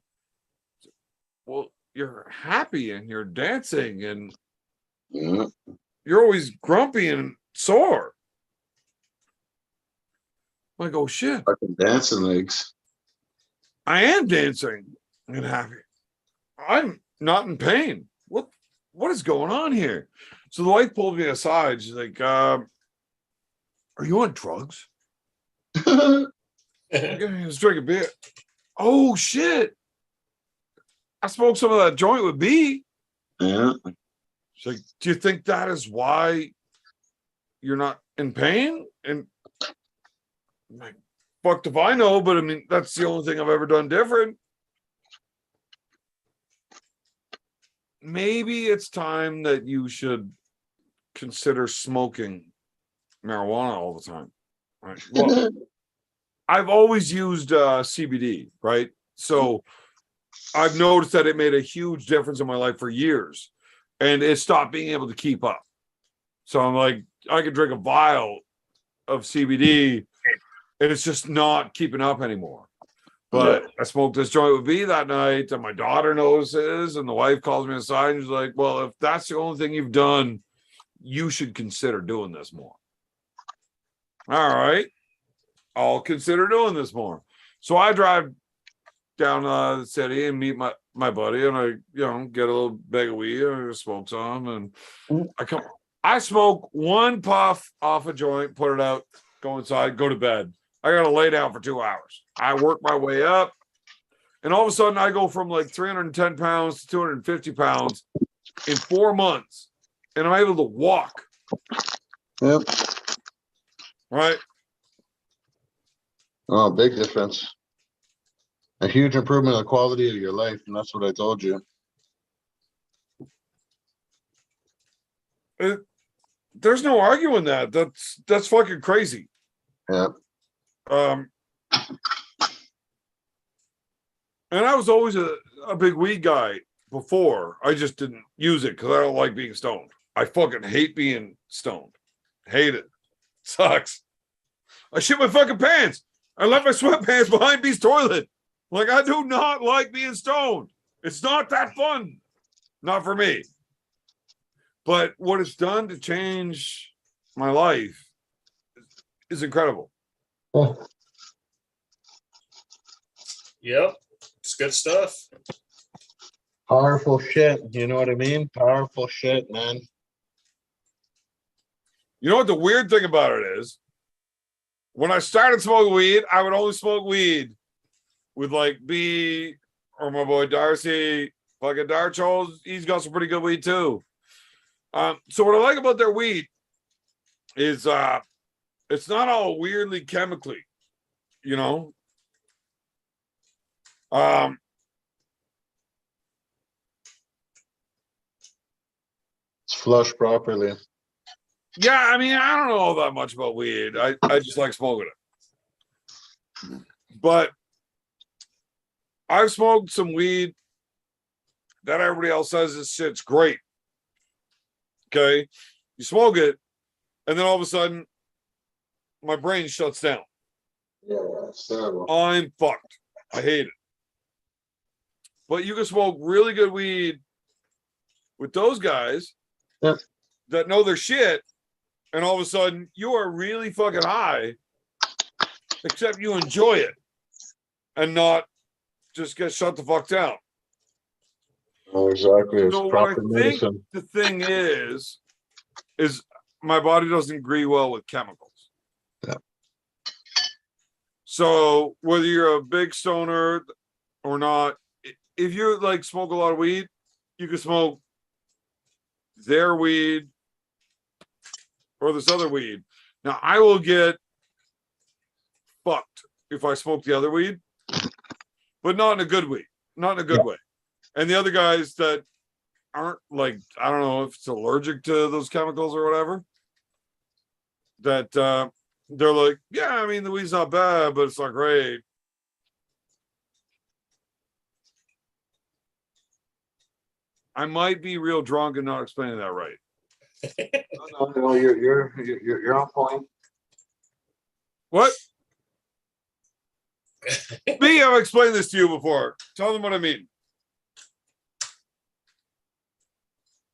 Well, you're happy and you're dancing and you're always grumpy and sore. I'm like, oh shit. Fucking dancing legs. I am dancing and happy. I'm not in pain. What is going on here? So the wife pulled me aside. She's like, are you on drugs? Let's drink a beer. Oh shit. I smoked some of that joint with B. Yeah. She's like, do you think that is why you're not in pain? And I'm like, fucked if I know, but I mean, that's the only thing I've ever done different. Maybe it's time that you should consider smoking marijuana all the time. Right? Well, I've always used CBD, right? So I've noticed that it made a huge difference in my life for years, and it stopped being able to keep up. So I'm like, I could drink a vial of CBD, and it's just not keeping up anymore. But I smoked this joint with B that night, and my daughter notices, and the wife calls me aside, and she's like, well, if that's the only thing you've done, you should consider doing this more. All right. I'll consider doing this more. So I drive down the city and meet my buddy, and I, get a little bag of weed and I smoke some, and I smoke one puff off a joint, put it out, go inside, go to bed. I gotta lay down for 2 hours. I work my way up, and all of a sudden I go from like 310 pounds to 250 pounds in 4 months, and I'm able to walk. Yep. Right. Oh, big difference. A huge improvement in the quality of your life, and that's what I told you. There's no arguing that. That's fucking crazy. Yeah. And I was always a big weed guy before. I just didn't use it because I don't like being stoned. I fucking hate being stoned. Hate it. Sucks. I shit my fucking pants. I left my sweatpants behind B's toilet. Like, I do not like being stoned. It's not that fun. Not for me. But what it's done to change my life is incredible. Yep. It's good stuff. Powerful shit. You know what I mean? Powerful shit, man. You know what the weird thing about it is? When I started smoking weed, I would only smoke weed with like B or my boy Darcy. Fucking Darcho, he's got some pretty good weed too. So what I like about their weed is it's not all weirdly chemically, you know. It's flushed properly. Yeah, I mean, I don't know all that much about weed. I just like smoking it. But I've smoked some weed that everybody else says this shit's great. Okay. You smoke it, and then all of a sudden, my brain shuts down. Yeah, it's terrible. I'm fucked. I hate it. But you can smoke really good weed with those guys that know their shit, and all of a sudden you are really fucking high, except you enjoy it and not just get shut the fuck down. Oh, exactly. It's So what proper I think medicine. the thing is my body doesn't agree well with chemicals. Yeah. So whether you're a big stoner or not, if you like smoke a lot of weed, you can smoke their weed or this other weed. Now I will get fucked if I smoke the other weed, but not in a good way. Not in a good way. And the other guys that aren't like, I don't know if it's allergic to those chemicals or whatever, that they're like, yeah, I mean, the weed's not bad, but it's not great. I might be real drunk and not explaining that right. No, you're on point. What? Me, I've explained this to you before. Tell them what I mean.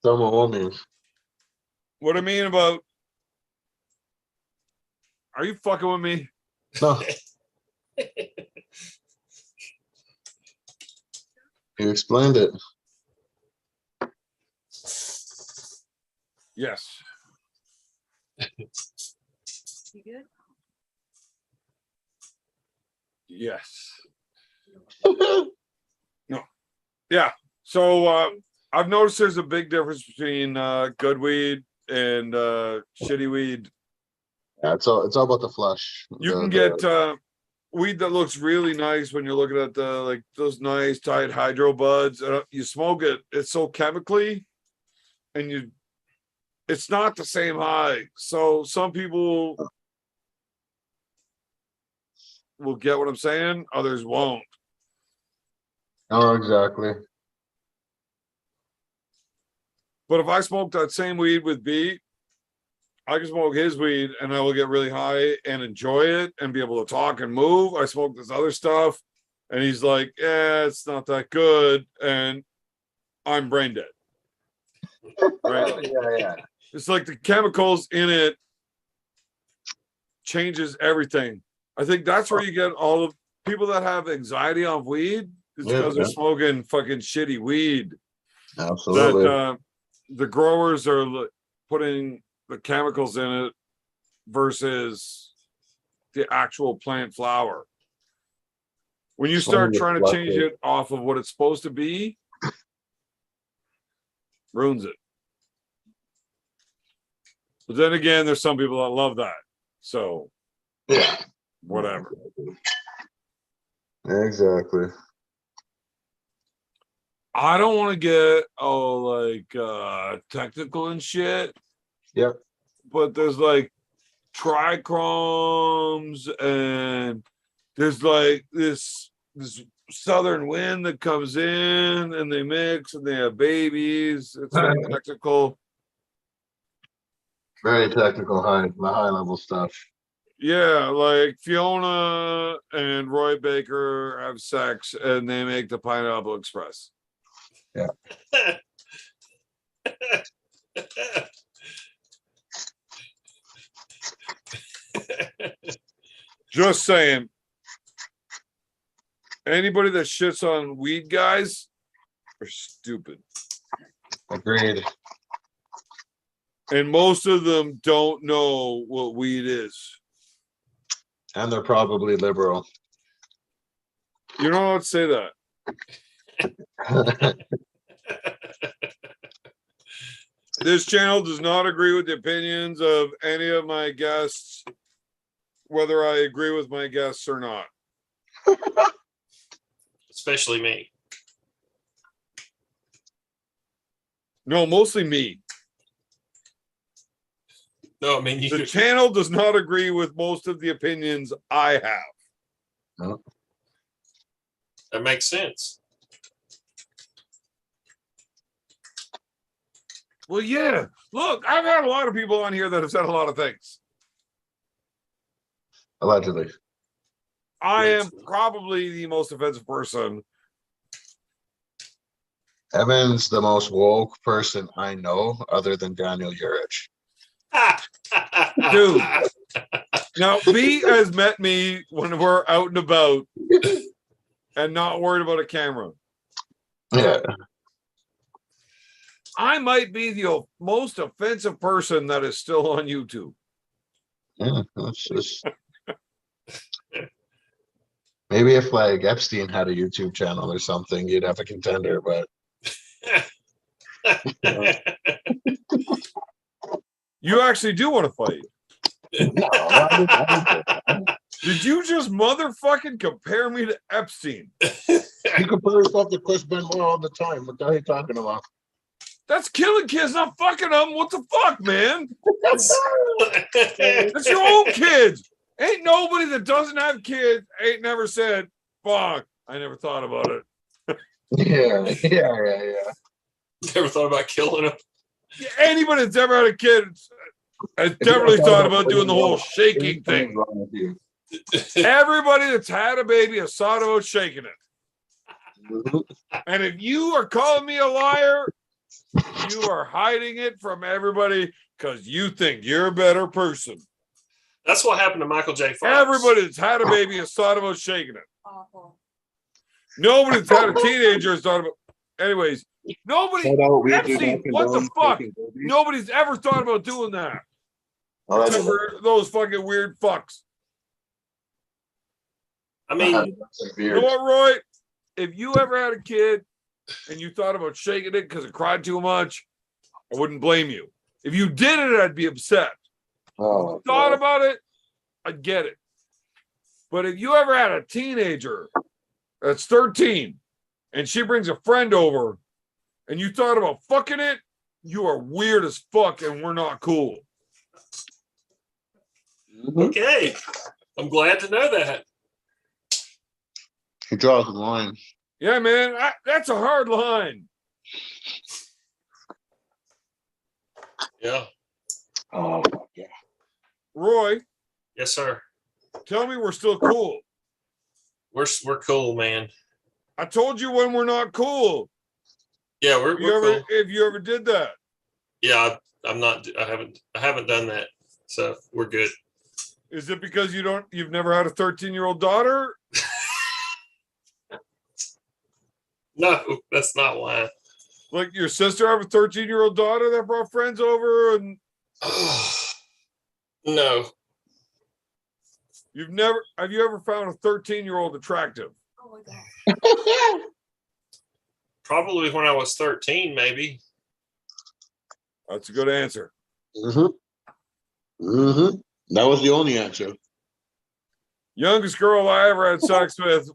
Tell me what means. What I mean about, are you fucking with me? No. You explained it. Yes. You good? Yes. No. Yeah. So I've noticed there's a big difference between good weed and shitty weed. Yeah, it's all about the flush. You can get weed that looks really nice when you're looking at the like those nice tight hydro buds. You smoke it, it's so chemically, and it's not the same high. So some people will get what I'm saying, others won't. Oh, exactly. But if I smoke that same weed with B, I can smoke his weed and I will get really high and enjoy it and be able to talk and move. I smoke this other stuff and he's like, yeah, it's not that good. And I'm brain dead. Right? Yeah. It's like the chemicals in it changes everything. I think that's where you get all of people that have anxiety on weed is because they're smoking fucking shitty weed. Absolutely. That the growers are putting the chemicals in it versus the actual plant flower. When you start trying to change it off of what it's supposed to be, ruins it. But then again, there's some people that love that. So, yeah, whatever. Exactly. I don't want to get technical and shit. Yep. But there's like trichromes and there's like this southern wind that comes in and they mix and they have babies. It's very technical. Very technical, high level stuff. Yeah, like Fiona and Roy Baker have sex and they make the Pineapple Express. Just saying. Anybody that shits on weed guys are stupid. Agreed. And most of them don't know what weed is. And they're probably liberal. You don't know how to say that. This channel does not agree with the opinions of any of my guests, whether I agree with my guests or not. Especially me. No, mostly me. No, I mean you. The channel does not agree with most of the opinions I have. No. That makes sense. Well, yeah. Look, I've had a lot of people on here that have said a lot of things. Allegedly. I am probably the most offensive person. Evan's the most woke person I know, other than Daniel Urich. Dude. Now, B has met me when we're out and about and not worried about a camera. Yeah. I might be the most offensive person that is still on YouTube. Yeah, that's just maybe if like Epstein had a YouTube channel or something, you'd have a contender, but You actually do want to fight. no, Did you just motherfucking compare me to Epstein? you compare yourself to Chris Benoit all the time. What the hell are you talking about? That's killing kids, not fucking them. What the fuck, man? That's your own kids. Ain't nobody that doesn't have kids ain't never said, fuck, I never thought about it. Yeah. Never thought about killing him. Anybody that's ever had a kid has definitely thought about doing the whole shaking thing. Everybody that's had a baby has thought about shaking it. And if you are calling me a liar, you are hiding it from everybody because you think you're a better person. That's what happened to Michael J. Fox. Everybody that's had a baby has thought about shaking it. Awful. Nobody that's had a teenager has thought about. Anyways, nobody. Epstein, what the fuck? Nobody's ever thought about doing that. Except for those fucking weird fucks. I mean, You know what, Roy? If you ever had a kid and you thought about shaking it because it cried too much, I wouldn't blame you. If you did it, I'd be upset. Oh, Thought about it, I'd get it. But if you ever had a teenager that's 13 and she brings a friend over and you thought about fucking it, you are weird as fuck and we're not cool. okay. I'm glad to know that. He draws the line. Yeah, man, that's a hard line. Yeah. Oh, yeah. Roy, Yes, sir. tell me we're still cool. We're cool, man. I told you when we're not cool. Yeah, we're cool. If you ever did that. Yeah, I'm not. I haven't done that. So we're good. Is it because you've never had a 13-year-old daughter? No, that's not why. Like your sister have a 13-year-old daughter that brought friends over and No. have you ever found a 13-year-old attractive? Oh my God. Probably when I was 13, maybe. That's a good answer. That was the only answer. Youngest girl I ever had sex with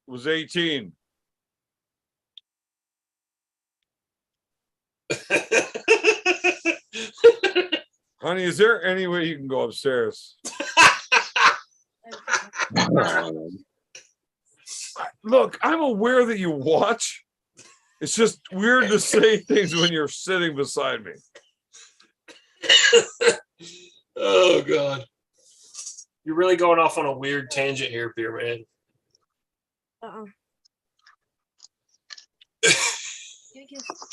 was 18. Honey, is there any way you can go upstairs? look, I'm aware that you watch. It's just weird to say things when you're sitting beside me. Oh God. You're really going off on a weird tangent here, Beer Man.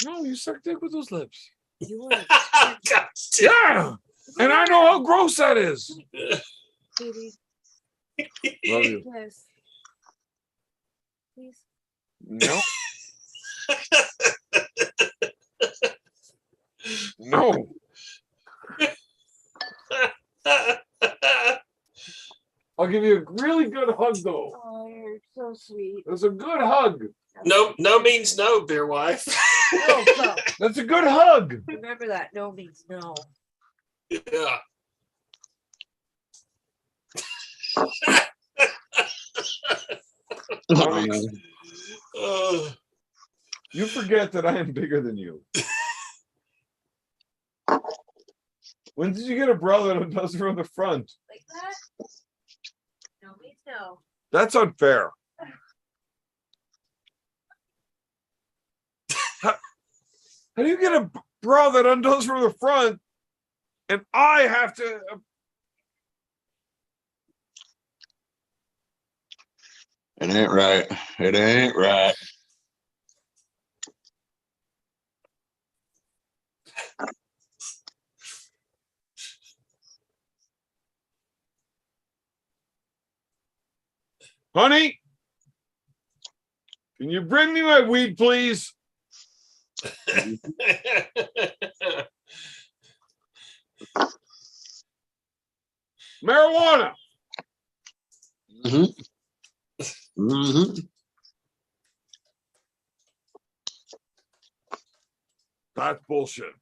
No, you suck dick with those lips. You want God damn. Yeah, and I know how gross that is. baby? Love you. Yes. Please. No. No. I'll give you a really good hug, though. Oh, you're so sweet. That's a good hug. No means no, beer wife. No, no. That's a good hug. Remember that. No means no. Yeah. Uh, You forget that I am bigger than you. When did you get a bra that does from the front? Like that? No means no. That's unfair. How do you get a bra that undoes from the front and I have to? It ain't right. It ain't right. Honey, can you bring me my weed, please? Marijuana. Mm-hmm. Mm-hmm. That's bullshit.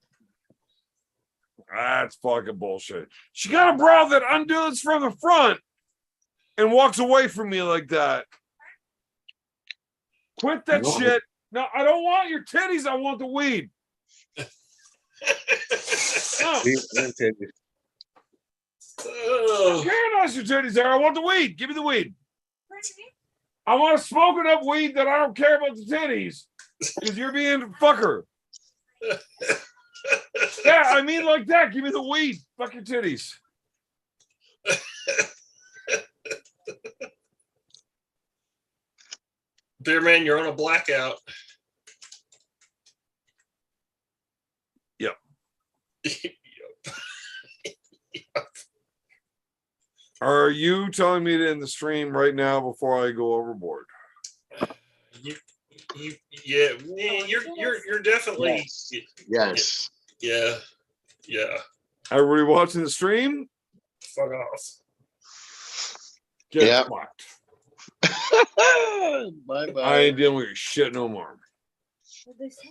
That's fucking bullshit. She got a bra that undoes from the front and walks away from me like that. Quit that No. shit. No, I don't want your titties. I want the weed. No. Oh, Karen knows your titties there. I want the weed. Give me the weed. I want to smoke enough weed that I don't care about the titties because you're being a fucker. Yeah, I mean like that. Give me the weed. Fuck your titties. Beer Man, you're on a blackout. Yep. Are you telling me to end the stream right now before I go overboard? You're definitely Yes. yeah. Everybody watching the stream? Fuck off. Get Yep. fucked. Bye-bye. I ain't dealing with your shit no more. What'd they say?